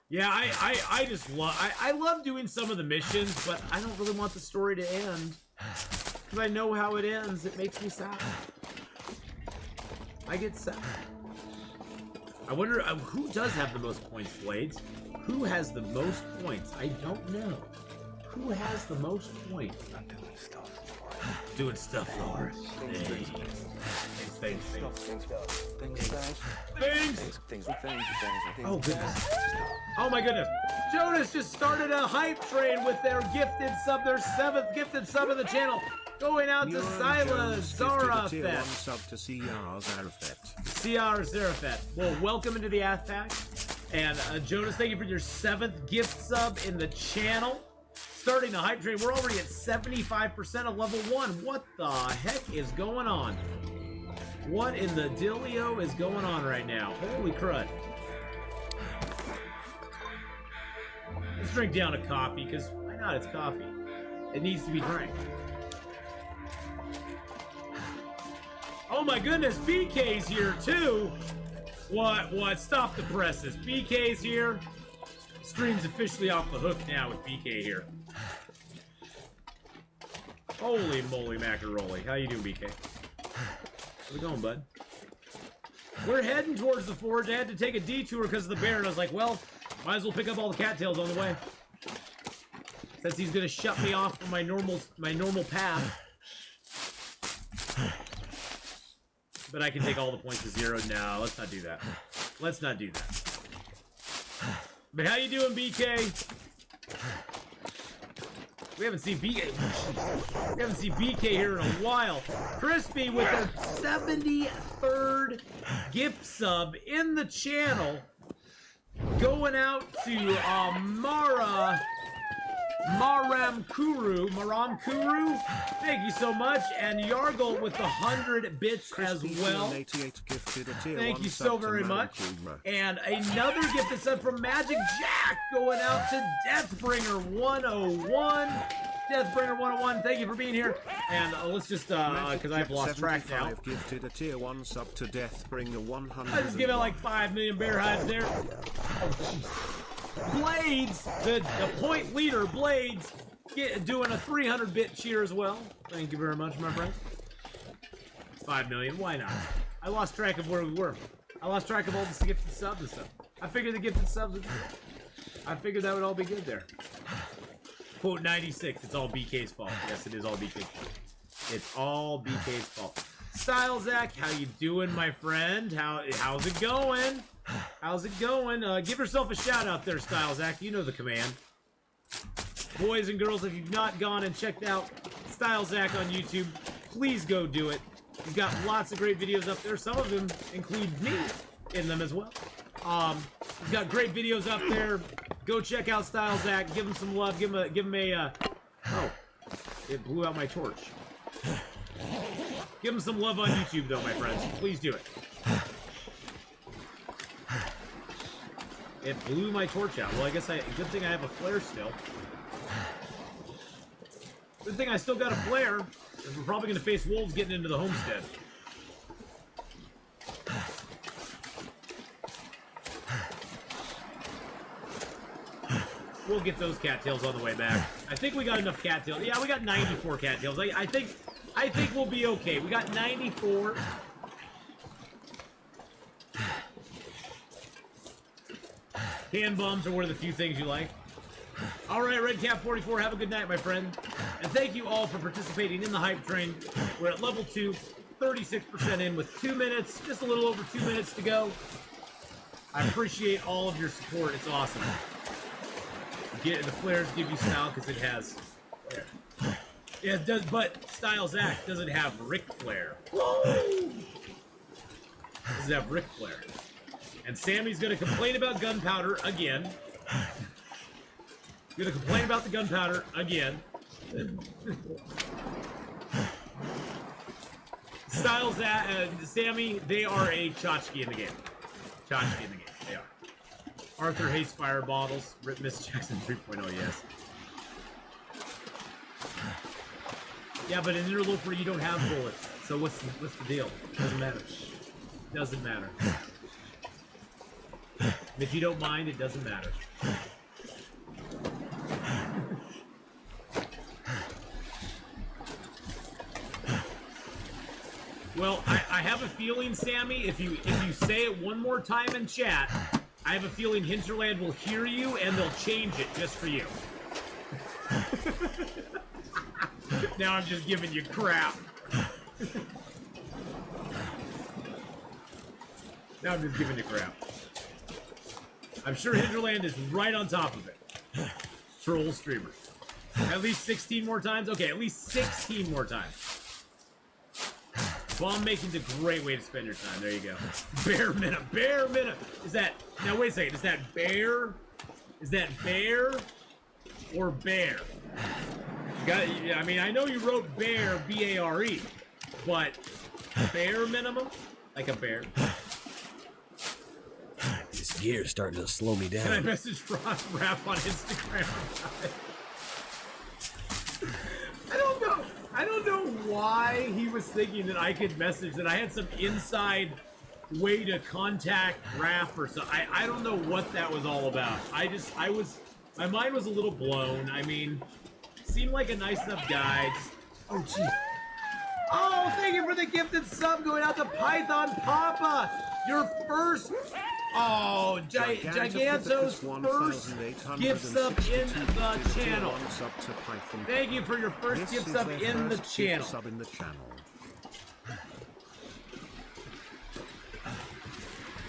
Yeah, I just love, I love doing some of the missions, but I don't really want the story to end. Because I know how it ends. It makes me sad. I get sad. I wonder, who does have the most points, Blades? Who has the most points? I don't know. Who has the most points? I'm doing stuff. Doing stuff, Lord. Things. Oh, goodness. Oh, my goodness. Jonas just started a hype train with their gifted sub, their 7th gifted sub of the channel. Going out to Sila Zarafet. Sub to CR Zarafet. CR Zarafet. Well, welcome into the Athpack. And Jonas, thank you for your 7th gift sub in the channel. Starting the hype train. We're already at 75% of level 1. What the heck is going on? What in the dealio is going on right now? Holy crud. Let's drink down a coffee, because why not? It's coffee. It needs to be drank. Oh my goodness, BK's here too! What? Stop the presses. BK's here. Stream's officially off the hook now with BK here. Holy moly macaroni. How you doing, BK? How's it going, bud? We're heading towards the forge. I had to take a detour because of the bear, and I was like, well, might as well pick up all the cattails on the way. Since he's gonna shut me off from my normal path. But I can take all the points to 0. No, let's not do that. Let's not do that. But how you doing, BK? We haven't seen BK here in a while. Crispy with their 73rd gift sub in the channel. Going out to Maram Kuru. Thank you so much. And Yargle with the 100 bits as well. Thank you so very much. And another gifted sub from Magic Jack going out to Deathbringer 101. Deathbringer 101, thank you for being here. And let's just, because I've lost track now. Gifted a tier 1 sub to Deathbringer 100. I just give out like 5 million bear hides there. Blades, the point leader, Blades, doing a 300-bit cheer as well. Thank you very much, my friend. 5 million, why not? I lost track of where we were. I lost track of all the gifted subs and stuff. I figured the gifted subs would be good. I figured that would all be good there. Quote 96, it's all BK's fault. Yes, it is all BK's fault. It's all BK's fault. Style Zach, how you doing, my friend? How's it going? How's it going? Give yourself a shout out there, Style Zach. You know the command. Boys and girls, if you've not gone and checked out Style Zach on YouTube, please go do it. He's got lots of great videos up there. Some of them include me in them as well. He's got great videos up there. Go check out Style Zach. Give him some love. Give him a. Oh, it blew out my torch. Give him some love on YouTube, though, my friends. Please do it. It blew my torch out. Well, I guess good thing I have a flare still. Good thing I still got a flare. We're probably going to face wolves getting into the homestead. We'll get those cattails on the way back. I think we got enough cattails. Yeah, we got 94 cattails. I think we'll be okay. We got 94. Can bombs are one of the few things you like. All right, Redcap44, have a good night, my friend. And thank you all for participating in the hype train. We're at level 2, 36% in with 2 minutes, just a little over 2 minutes to go. I appreciate all of your support. It's awesome. The flares give you style because it has. Yeah, it does, but Style Zach doesn't have Ric Flair. Doesn't have Ric Flair. And Sammy's gonna complain about gunpowder again. Gonna complain about the gunpowder again. Style Zach and Sammy, they are a tchotchke in the game. Tchotchke in the game, they are. Arthur hates fire bottles. Rip Miss Jackson 3.0, yes. Yeah, but in Interloper you don't have bullets. So what's the deal? Doesn't matter. Doesn't matter. And if you don't mind, it doesn't matter. Well, I have a feeling, Sammy, if you say it one more time in chat, I have a feeling Hinterland will hear you and they'll change it just for you. Now I'm just giving you crap. Now I'm just giving you crap. I'm sure Hinterland is right on top of it. Troll streamer. At least 16 more times? Okay, at least 16 more times. Bomb making's a great way to spend your time. There you go. Bare minute. Bare minute. Is that... Now, wait a second. Is that bear? Is that bear or bear? You got, I mean, I know you wrote bear, B-A-R-E, but bare minimum? Like a bear. This gear's starting to slow me down. Can I message Raph on Instagram? I don't know why he was thinking that I could message, that I had some inside way to contact Raph or something. I don't know what that was all about. My mind was a little blown. I mean, seemed like a nice enough guy. Oh, jeez. Oh, thank you for the gifted sub going out to Python Papa. Your first... Oh, Giganto's first gift sub in the channel. Thank you for your first gift sub in the channel.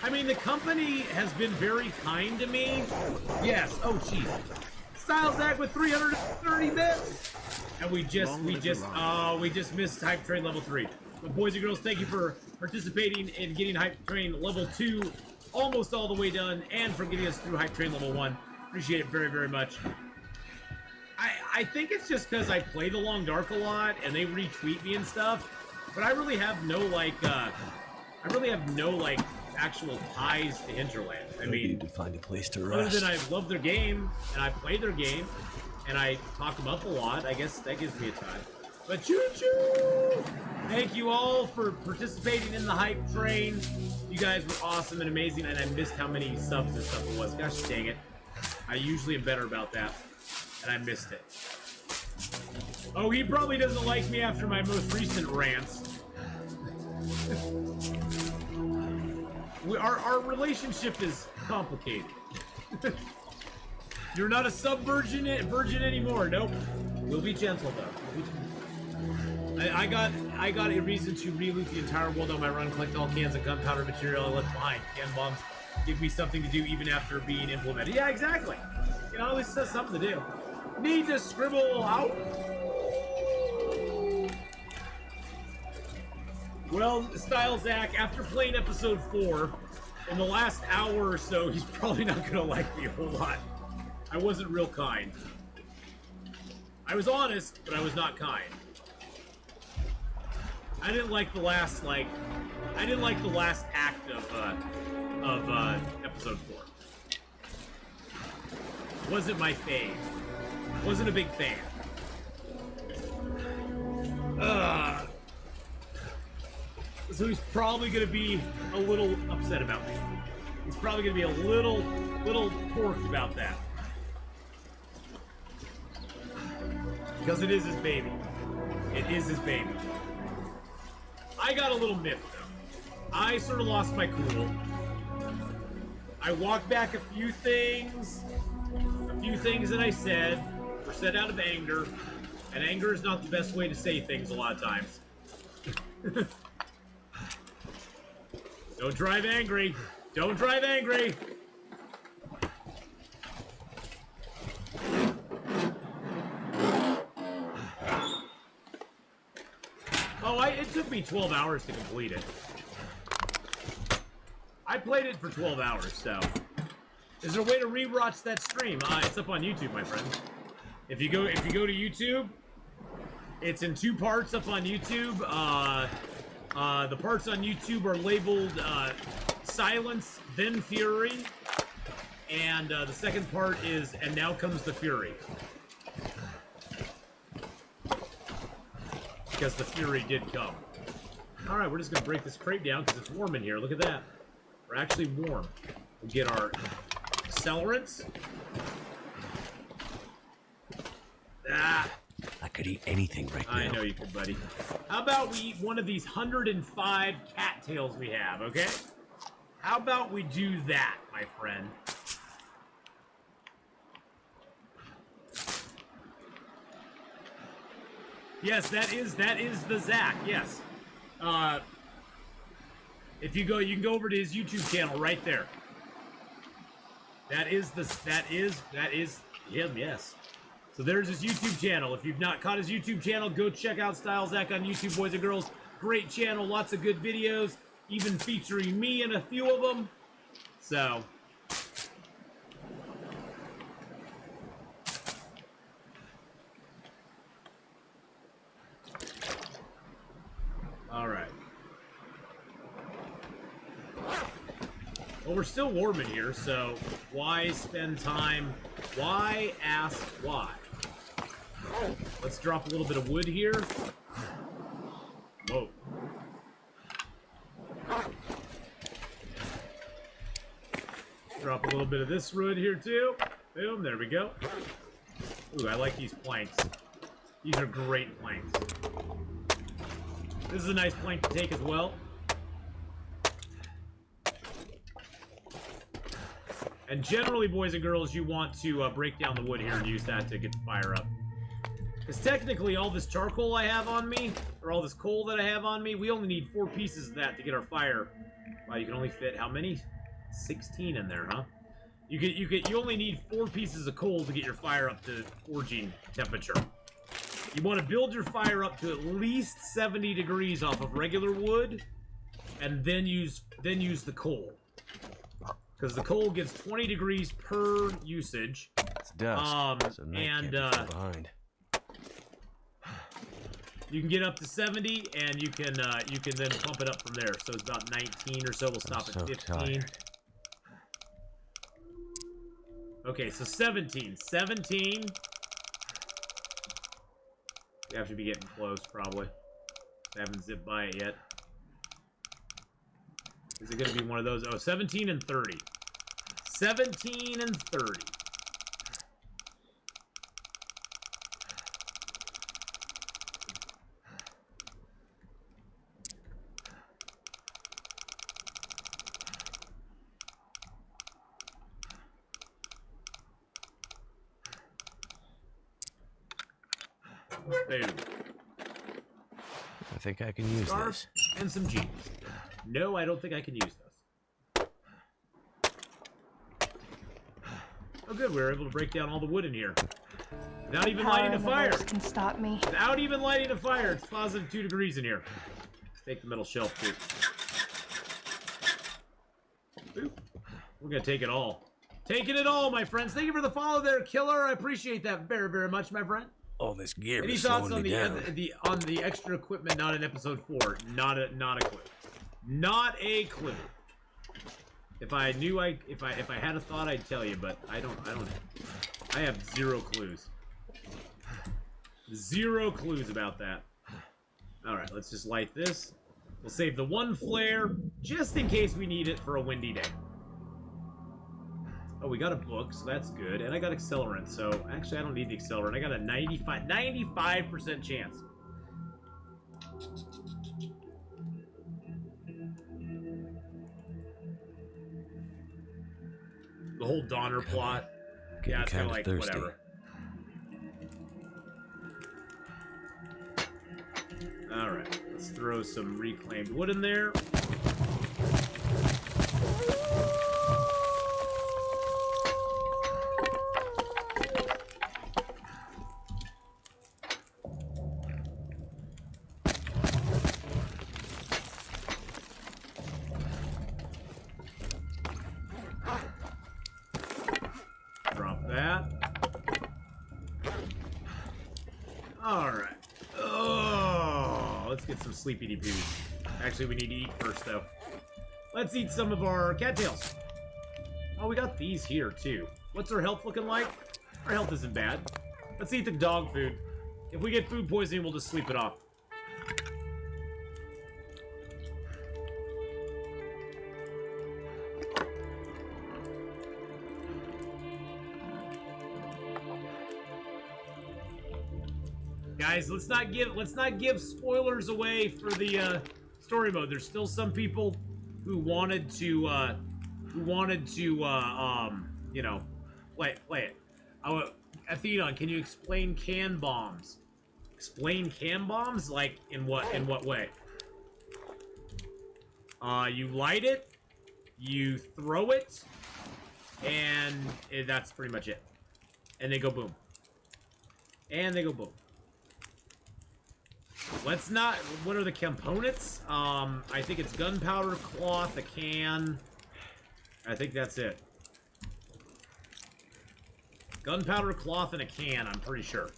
I mean, the company has been very kind to me. Yes. Oh, jeez. Style Zach with 330 bits. And we just missed Hype Train level 3. But boys and girls, thank you for participating in getting Hype Train level 2 almost all the way done, and for getting us through Hype Train level 1. Appreciate it very, very much. I think it's just because I play The Long Dark a lot, and they retweet me and stuff, but I really have no, actual ties to Hinterland. I mean, need to find a place to rest. Other than I love their game, and I play their game, and I talk them up a lot, I guess that gives me a tie. But choo-choo! Thank you all for participating in the Hype Train. You guys were awesome and amazing, and I missed how many subs and stuff it was. Gosh dang it. I usually am better about that, and I missed it. Oh, he probably doesn't like me after my most recent rants. Our relationship is complicated. You're not a virgin anymore. Nope. We'll be gentle, though. I got a reason to reloot the entire world on my run, collect all cans of gunpowder material I left behind. Can bombs give me something to do even after being implemented. Yeah, exactly. You know, at least that's something to do. Need to scribble out. Well, Style Zach, after playing episode 4, in the last hour or so, he's probably not gonna like me a whole lot. I wasn't real kind. I was honest, but I was not kind. I didn't like the last, like, I didn't like the last act of episode 4. Wasn't my fave. Wasn't a big fan. So he's probably gonna be a little upset about me. He's probably gonna be a little torqued about that. Because it is his baby. It is his baby. I got a little miffed though. I sort of lost my cool. I walked back a few things that I said were said out of anger, and anger is not the best way to say things a lot of times. Don't drive angry. Don't drive angry. Oh, it took me 12 hours to complete it. I played it for 12 hours, so. Is there a way to rewatch that stream? It's up on YouTube, my friend. If you go to YouTube, it's in 2 parts up on YouTube. The parts on YouTube are labeled Silence, Then Fury. And the second part is And Now Comes the Fury. Because the Fury did come. Alright, we're just going to break this crate down because it's warm in here. Look at that. We're actually warm. We'll get our accelerants. Ah. I could eat anything right now. I know you could, buddy. How about we eat one of these 105 cattails we have, okay? How about we do that, my friend? Yes, that is the Zach, yes. If you go, you can go over to his YouTube channel right there. That is him, yes. So there's his YouTube channel. If you've not caught his YouTube channel, go check out Style Zach on YouTube, boys and girls. Great channel, lots of good videos, even featuring me in a few of them. So. All right. Well, we're still warm in here, so why spend time? Why ask why? Let's drop a little bit of wood here. Whoa. Drop a little bit of this wood here too. Boom, there we go. Ooh, I like these planks. These are great planks. This is a nice plank to take as well. And generally, boys and girls, you want to break down the wood here and use that to get the fire up. Because technically, all this charcoal I have on me, or all this coal that I have on me, we only need 4 pieces of that to get our fire. Wow, you can only fit how many? 16 in there, huh? You only need 4 pieces of coal to get your fire up to forging temperature. You want to build your fire up to at least 70 degrees off of regular wood, and then use the coal. Because the coal gets 20 degrees per usage. It's dust, so night can't be far behind. You can get up to 70, and you can then pump it up from there. So it's about 19 or so. We'll stop at 15. Tired. Okay, so 17. 17. We have to be getting close, probably. I haven't zipped by it yet. Is it going to be one of those? Oh, 17 and 30. 17 and 30. Boom. I think I can use this. And some jeans. No, I don't think I can use those. Oh, good. We were able to break down all the wood in here. Without even lighting a fire. Can stop me. Without even lighting a fire. It's positive 2 degrees in here. Let's take the middle shelf, too. Boop. We're going to take it all. Taking it all, my friends. Thank you for the follow there, Killer. I appreciate that very, very much, my friend. All this gear Any is thoughts slowing on me down. on the extra equipment not in episode 4? Not a clue. Not a clue. If I knew if I had a thought, I'd tell you, but I don't. I have 0 clues. 0 clues about that. All right, let's just light this. We'll save the 1 flare just in case we need it for a windy day. Oh, we got a book, so that's good. And I got accelerant, so actually I don't need the accelerant. I got a 95% chance. The whole Donner plot. Yeah, it's kind of like thirsty. whatever. Alright, let's throw some reclaimed wood in there. Drop that. Alright. Oh, let's get some sleepy poos. Actually, we need to eat first, though. Let's eat some of our cattails. Oh, we got these here, too. What's our health looking like? Our health isn't bad. Let's eat the dog food. If we get food poisoning, we'll just sleep it off. Guys, let's not give spoilers away for the story mode. There's still some people who wanted to you know, play it. Atheenon, can you explain can bombs? Explain can bombs? Like in what way? You light it, you throw it, and that's pretty much it. And they go boom. And they go boom. Let's not... What are the components? I think it's gunpowder, cloth, a can. I think that's it. Gunpowder, cloth, and a can, I'm pretty sure.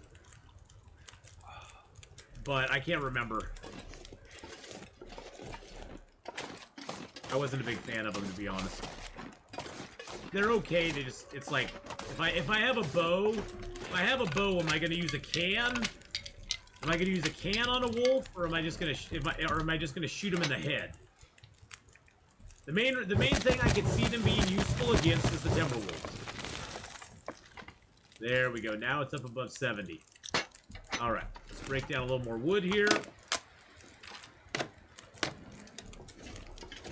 But I can't remember. I wasn't a big fan of them, to be honest. They're okay, they just... It's like... If I have a bow... am I going to use a can? Am I gonna use a can on a wolf, or am I just gonna shoot him in the head? The main thing I can see them being useful against is the timber wolves. There we go. Now it's up above 70. All right, let's break down a little more wood here.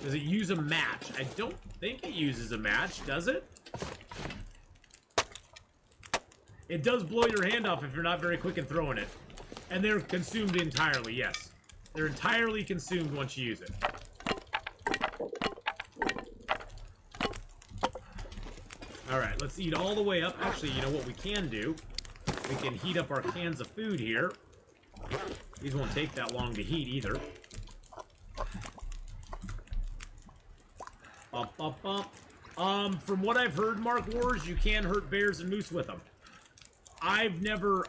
Does it use a match? I don't think it uses a match, does it? It does blow your hand off if you're not very quick in throwing it. And they're consumed entirely, yes. They're entirely consumed once you use it. Alright, let's eat all the way up. Actually, you know what we can do? We can heat up our cans of food here. These won't take that long to heat either. From what I've heard, Mark Wars, you can hurt bears and moose with them. I've never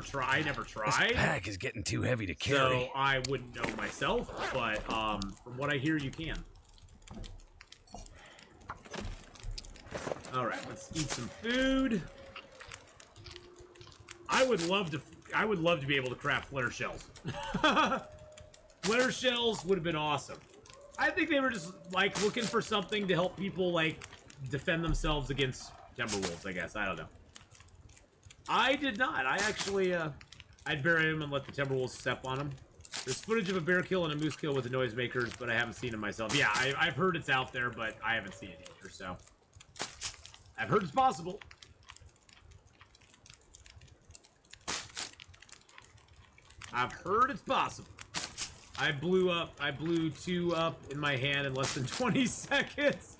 tried. This pack is getting too heavy to carry. So I wouldn't know myself, but from what I hear, you can. All right, let's eat some food. I would love to be able to craft flare shells. Flare shells would have been awesome. I think they were just like looking for something to help people like defend themselves against timber wolves. I guess I don't know. I did not. I actually, I'd bury him and let the Timberwolves step on him. There's footage of a bear kill and a moose kill with the noisemakers, but I haven't seen it myself. Yeah, I've heard it's out there, but I haven't seen it either, so. I've heard it's possible. I've heard it's possible. I blew 2 up in my hand in less than 20 seconds.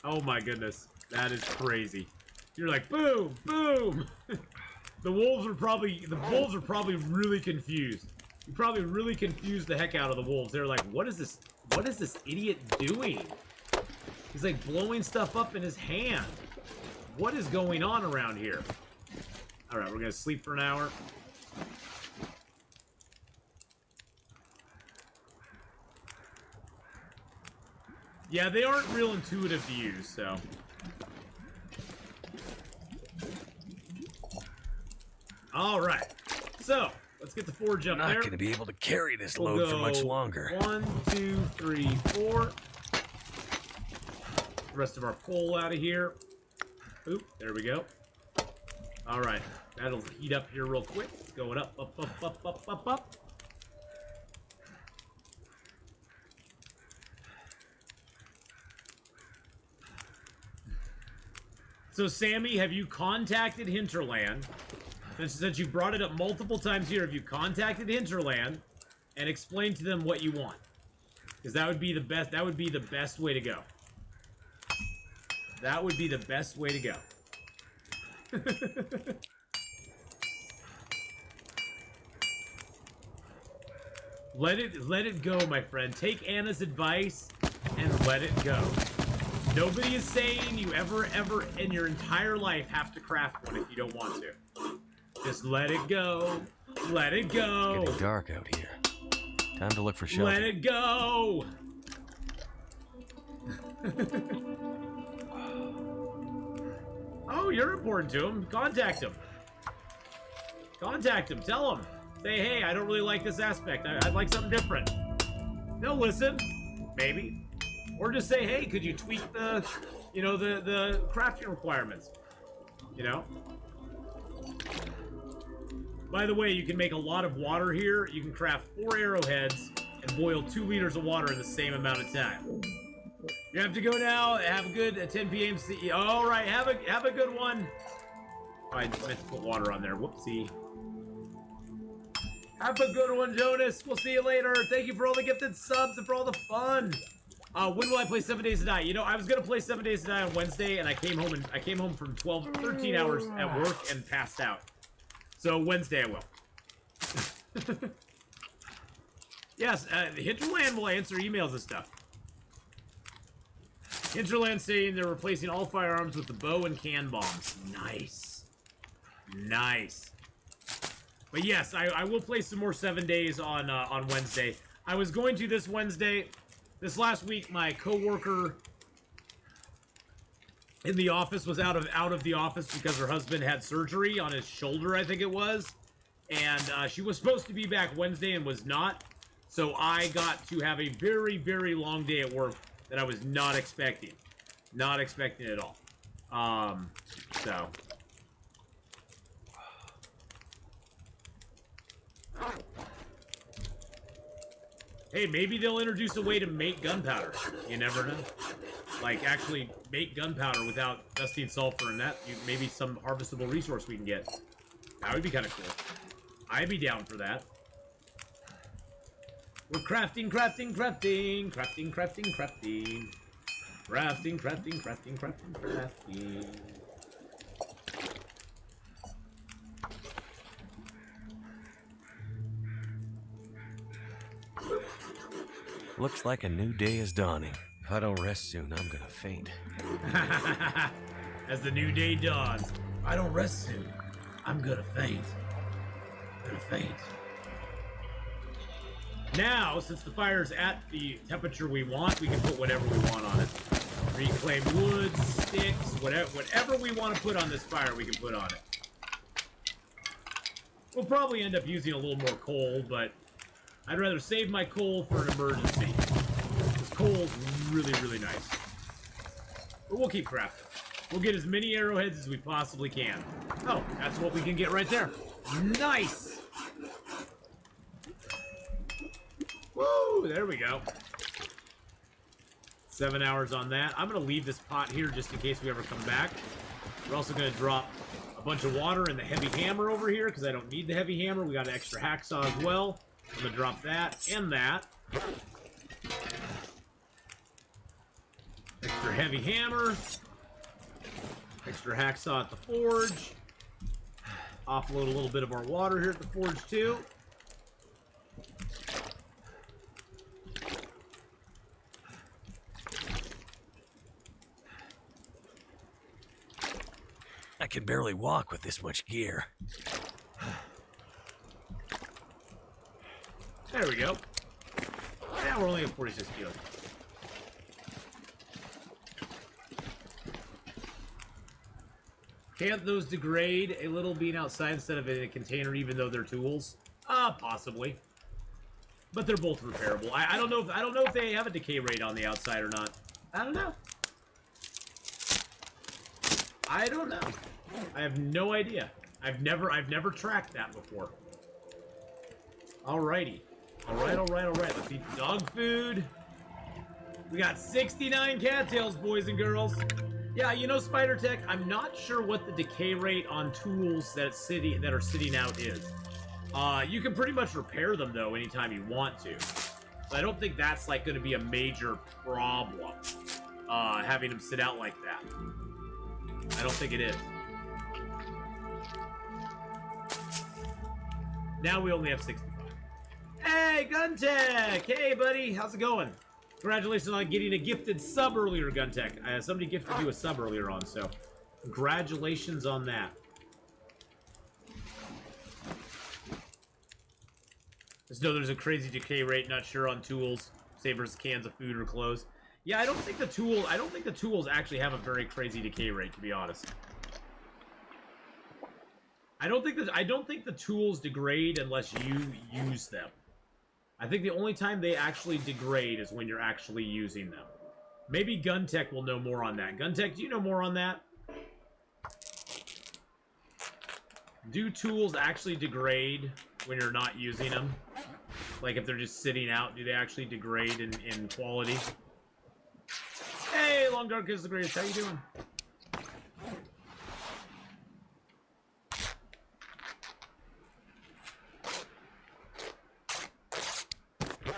Oh my goodness. That is crazy. You're like, boom, boom. The wolves are probably really confused. You probably really confused the heck out of the wolves. They're like, what is this idiot doing? He's like blowing stuff up in his hand. What is going on around here? Alright, we're gonna sleep for an hour. Yeah, they aren't real intuitive to use, so. Alright. So, let's get the forge up I'm not there. going to be able to carry this We'll load for go much longer. 1, 2, 3, 4. The rest of our coal out of here. Oop, there we go. Alright, that'll heat up here real quick. It's going up, up, up, up, up, up, up. So, Sammy, have you contacted Hinterland? Since you brought it up multiple times here, have you contacted Hinterland and explained to them what you want? Because that would be the best. That would be the best way to go. That would be the best way to go. Let it go, my friend. Take Anna's advice and let it go. Nobody is saying you ever in your entire life have to craft one if you don't want to. Just let it go. Let it go. It's getting dark out here. Time to look for shelter. Let it go. Oh, you're important to him. Contact him. Contact him. Tell him. Say, hey, I don't really like this aspect. I'd like something different. They'll listen. Maybe. Or just say, hey, could you tweak the, you know, the crafting requirements? You know? By the way, you can make a lot of water here. You can craft 4 arrowheads and boil 2 liters of water in the same amount of time. You have to go now. Have a good 10 p.m. All right, have a good one. Oh, I meant to put water on there. Whoopsie. Have a good one, Jonas. We'll see you later. Thank you for all the gifted subs and for all the fun. When will I play 7 Days to Die? You know, I was gonna play 7 Days to Die on Wednesday, and I came home from 13 hours at work and passed out. So Wednesday I will. Yes, Hinterland will answer emails and stuff. Hinterland saying they're replacing all firearms with the bow and can bombs. Nice. Nice. But yes, I will play some more 7 Days on Wednesday. I was going to this Wednesday. This last week, my coworker in the office was out of the office because her husband had surgery on his shoulder, I think it was. And she was supposed to be back Wednesday and was not. So I got to have a very, very long day at work that I was not expecting. Not expecting at all. So. Hey, maybe they'll introduce a way to make gunpowder. You never know. Like, actually make gunpowder without dusting sulfur and that. Maybe some harvestable resource we can get. That would be kind of cool. I'd be down for that. We're crafting, crafting, crafting. Crafting, crafting, crafting. Crafting, crafting, crafting, crafting, crafting. Looks like a new day is dawning. If I don't rest soon, I'm gonna faint. As the new day dawns, if I don't rest soon, I'm gonna faint. I'm gonna faint. Now, since the fire's at the temperature we want, we can put whatever we want on it. Reclaimed wood, sticks, whatever we want to put on this fire, we can put on it. We'll probably end up using a little more coal, but I'd rather save my coal for an emergency. This coal's really, really nice. But we'll keep crafting. We'll get as many arrowheads as we possibly can. Oh, that's what we can get right there. Nice! Woo! There we go. 7 hours on that. I'm going to leave this pot here just in case we ever come back. We're also going to drop a bunch of water in the heavy hammer over here because I don't need the heavy hammer. We got an extra hacksaw as well. I'm going to drop that and that. Extra heavy hammer. Extra hacksaw at the forge. Offload a little bit of our water here at the forge too. can barely walk with this much gear. There we go. Yeah, we're only at 46 kilos. Can't those degrade a little being outside instead of in a container, even though they're tools? Possibly. But they're both repairable. I don't know if they have a decay rate on the outside or not. I don't know. I don't know. I have no idea. I've never tracked that before. Alrighty. Alright. Let's eat dog food. We got 69 cattails, boys and girls. Yeah, you know, Spider Tech, I'm not sure what the decay rate on tools that are sitting out is. You can pretty much repair them, though, anytime you want to. But I don't think that's, like, going to be a major problem, having them sit out like that. I don't think it is. Now we only have 65. Hey, Guntech! Hey, buddy, how's it going? Congratulations on getting a gifted sub earlier, Guntech. Somebody gifted you a sub earlier on, so congratulations on that. Just know there's a crazy decay rate, not sure on tools, say versus cans of food or clothes. Yeah, I don't think the tools actually have a very crazy decay rate, to be honest. I don't think the tools degrade unless you use them. I think the only time they actually degrade is when you're actually using them. Maybe Guntech will know more on that. Guntech, do you know more on that? Do tools actually degrade when you're not using them? Like if they're just sitting out, do they actually degrade in quality? Hey, Long Dark is the greatest. How you doing?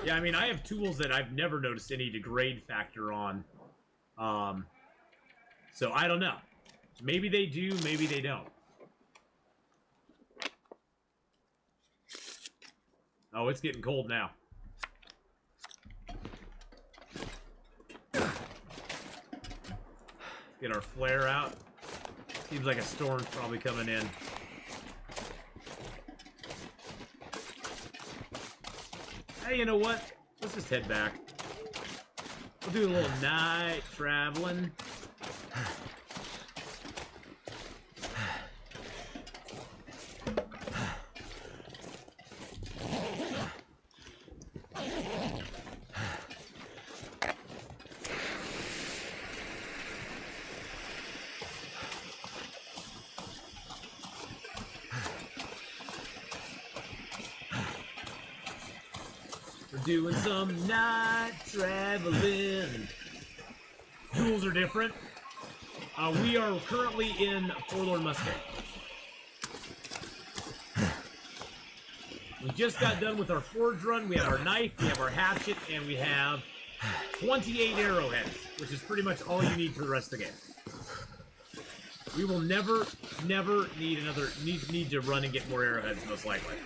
Yeah, I mean, I have tools that I've never noticed any degrade factor on. So I don't know. Maybe they do, maybe they don't. Oh, it's getting cold now. Get our flare out. Seems like a storm's probably coming in. Hey, you know what? Let's just head back. We'll do a little night traveling. Doing some night traveling. Tools are different. We are currently in Forlorn, Muskeg. We just got done with our forge run. We have our knife, we have our hatchet, and we have 28 arrowheads, which is pretty much all you need for the rest of the game. We will never need to run and get more arrowheads, most likely.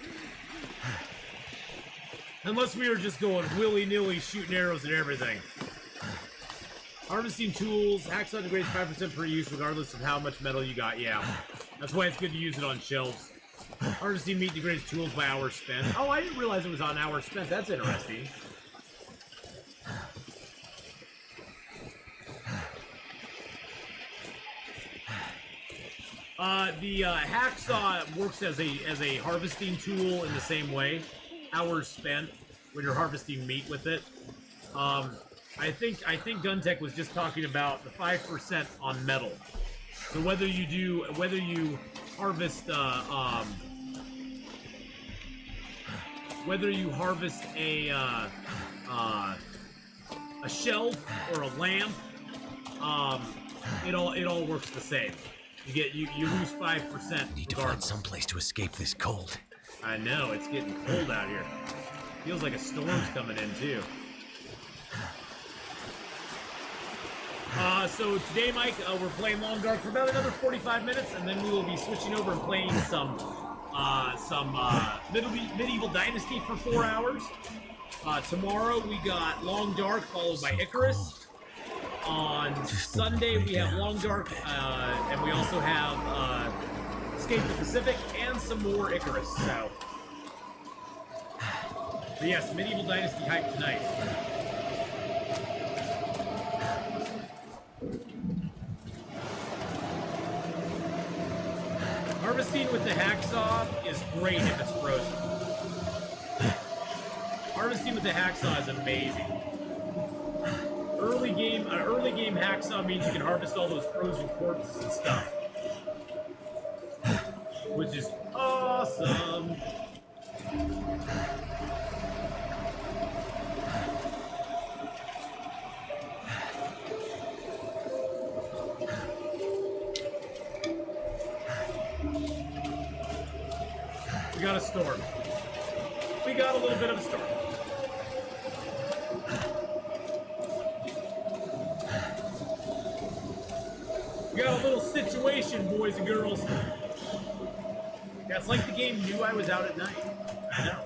Unless we are just going willy-nilly shooting arrows at everything. Harvesting tools, hacksaw degrades 5% per use regardless of how much metal you got. Yeah, that's why it's good to use it on shelves. Harvesting meat degrades tools by hours spent. Oh, I didn't realize it was on hours spent. That's interesting. The hacksaw works as a harvesting tool in the same way. Hours spent when you're harvesting meat with it. I think Guntech was just talking about the 5% on metal. So whether you harvest a shelf or a lamp, it all works the same. You lose 5%. Need to find some place to escape this cold. I know, it's getting cold out here. Feels like a storm's coming in, too. So today, Mike, we're playing Long Dark for about another 45 minutes, and then we will be switching over and playing some Medieval Dynasty for 4 hours. Tomorrow, we got Long Dark, followed by Icarus. On Sunday, we have Long Dark, and we also have Escape the Pacific and some more Icarus, so. But yes, Medieval Dynasty hype tonight. Harvesting with the hacksaw is great if it's frozen. Harvesting with the hacksaw is amazing. Early game hacksaw means you can harvest all those frozen corpses and stuff, which is awesome. We got a storm. We got a little bit of a storm. We got a little situation, boys and girls. Yeah, it's like the game knew I was out at night. I know.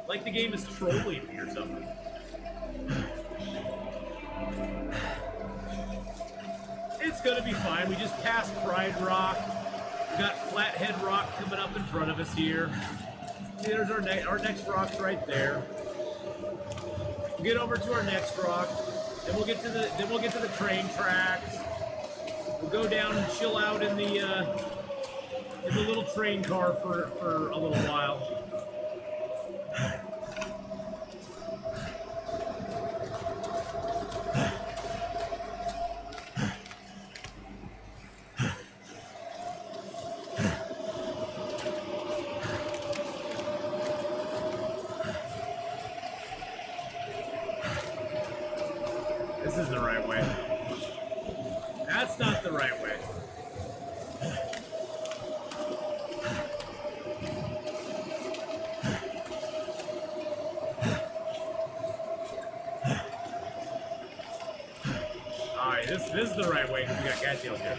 Like the game is trolling me or something. It's gonna be fine. We just passed Pride Rock. We got Flathead Rock coming up in front of us here. See, there's our next rock's right there. We'll get over to our next rock. Then we'll get to the train tracks. We'll go down and chill out in the little train car for a little while. This isn't the right way. That's not the right way. Alright, this is the right way because we got cattails here.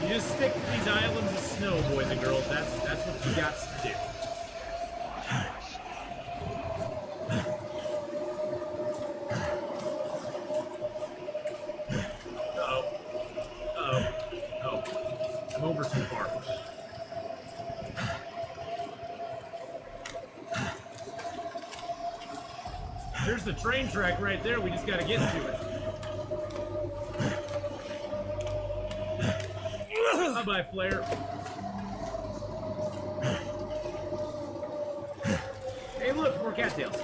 You just stick to these islands of snow, boys and girls. That's what you got to do. Uh-oh. Uh-oh. Oh. I'm over too far. There's the train track right there. We just got to get to it. Bye-bye, Flare. Hey, look, more cattails.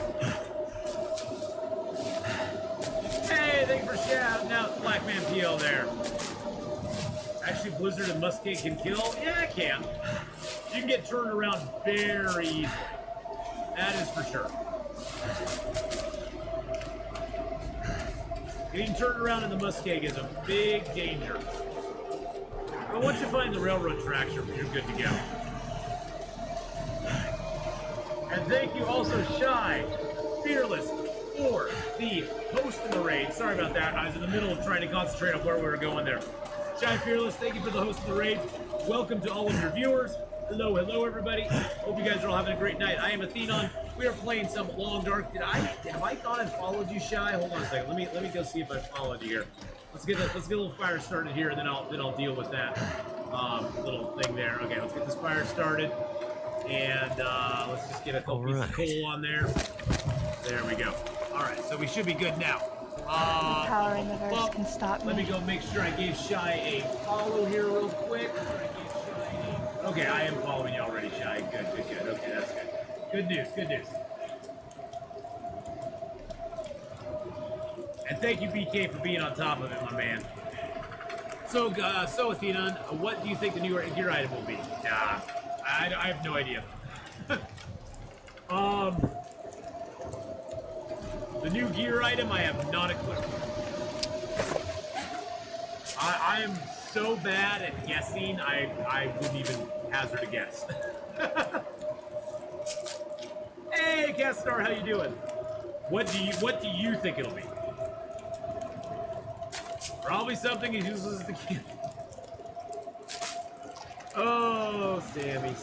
Hey, thank you for shouting out Black Man PL there. Actually, Blizzard and Muskeg can kill? Yeah, it can. You can get turned around very easily. That is for sure. Getting turned around in the Muskeg is a big danger. But once you find the railroad tracks, you're good to go. And thank you also, Shy, Fearless, for the host in the raid. Sorry about that. I was in the middle of trying to concentrate on where we were going there. Shy Fearless, thank you for the host of the raid. Welcome to all of your viewers. Hello, everybody. Hope you guys are all having a great night. I am Atheenon. We are playing some Long Dark. Have I gone and followed you, Shy? Hold on a second. Let me go see if I followed you here. Let's get a little fire started here, and then I'll deal with that little thing there. Okay, let's get this fire started, and let's just get a couple pieces of coal on there. There we go. All right, so we should be good now. Power in the verse can stop me. Let me go make sure I gave Shy a follow here real quick. Okay, I am following you already, Shy. Good. Okay, that's good. Good news. And thank you, BK, for being on top of it, my man. So Atheenon, what do you think the new gear item will be? I have no idea. The new gear item, I have not a clue. I am so bad at guessing, I wouldn't even hazard a guess. Hey, Castar, how you doing? What do you think it'll be? Probably something as useless as the kid. Oh, Sammy.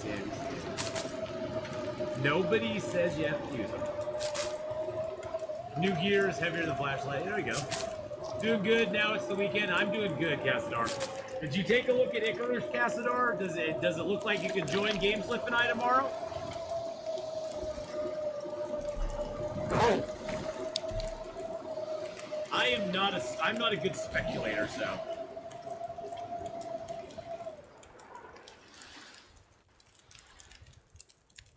Nobody says you have to use them. New gear is heavier than flashlight. There we go. Doing good. Now it's the weekend. I'm doing good, Cassadar. Did you take a look at Icarus, Cassadar? Does it look like you can join Games Lift and I tomorrow? I'm not a good speculator, so.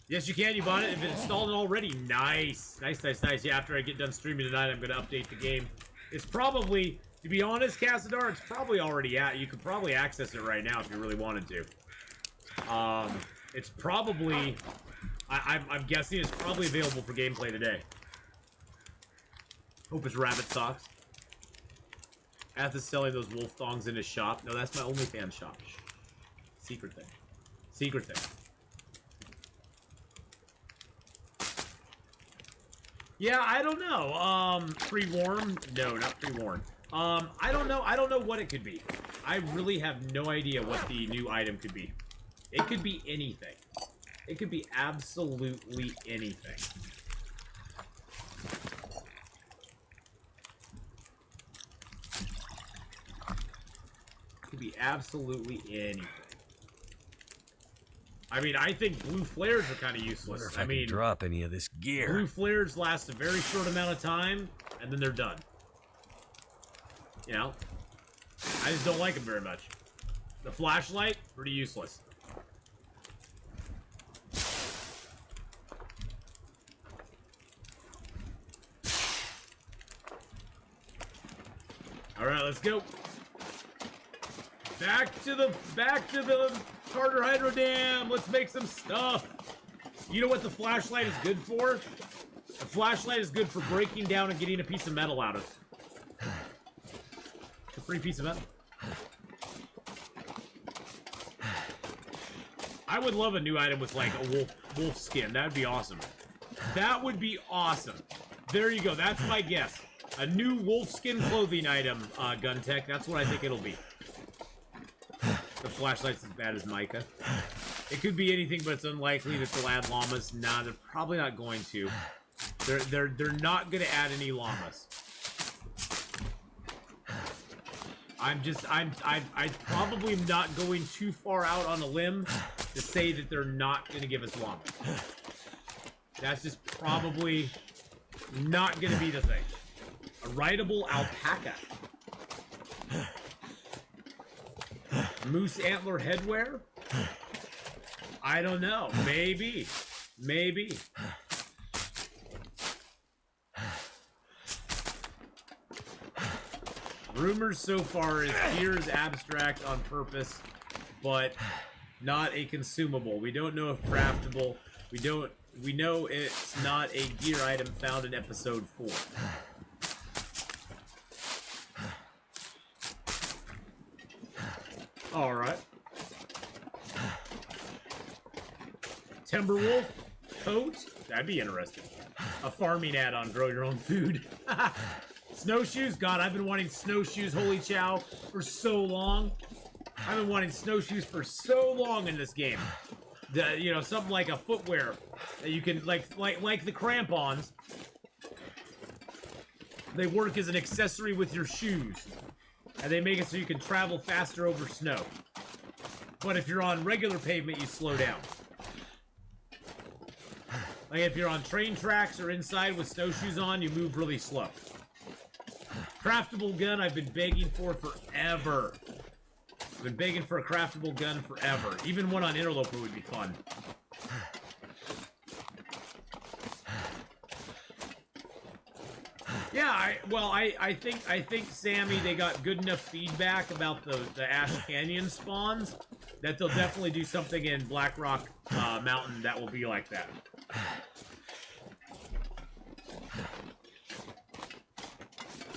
Yes, you can. You bought it. If it's installed already, nice. Nice. Yeah, after I get done streaming tonight, I'm going to update the game. It's probably, to be honest, Cassadar, it's probably already out. You could probably access it right now if you really wanted to. It's probably, I'm guessing it's probably available for gameplay today. Hope it's rabbit socks. Ath is selling those wolf thongs in his shop. No, that's my OnlyFans shop. Secret thing. Secret thing. Yeah, I don't know. Pre-warm? No, not pre-worn. I don't know. I don't know what it could be. I really have no idea what the new item could be. It could be anything. It could be absolutely anything. It could be absolutely anything. I mean, I think blue flares are kind of useless. Wonder if I mean, can drop any of this gear. Blue flares last a very short amount of time, and then they're done. You know? I just don't like them very much. The flashlight, pretty useless. Alright, let's go. Back to the Carter Hydro Dam. Let's make some stuff. You know what the flashlight is good for? The flashlight is good for breaking down and getting a piece of metal out of. It's a free piece of metal. I would love a new item with like a wolf skin. That would be awesome. That would be awesome. There you go. That's my guess. A new wolf skin clothing item, Gun Tech. That's what I think it'll be. The flashlight's as bad as Micah. It could be anything, but it's unlikely that they'll add llamas. Nah, they're probably not going to. They're not going to add any llamas. I'm probably not going too far out on a limb to say that they're not going to give us llamas. That's just probably not going to be the thing. A rideable alpaca. Moose antler headwear? I don't know. Maybe. Maybe. Rumors so far is gear is abstract on purpose, but not a consumable. We don't know if craftable. We know it's not a gear item found in episode 4. Alright. Timberwolf coat? That'd be interesting. A farming add-on, grow your own food. Snowshoes? God, I've been wanting snowshoes, holy chow, for so long. I've been wanting snowshoes for so long in this game. You know, something like a footwear that you can, like the crampons. They work as an accessory with your shoes. And they make it so you can travel faster over snow. But if you're on regular pavement, you slow down. Like if you're on train tracks or inside with snowshoes on, you move really slow. Craftable gun I've been begging for forever. I've been begging for a craftable gun forever. Even one on Interloper would be fun. Yeah, I think Sammy, they got good enough feedback about the Ash Canyon spawns that they'll definitely do something in Black Rock Mountain that will be like that.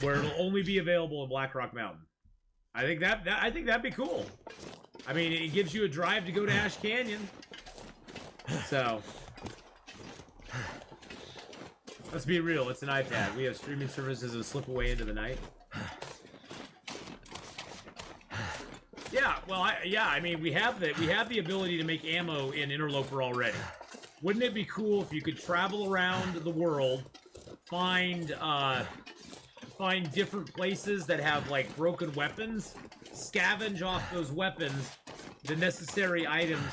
Where it'll only be available in Black Rock Mountain. I think that'd be cool. I mean, it gives you a drive to go to Ash Canyon. So let's be real, it's an iPad. We have streaming services that slip away into the night. Yeah, well, I mean, we have the ability to make ammo in Interloper already. Wouldn't it be cool if you could travel around the world, find different places that have like broken weapons, scavenge off those weapons, the necessary items,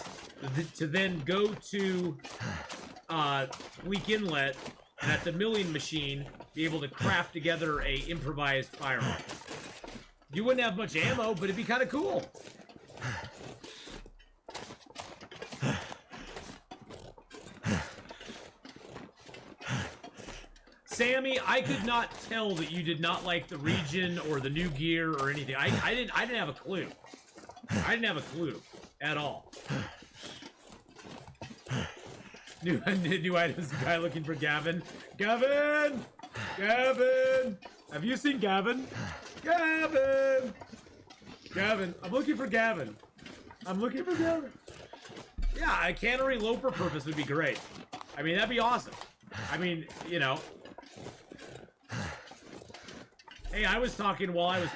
to then go to Bleak Inlet and at the milling machine be able to craft together a improvised firearm. You wouldn't have much ammo, but it'd be kind of cool. Sammy, I could not tell that you did not like the region or the new gear or anything. I didn't have a clue. I didn't have a clue at all. New items, guy looking for Gavin. Gavin! Gavin! Have you seen Gavin? Gavin! Gavin, I'm looking for Gavin. I'm looking for Gavin. Yeah, a cannery loper purpose would be great. I mean, that'd be awesome. I mean, you know. Hey, I was talking while I was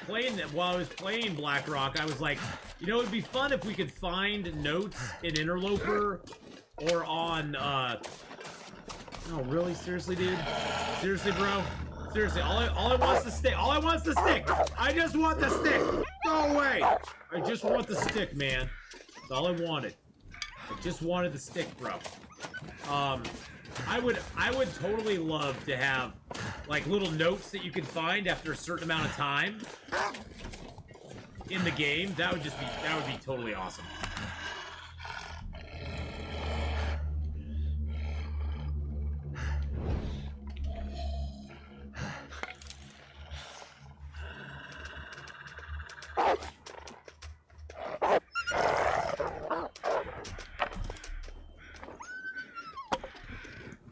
playing Blackrock, I was like, you know, it'd be fun if we could find notes in Interloper or on, oh, really? Seriously, dude? Seriously, bro? Seriously, all I want's the stick. All I want's the stick. I just want the stick. Go away. I just want the stick, man. That's all I wanted. I just wanted the stick, bro. I would totally love to have like little notes that you can find after a certain amount of time in the game. That would be totally awesome.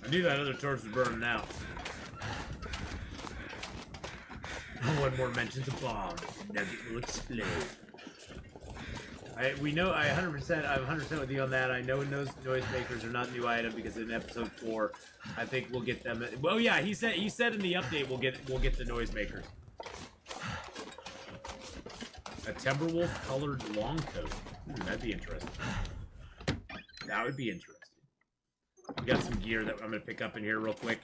I knew that other torch was burning out. No one more mentions a bomb. Nugget will explode. I'm 100% with you on that. I know noisemakers are not a new item because in episode 4, I think we'll get them. Well, yeah, he said in the update we'll get the noisemakers. A Timberwolf colored long coat. That'd be interesting. That would be interesting. We got some gear that I'm gonna pick up in here real quick.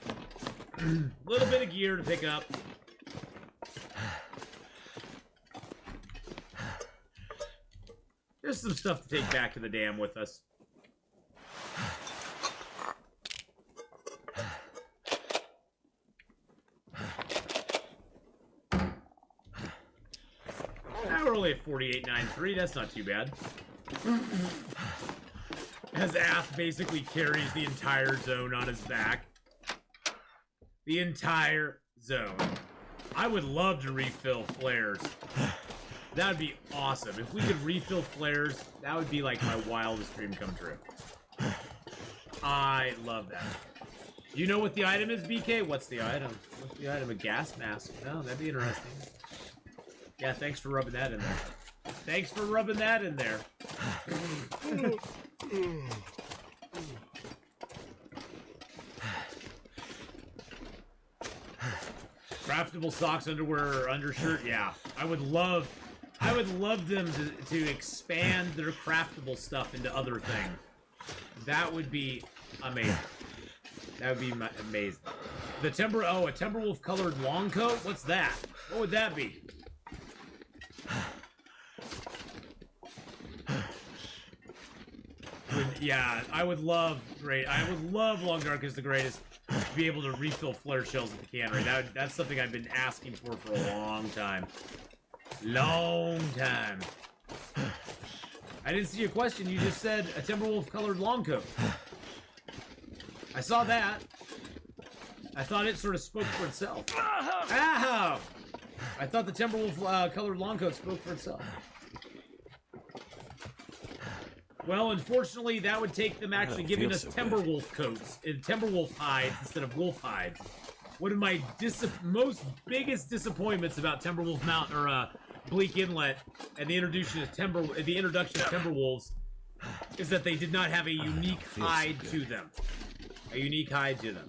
A little bit of gear to pick up. There's some stuff to take back to the dam with us. Now we're only at 48.93. That's not too bad. As Ath basically carries the entire zone on his back. The entire zone. I would love to refill flares. That would be awesome. If we could refill flares, that would be like my wildest dream come true. I love that. You know what the item is, BK? What's the item? What's the item? A gas mask. Oh, that'd be interesting. Yeah, thanks for rubbing that in there. Thanks for rubbing that in there. Craftable socks, underwear, or undershirt. Yeah, I would love them to expand their craftable stuff into other things. That would be amazing. That would be amazing. A Timberwolf colored long coat. What's that? What would that be? Yeah, I would love Long Dark is the greatest. To be able to refill flare shells at the cannery. That's something I've been asking for a long time. Long time. I didn't see your question. You just said a Timberwolf colored long coat. I saw that. I thought it sort of spoke for itself. Ow! I thought the Timberwolf colored long coat spoke for itself. Well, unfortunately, that would take them actually giving us Timberwolf coats and Timberwolf hides instead of wolf hides. One of my most biggest disappointments about Timberwolf Mountain or Bleak Inlet and the introduction of Timberwolves is that they did not have a unique hide to them. A unique hide to them.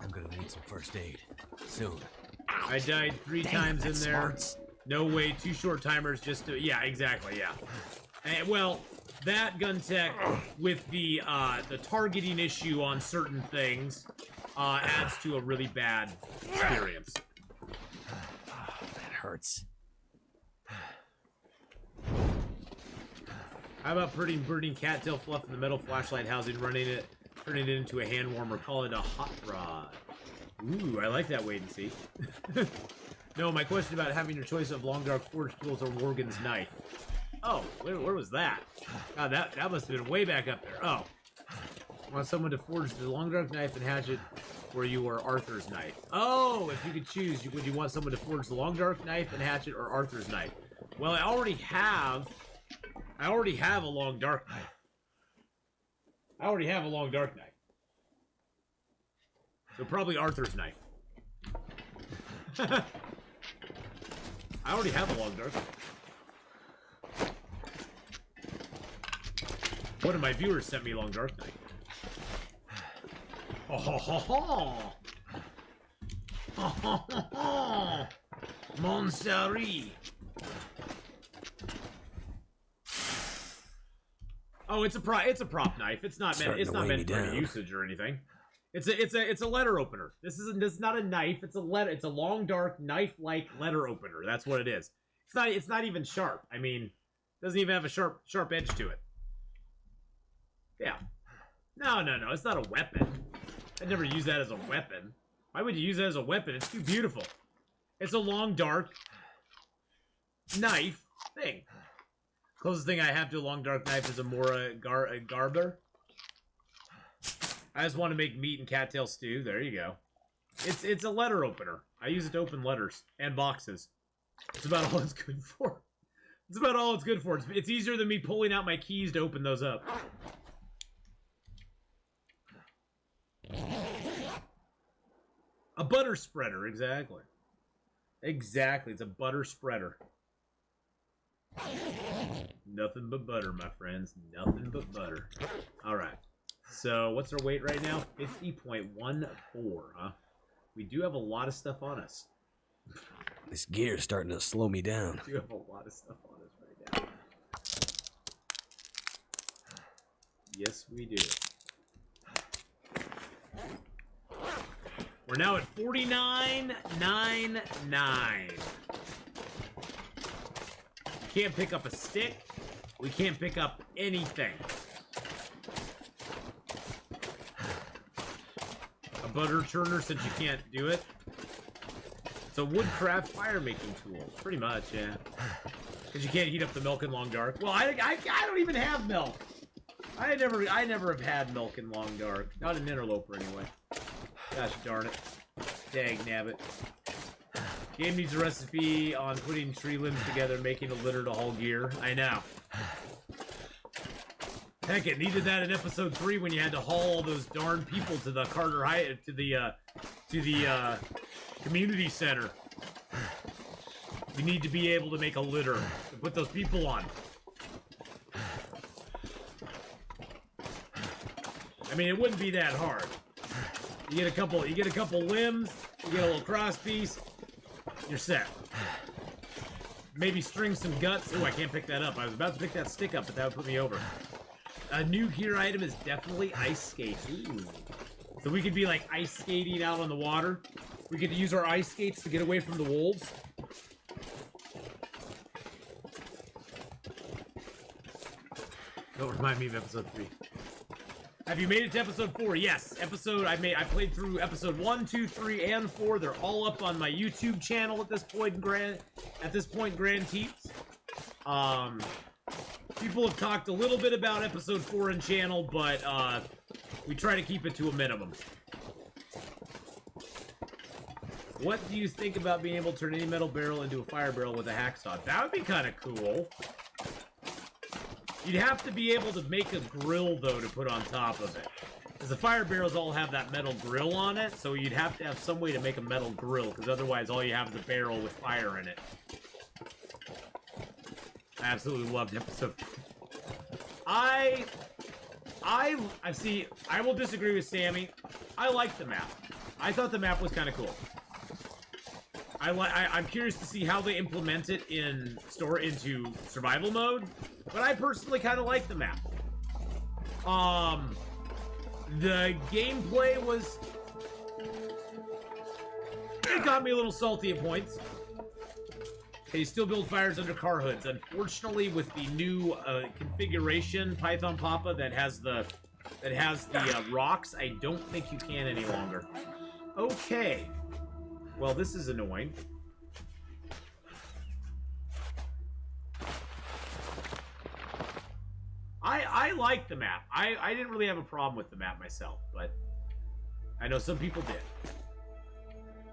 I'm gonna need some first aid soon. I died 3 times in there. No way, 2 short timers just to... Yeah, exactly, yeah. And, well, that gun tech with the targeting issue on certain things adds to a really bad experience. That hurts. How about burning cattail fluff in the metal flashlight housing, turning it into a hand warmer, call it a hot rod. Ooh, I like that wait and see. No, my question about having your choice of long dark forge tools or Morgan's knife. Oh, where was that? God, that must have been way back up there. Oh. Want someone to forge the long dark knife and hatchet where you were Arthur's knife. Oh, if you could choose, would you want someone to forge the long dark knife and hatchet or Arthur's knife? Well, I already have a long dark knife. I already have a long dark knife. So probably Arthur's knife. I already have a long dark knife. One of my viewers sent me a long dark knife. Oh ho ho ho! Oh ho ho ho! Monsari! Oh, it's a prop knife. It's not meant for any usage or anything. It's a letter opener. This is not a knife. It's a long dark knife-like letter opener. That's what it is. It's not even sharp. I mean, it doesn't even have a sharp edge to it. Yeah. No. It's not a weapon. I'd never use that as a weapon. Why would you use that as a weapon? It's too beautiful. It's a long dark knife thing. Closest thing I have to a long dark knife is a Garber. I just want to make meat and cattail stew. There you go. It's a letter opener. I use it to open letters and boxes. It's about all it's good for. It's about all it's good for. It's easier than me pulling out my keys to open those up. A butter spreader, exactly. Exactly, it's a butter spreader. Nothing but butter, my friends. Nothing but butter. Alright. So, what's our weight right now? 50.14, huh? We do have a lot of stuff on us. This gear's starting to slow me down. We do have a lot of stuff on us right now. Yes, we do. We're now at 49.99. Can't pick up a stick. We can't pick up anything. A butter churner, since you can't do it. It's a woodcraft fire making tool. Pretty much, yeah. Because you can't heat up the milk in long dark. Well, I don't even have milk. I never have had milk in long dark. Not an interloper anyway. Gosh darn it. Dang nabbit. Game needs a recipe on putting tree limbs together, making a litter to haul gear. I know. Heck, it needed that in episode 3 when you had to haul all those darn people to the to the community center. You need to be able to make a litter to put those people on. I mean, it wouldn't be that hard. You get a couple limbs, you get a little cross piece, you're set. Maybe string some guts. Oh, I can't pick that up. I was about to pick that stick up, but that would put me over. A new gear item is definitely ice skates. Ooh. So we could be like ice skating out on the water. We could use our ice skates to get away from the wolves. Don't remind me of episode 3. Have you made it to episode 4? Yes. I played through episode 1, 2, 3, and 4. They're all up on my YouTube channel at this point, Grand Teeps. People have talked a little bit about episode 4 and channel, but we try to keep it to a minimum. What do you think about being able to turn any metal barrel into a fire barrel with a hacksaw? That would be kind of cool. You'd have to be able to make a grill, though, to put on top of it. Because the fire barrels all have that metal grill on it, so you'd have to have some way to make a metal grill, because otherwise all you have is a barrel with fire in it. I absolutely loved episode 4. I see, I will disagree with Sammy. I liked the map. I thought the map was kind of cool. I'm curious to see how they implement it into survival mode, but I personally kind of like the map. The gameplay was... It got me a little salty at points. Okay, you still build fires under car hoods. Unfortunately, with the new configuration, Python Papa, that has the rocks, I don't think you can any longer. Okay. Well, this is annoying. I like the map. I didn't really have a problem with the map myself, but I know some people did.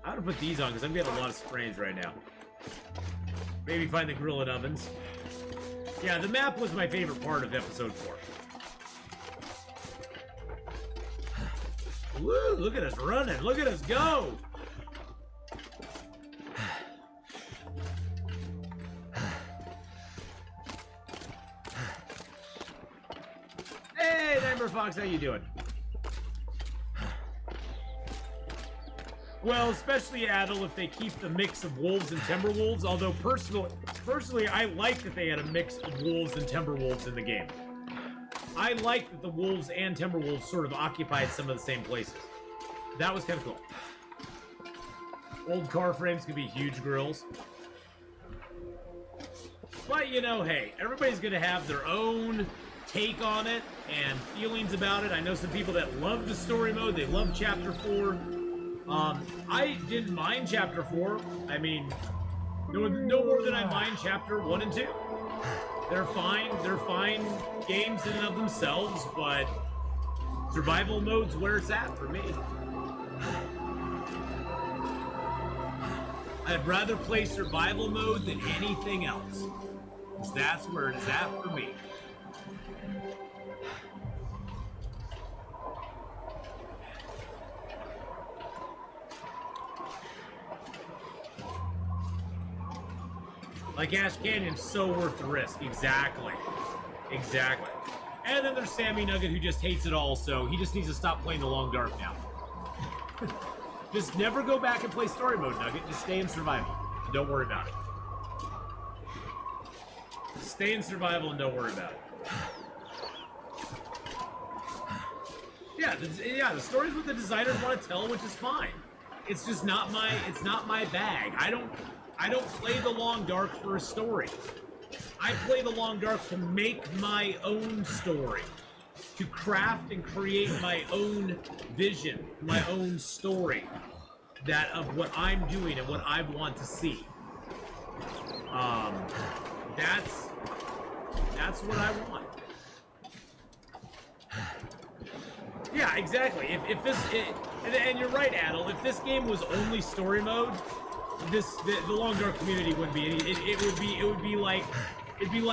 I'm gonna put these on because I'm getting a lot of sprains right now. Maybe find the grill and ovens. Yeah, the map was my favorite part of episode 4. Woo, look at us running. Look at us go. Hey, Nightmare Fox, how you doing? Well, especially Adel, if they keep the mix of wolves and timberwolves. Although personally, I like that they had a mix of wolves and timberwolves in the game. I like that the wolves and timberwolves sort of occupied some of the same places. That was kind of cool. Old car frames could be huge grills. But, you know, hey, everybody's going to have their own take on it and feelings about it. I know some people that love the story mode. They love Chapter 4. I didn't mind Chapter 4. I mean, no more than I mind Chapter 1 and 2. They're fine. They're fine games in and of themselves, but survival mode's where it's at for me. I'd rather play survival mode than anything else. Because that's where it is at for me. Like Ash Canyon's so worth the risk. Exactly. Exactly. And then there's Sammy Nugget who just hates it all, so he just needs to stop playing the Long Dark now. Just never go back and play story mode, Nugget. Just stay in survival. Don't worry about it. Stay in survival and don't worry about it. Yeah, the story's what the designers want to tell, which is fine. It's just not my bag. I don't play the Long Dark for a story. I play the Long Dark to make my own story. To craft and create my own vision, my own story. That of what I'm doing and what I want to see. That's what I want. Yeah, exactly. If this, and you're right, Adel. If this game was only story mode, the Long Dark community wouldn't be any. It would be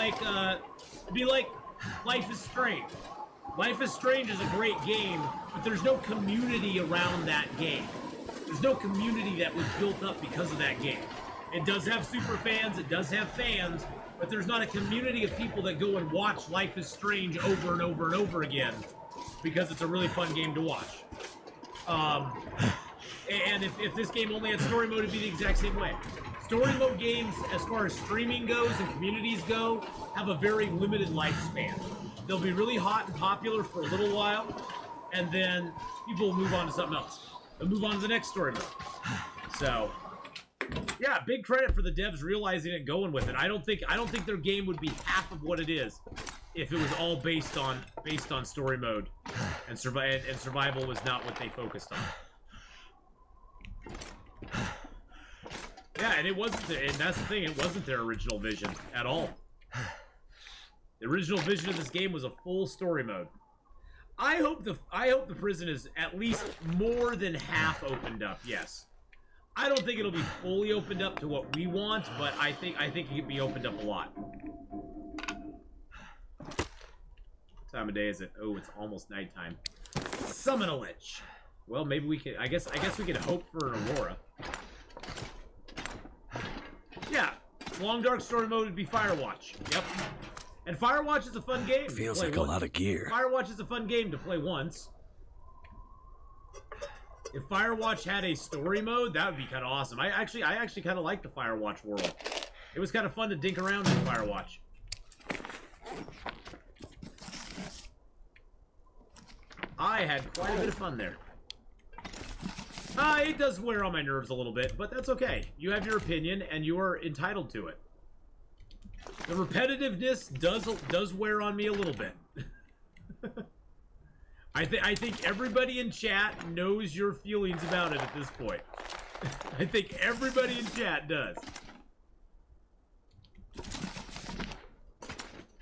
like Life is Strange. Life is Strange is a great game, but there's no community around that game. There's no community that was built up because of that game. It does have super fans, it does have fans, but there's not a community of people that go and watch Life is Strange over and over and over again because it's a really fun game to watch. And if this game only had story mode, it'd be the exact same way. Story mode games, as far as streaming goes and communities go, have a very limited lifespan. They'll be really hot and popular for a little while, and then people will move on to something else. They'll move on to the next story mode. So, yeah, big credit for the devs realizing it and going with it. I don't think their game would be half of what it is if it was all based on story mode, and survival was not what they focused on. Yeah, and it wasn't, and that's the thing, it wasn't their original vision at all. The original vision of this game was a full story mode. I hope the prison is at least more than half opened up. Yes, I don't think it'll be fully opened up to what we want, but I think it can be opened up a lot. What time of day is it? Oh, it's almost nighttime. Summon a lich. Well, maybe we could. I guess we could hope for an Aurora. Yeah, Long Dark story mode would be Firewatch. Yep. And Firewatch is a fun game. Feels like a lot of gear. Firewatch is a fun game to play once. If Firewatch had a story mode, that would be kind of awesome. I actually kind of like the Firewatch world. It was kind of fun to dink around in Firewatch. I had quite a bit of fun there. It does wear on my nerves a little bit, but that's okay. You have your opinion, and you are entitled to it. The repetitiveness does wear on me a little bit. I think everybody in chat knows your feelings about it at this point. I think everybody in chat does.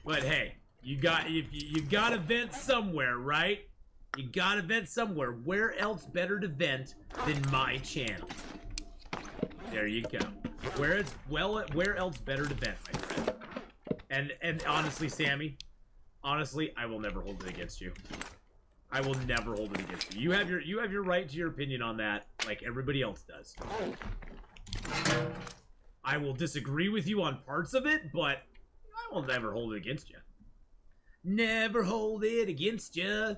But hey, you got to vent somewhere, right? You got to vent somewhere. Where else better to vent than my channel? There you go. Where else better to vent, my friend? And honestly, Sammy, honestly, I will never hold it against you. I will never hold it against you. You have your right to your opinion on that, like everybody else does. I will disagree with you on parts of it, but I will never hold it against you. Never hold it against you.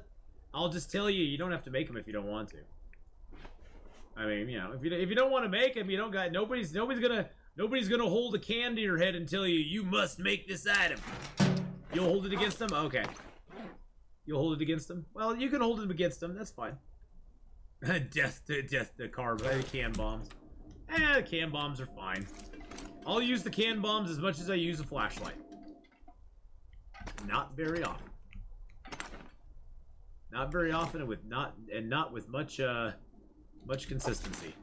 I'll just tell you, you don't have to make them if you don't want to. I mean, you know, if you don't want to make them, you don't got nobody's gonna hold a can to your head and tell you must make this item. You'll hold it against them? Okay. You'll hold it against them? Well, you can hold it against them. That's fine. death to can bombs. The can bombs are fine. I'll use the can bombs as much as I use a flashlight. Not very often. Not very often, and not with much much consistency.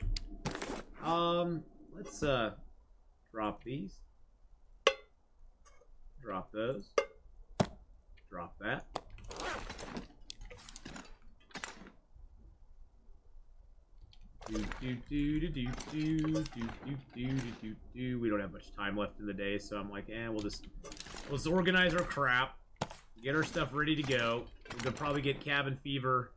Let's drop these. Drop those. Drop that. We don't have much time left in the day, so I'm like, let's organize our crap, get our stuff ready to go. We're gonna probably get cabin fever,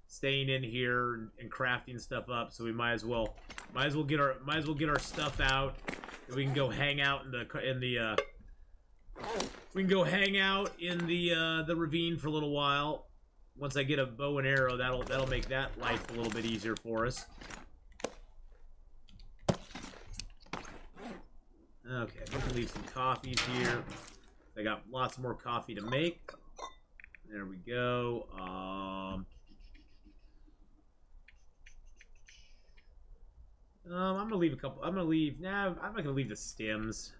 staying in here and crafting stuff up. So we might as well get our stuff out. And we can go hang out we can go hang out in the ravine for a little while. Once I get a bow and arrow, that'll make that life a little bit easier for us. Okay, we can leave some coffees here. I got lots more coffee to make. There we go. I'm gonna leave a couple. I'm not gonna leave the stems,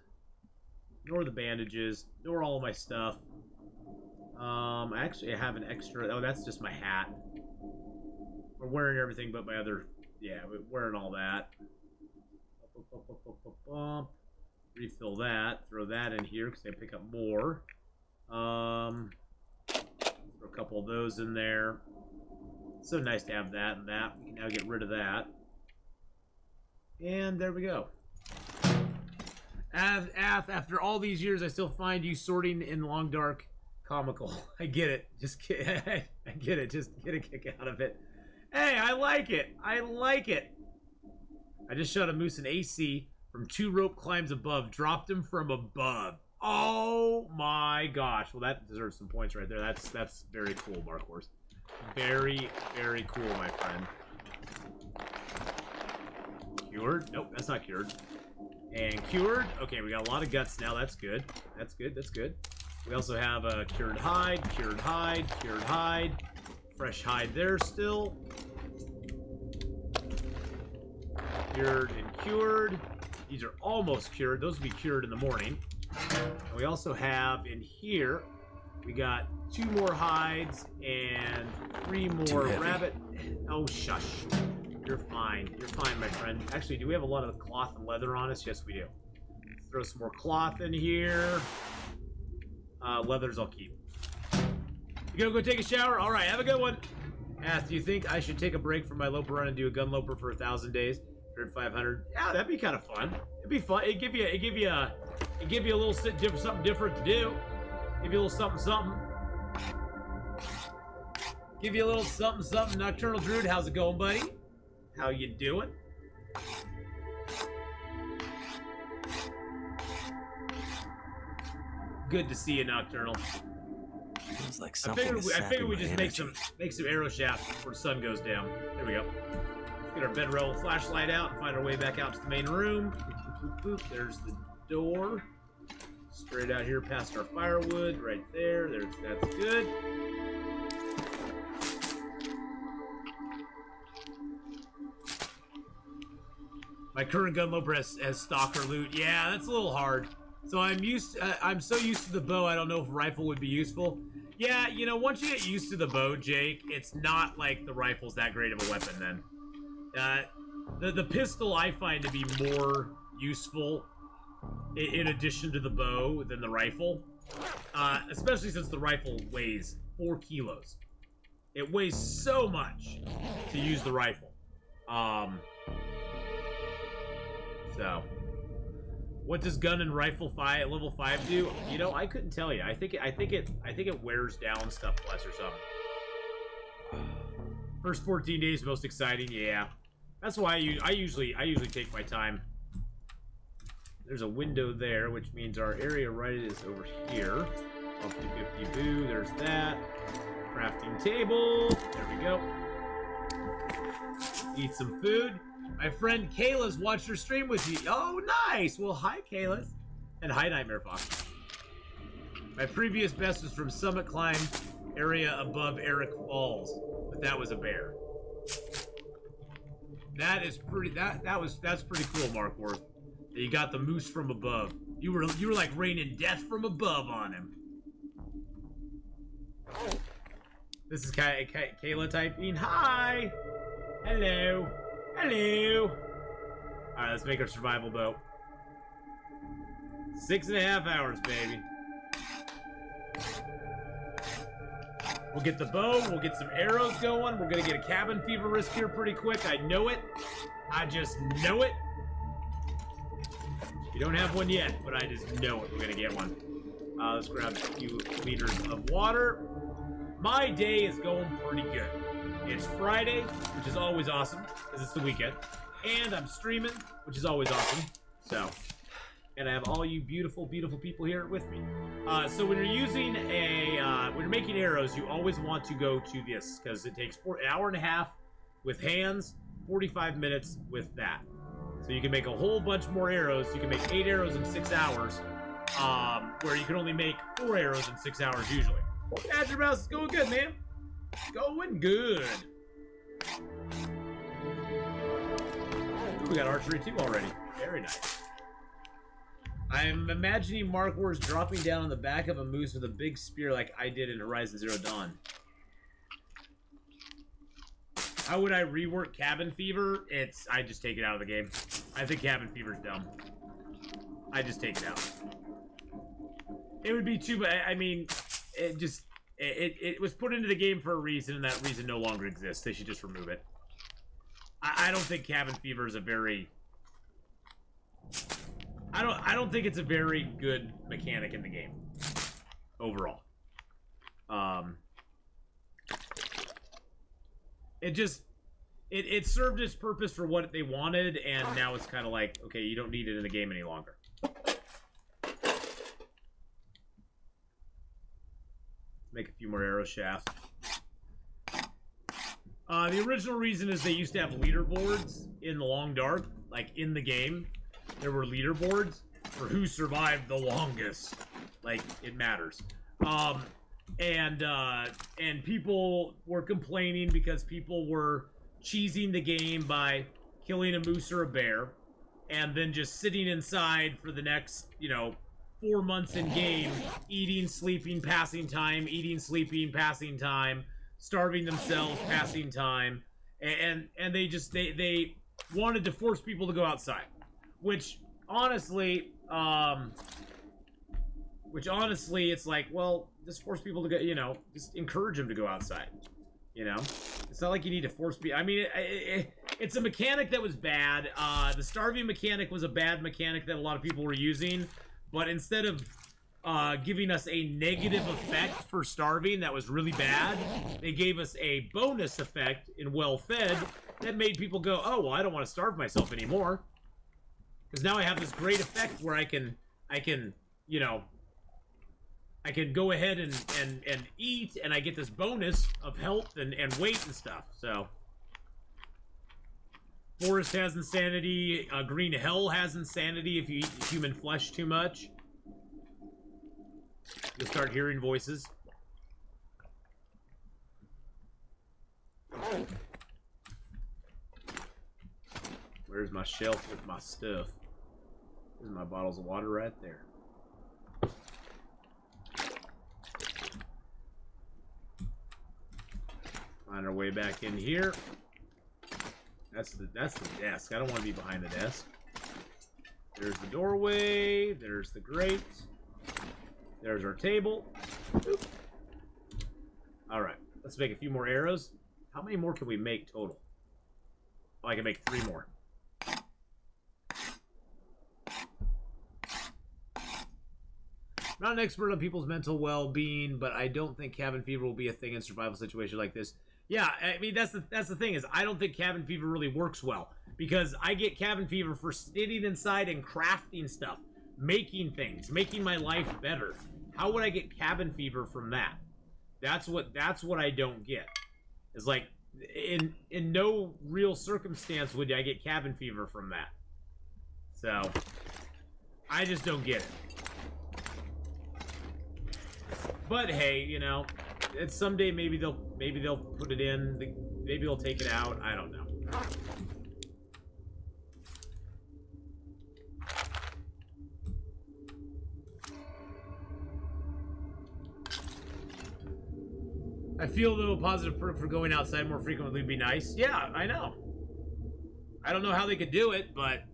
nor the bandages, nor all of my stuff. Actually, I have an extra. Oh, that's just my hat. We're wearing everything but my other. Yeah, we're wearing all that. Refill that. Throw that in here because I pick up more. Throw a couple of those in there. It's so nice to have that and that. We can now get rid of that. And there we go. After all these years, I still find you sorting in Long Dark comical. I get it. I get it. Just get a kick out of it. Hey, I like it. I like it. I just shot a moose in AC from 2 rope climbs above. Dropped him from above. Oh my gosh. Well, that deserves some points right there. That's very cool, Mark Horse. Very, very cool, my friend. Cured? Nope, that's not cured. And cured. Okay, we got a lot of guts now. That's good. That's good. That's good. We also have a cured hide, cured hide, cured hide. Fresh hide there still. Cured and cured. These are almost cured. Those will be cured in the morning. And we also have in here, we got 2 more hides and 3 more rabbit. Oh, shush. You're fine. You're fine, my friend. Actually, do we have a lot of cloth and leather on us? Yes, we do. Let's throw some more cloth in here. Leathers I'll keep. You gonna go take a shower? All right, have a good one. Ask, do you think I should take a break from my loper run and do a gun loper for 1,000 days? 500. Yeah, that'd be kind of fun. It'd be fun. It'd give you a little something different to do. Give you a little something. Give you a little something. Nocturnal Druid, how's it going, buddy? How you doing? Good to see you, Nocturnal. Feels like I something figured is we sapping my just energy. make some arrow shafts before the sun goes down. There we go. Let's get our bedroll flashlight out and find our way back out to the main room. Boop, boop, boop. There's the door. Straight out here past our firewood, right there. That's good. My current gunloaper has stalker loot. Yeah, that's a little hard. So I'm so used to the bow, I don't know if rifle would be useful. Yeah, you know, once you get used to the bow, Jake, it's not like the rifle's that great of a weapon then. The pistol I find to be more useful in addition to the bow than the rifle. Especially since the rifle weighs 4 kilos. It weighs so much to use the rifle. So, what does gun and rifle level 5 do? You know, I couldn't tell you. I think it wears down stuff less or something. First 14 days most exciting, yeah. That's why I usually take my time. There's a window there, which means our area right is over here. Bumpty boo, there's that. Crafting table. There we go. Eat some food. My friend Kayla's watched your stream with you. Oh, nice! Well, hi, Kayla. And hi, Nightmare Fox. My previous best was from Summit Climb area above Eric Falls, but that was a bear. That is pretty. That's pretty cool, Mark Worth. You got the moose from above. You were like raining death from above on him. This is Kayla typing. Hi. Hello. Hello. All right, let's make our survival boat. 6.5 hours, baby. We'll get the bow. We'll get some arrows going. We're gonna get a cabin fever risk here pretty quick. I know it. I just know it. You don't have one yet, but I just know it. We're gonna get one. Let's grab a few liters of water. My day is going pretty good. It's Friday, which is always awesome, because it's the weekend. And I'm streaming, which is always awesome. So, and I have all you beautiful, beautiful people here with me. So when you're using when you're making arrows, you always want to go to this, because it takes an hour and a half with hands, 45 minutes with that. So you can make a whole bunch more arrows. You can make 8 arrows in 6 hours, where you can only make 4 arrows in 6 hours usually. Badger Mouse is going good, man. Going good. Ooh, we got archery too already. Very nice. I'm imagining Mark Wars dropping down on the back of a moose with a big spear like I did in Horizon Zero Dawn. How would I rework Cabin Fever? I just take it out of the game. I think Cabin Fever's dumb. I just take it out. It would be too bad. I mean, it was put into the game for a reason, and that reason no longer exists. They should just remove it. I don't think Cabin Fever is a very... I don't think it's a very good mechanic in the game. Overall. It served its purpose for what they wanted, and now it's kind of like, okay, you don't need it in the game any longer. Make a few more arrow shafts. The original reason is they used to have leaderboards in the Long Dark, like in the game. There were leaderboards for who survived the longest. Like, it matters. And people were complaining because people were cheesing the game by killing a moose or a bear, and then just sitting inside for the next, 4 months in game, eating, sleeping, passing time, eating, sleeping, passing time, starving themselves, passing time, and they wanted to force people to go outside, which honestly, it's like, well, just force people to go, just encourage them to go outside, It's not like you need to force people. I mean, it's a mechanic that was bad. The starving mechanic was a bad mechanic that a lot of people were using. But instead of giving us a negative effect for starving that was really bad, they gave us a bonus effect in well-fed that made people go, oh, well, I don't want to starve myself anymore. Because now I have this great effect where I can I can go ahead and eat, and I get this bonus of health and weight and stuff. So, Forest has insanity. Green Hell has insanity if you eat human flesh too much. You'll start hearing voices. Where's my shelf with my stuff? There's my bottles of water right there. Find our way back in here. That's the desk. I don't want to be behind the desk. There's the doorway. There's the grate. There's our table. Oop. All right, let's make a few more arrows. How many more can we make total? Oh, I can make 3 more. I'm not an expert on people's mental well-being, but I don't think cabin fever will be a thing in a survival situation like this. Yeah, I mean, that's the thing is I don't think cabin fever really works well because I get cabin fever for sitting inside and crafting stuff, making things, making my life better. How would I get cabin fever from that? That's what I don't get. It's like in no real circumstance would I get cabin fever from that. So I just don't get it. But hey, you know, it's someday maybe they'll put it in, maybe they'll take it out. I don't know. I feel though a positive perk for going outside more frequently would be nice. Yeah, I know. I don't know how they could do it, but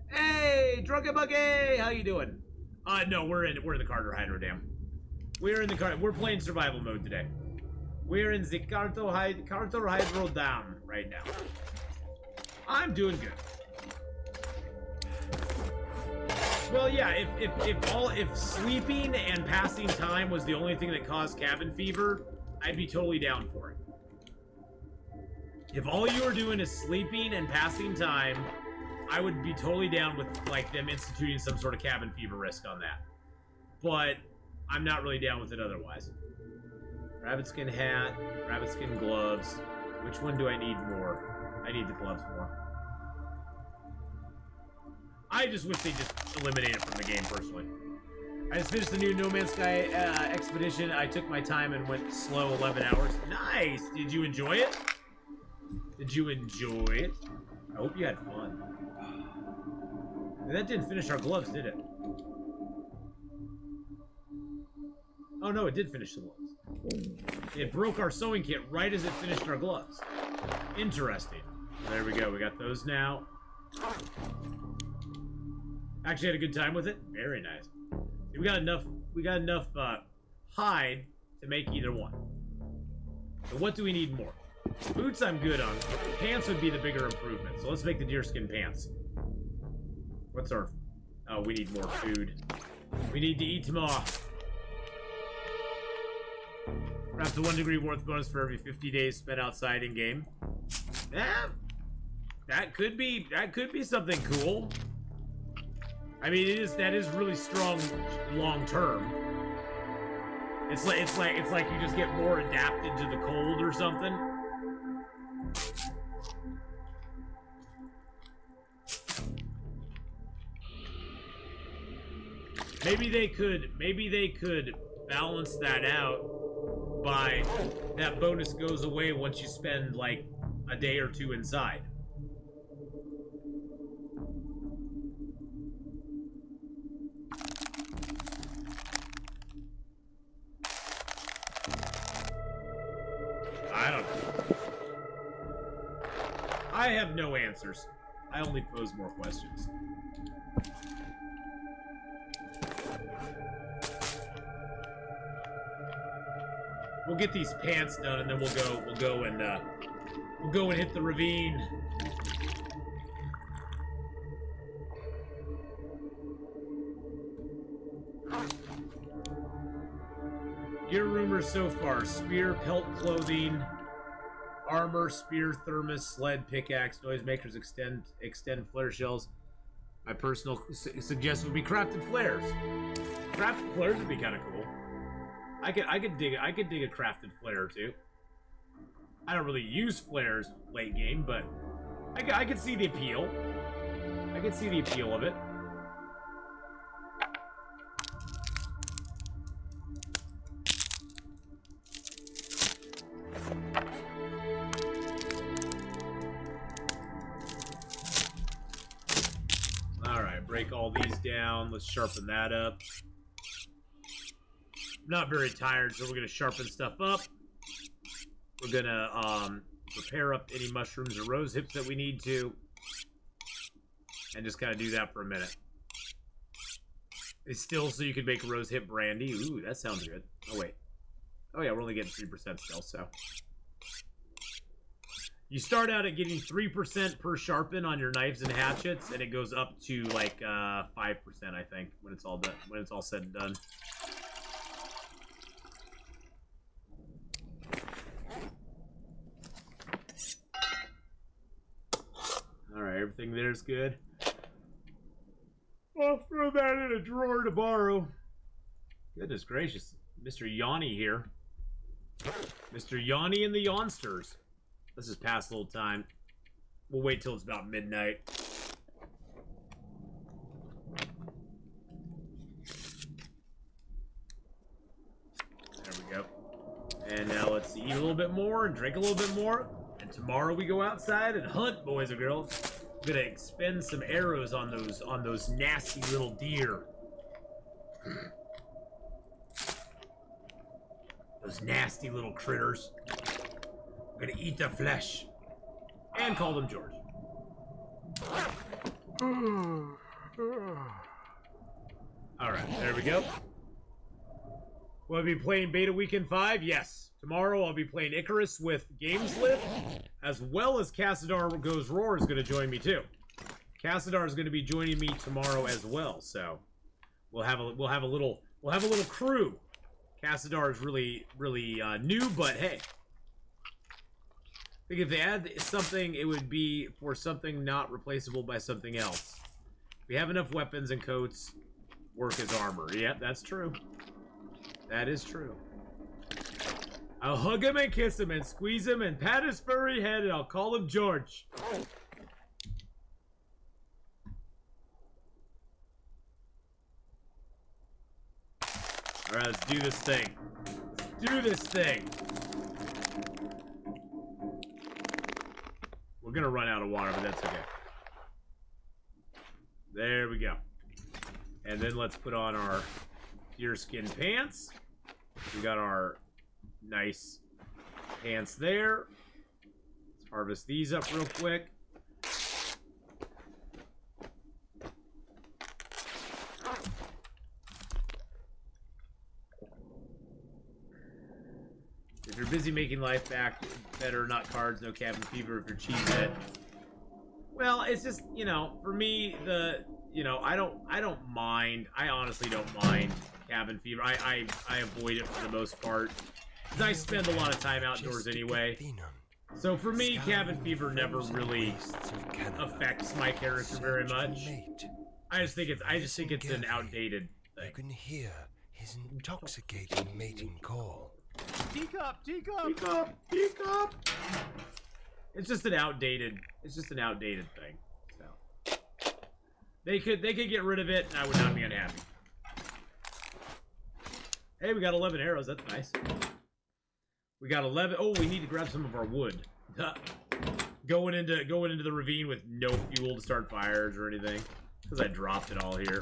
hey, Drunken Buggy, how you doing? No, we're in the Carter Hydro Dam. We're playing survival mode today. We're in the Carter Hydro Dam right now. I'm doing good. Well, yeah, if sleeping and passing time was the only thing that caused cabin fever, I'd be totally down for it. If all you were doing is sleeping and passing time, I would be totally down with like them instituting some sort of cabin fever risk on that. But I'm not really down with it otherwise. Rabbit skin hat, rabbit skin gloves. Which one do I need more? I need the gloves more. I just wish they just eliminated it from the game, personally. I just finished the new No Man's Sky expedition. I took my time and went slow 11 hours. Nice! Did you enjoy it? Did you enjoy it? I hope you had fun. That didn't finish our gloves, did it? Oh no, it did finish the gloves. It broke our sewing kit right as it finished our gloves. Interesting. There we go, we got those now. Actually had a good time with it. Very nice. We got enough hide to make either one. So what do we need more? Boots I'm good on. Pants would be the bigger improvement. So let's make the deerskin pants. What's our... Oh, we need more food. We need to eat more. Perhaps the 1 degree warmth bonus for every 50 days spent outside in game. Yeah, that could be something cool. I mean, that is really strong long term. It's like you just get more adapted to the cold or something. Maybe they could balance that out by that bonus goes away once you spend like a day or two inside. I don't know. I have no answers. I only pose more questions. We'll get these pants done, and then we'll go and hit the ravine. Gear rumors so far: spear, pelt clothing, armor, spear, thermos, sled, pickaxe, noisemakers, extend flare shells. My personal suggestion would be crafted flares. Crafted flares would be kind of cool. I could dig a crafted flare or two. I don't really use flares late game, but I could see the appeal. I could see the appeal of it. Alright, break all these down. Let's sharpen that up. I'm not very tired, so we're going to sharpen stuff up. We're going to repair up any mushrooms or rose hips that we need to. And just kind of do that for a minute. It's still so you can make rose hip brandy. Ooh, that sounds good. Oh, wait. Oh, yeah, we're only getting 3% still, so. You start out at getting 3% per sharpen on your knives and hatchets, and it goes up to like 5%, I think, when it's all done. When it's all said and done. All right, everything there's good. I'll throw that in a drawer tomorrow. Goodness gracious, Mr. Yanni here. Mr. Yanni and the Yawnsters. Let's just pass a little time. We'll wait till it's about midnight. There we go. And now let's eat a little bit more and drink a little bit more. And tomorrow we go outside and hunt, boys and girls. I'm gonna expend some arrows on those nasty little deer. Those nasty little critters. I'm gonna eat their flesh. And call them George. Alright, there we go. Will I be playing Beta Weekend 5? Yes. Tomorrow I'll be playing Icarus with Gameslift, as well as Cassadar Goes Roar is going to join me too. Cassadar is going to be joining me tomorrow as well, so we'll have a little crew. Cassadar is really new, but hey, I think if they add something, it would be for something not replaceable by something else. We have enough weapons and coats work as armor. Yep, that's true. That is true. I'll hug him and kiss him and squeeze him and pat his furry head and I'll call him George. Alright, let's do this thing. Let's do this thing. We're gonna run out of water, but that's okay. There we go. And then let's put on our deerskin pants. We got our nice pants there. Let's harvest these up real quick. If you're busy making life back better, not cards, no cabin fever if you're cheesehead. Well, it's just, you know, for me, I don't mind. I honestly don't mind cabin fever. I avoid it for the most part. Because I spend a lot of time outdoors anyway. So for me, cabin fever never really affects my character very much. I just think it's an outdated thing. You can hear his intoxicating mating call. Teacup! Teacup! Teacup! Teacup! It's just an outdated thing. So they could get rid of it and I would not be unhappy. Hey, we got 11 arrows, that's nice. We got 11. Oh, we need to grab some of our wood. Going into the ravine with no fuel to start fires or anything. Because I dropped it all here.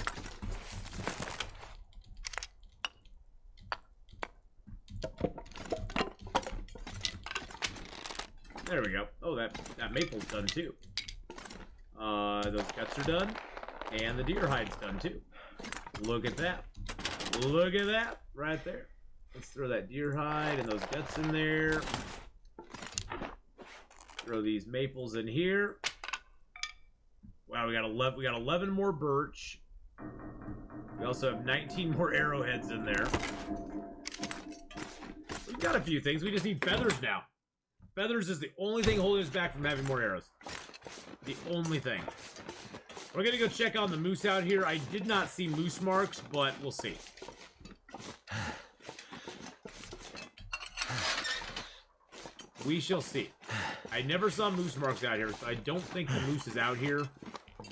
There we go. Oh, that maple's done too. Those guts are done. And the deer hide's done too. Look at that. Look at that right there. Let's throw that deer hide and those guts in there. Throw these maples in here. Wow, we got 11 more birch. We also have 19 more arrowheads in there. We've got a few things. We just need feathers now. Feathers is the only thing holding us back from having more arrows. The only thing. We're gonna go check on the moose out here. I did not see moose marks, but we'll see. We shall see. I never saw moose marks out here, so I don't think the moose is out here,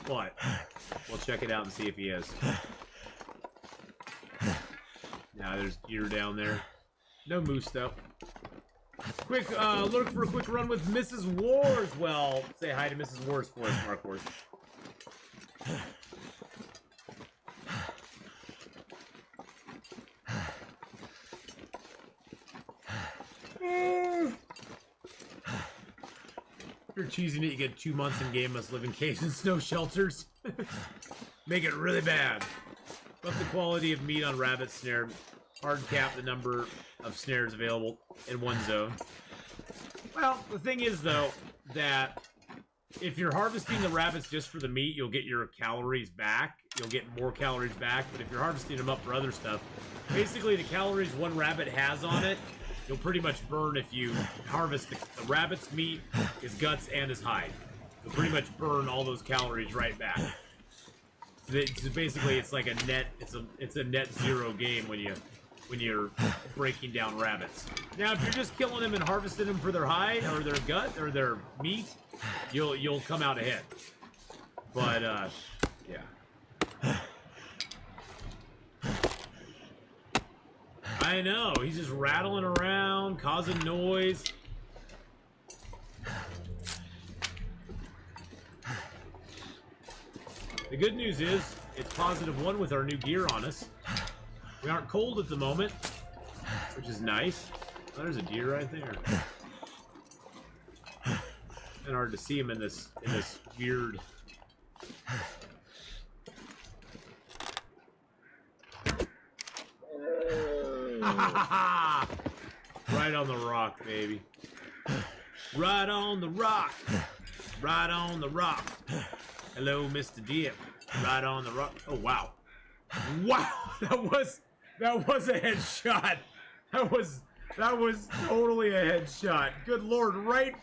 but we'll check it out and see if he is. Now there's deer down there. No moose, though. Quick, look for a quick run with Mrs. Wars. Well, say hi to Mrs. Wars for us, Mark Wars. If you're cheesing it, you get 2 months in game, must live in caves and snow shelters. Make it really bad. Up the quality of meat on rabbit snare. Hard cap the number of snares available in one zone. Well, the thing is, though, that if you're harvesting the rabbits just for the meat, you'll get your calories back. You'll get more calories back, but if you're harvesting them up for other stuff, basically the calories one rabbit has on it, you'll pretty much burn if you harvest the rabbit's meat, his guts, and his hide. You'll pretty much burn all those calories right back. So basically, it's like a net. It's a net zero game when you're breaking down rabbits. Now, if you're just killing them and harvesting them for their hide or their gut or their meat, you'll come out ahead. But yeah. I know, he's just rattling around, causing noise. The good news is, it's +1 with our new gear on us. We aren't cold at the moment, which is nice. Oh, there's a deer right there. And hard to see him in this weird. Right on the rock, baby. Right on the rock. Right on the rock. Hello, Mr. Deer. Right on the rock. Oh, wow. Wow, that was a headshot. That was totally a headshot. Good Lord, right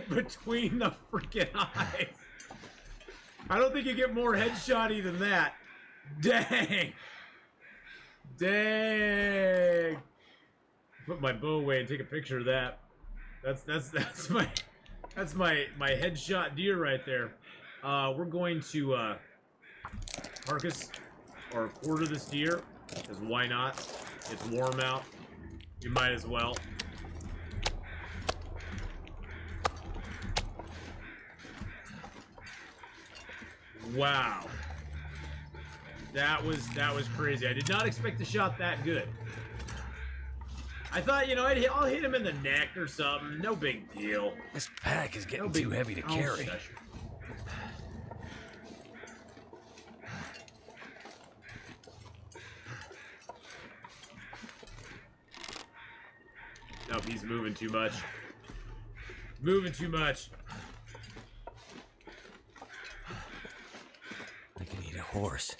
between the freaking eyes. I don't think you get more headshotty than that. Dang. Dang. Put my bow away and take a picture of that. That's my headshot deer right there. We're going to carcass or quarter this deer, because why not? It's warm out. You might as well. Wow. That was crazy. I did not expect the shot that good. I thought, you know, I'll hit him in the neck or something. No big deal. This pack is getting too heavy to carry. Shush. Nope, he's moving too much. Moving too much. I can eat a horse.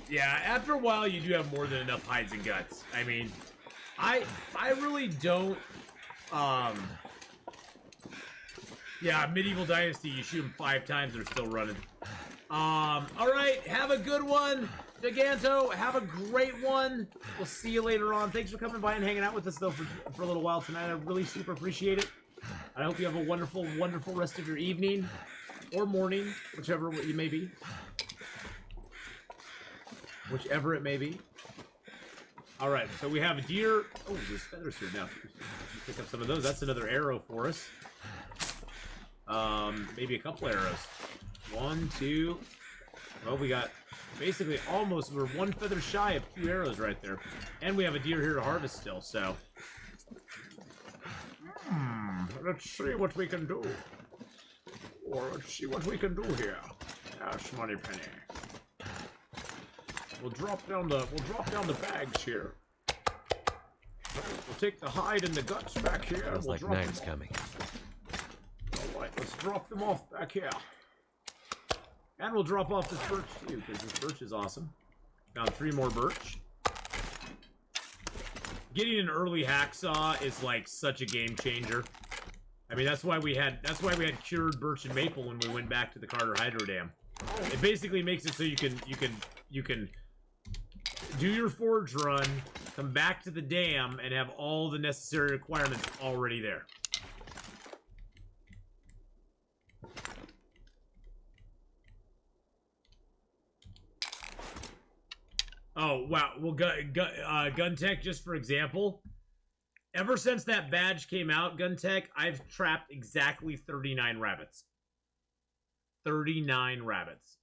Yeah, after a while, you do have more than enough hides and guts. I mean, I really don't. Yeah, Medieval Dynasty, you shoot them 5 times, they're still running. All right, have a good one, Giganto. Have a great one. We'll see you later on. Thanks for coming by and hanging out with us, though, for a little while tonight. I really super appreciate it. I hope you have a wonderful, wonderful rest of your evening or morning, whichever you may be. Whichever it may be. All right, so we have a deer. Oh, there's feathers here now. Pick up some of those. That's another arrow for us. Maybe a couple arrows. 1, 2. Well, we got basically almost, we're 1 feather shy of 2 arrows right there. And we have a deer here to harvest still, so. Let's see what we can do. Or let's see what we can do here. Yes, Money Penny. We'll drop down the bags here. We'll take the hide and the guts back here. Sounds like night's coming. Alright, let's drop them off back here. And we'll drop off this birch too, because this birch is awesome. Found 3 more birch. Getting an early hacksaw is like such a game changer. I mean, that's why we had cured birch and maple when we went back to the Carter Hydro Dam. It basically makes it so you can do your forge run, come back to the dam, and have all the necessary requirements already there. Oh, wow. Well, Gun Tech, just for example, ever since that badge came out, Gun Tech, I've trapped exactly 39 rabbits. 39 rabbits.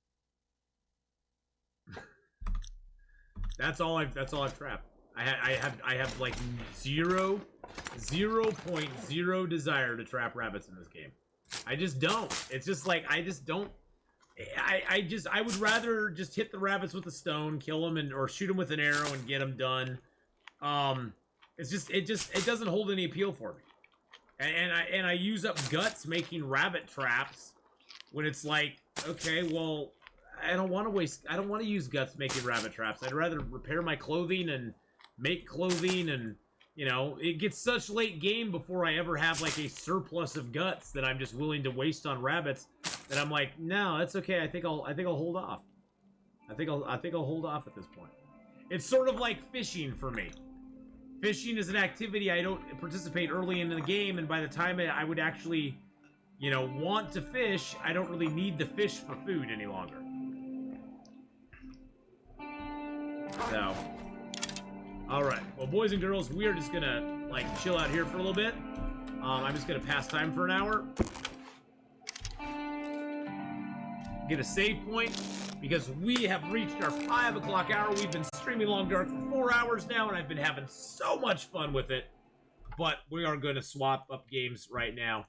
That's all I've trapped. I have like 0.0 desire to trap rabbits in this game. I just don't. It's just like I just don't. I would rather just hit the rabbits with a stone, kill them, or shoot them with an arrow and get them done. It doesn't hold any appeal for me. And I use up guts making rabbit traps when it's like, okay, well, I don't want to use guts making rabbit traps. I'd rather repair my clothing and make clothing, and you know, it gets such late game before I ever have like a surplus of guts that I'm just willing to waste on rabbits that I'm like, no, that's okay. I think I'll hold off. I think I'll hold off at this point. It's sort of like fishing for me. Fishing is an activity I don't participate early in the game, and by the time I would actually, you know, want to fish, I don't really need the fish for food any longer. So, alright. Well, boys and girls, we are just gonna, like, chill out here for a little bit. I'm just gonna pass time for an hour. Get a save point, because we have reached our 5 o'clock hour. We've been streaming Long Dark for 4 hours now, and I've been having so much fun with it. But we are going to swap up games right now.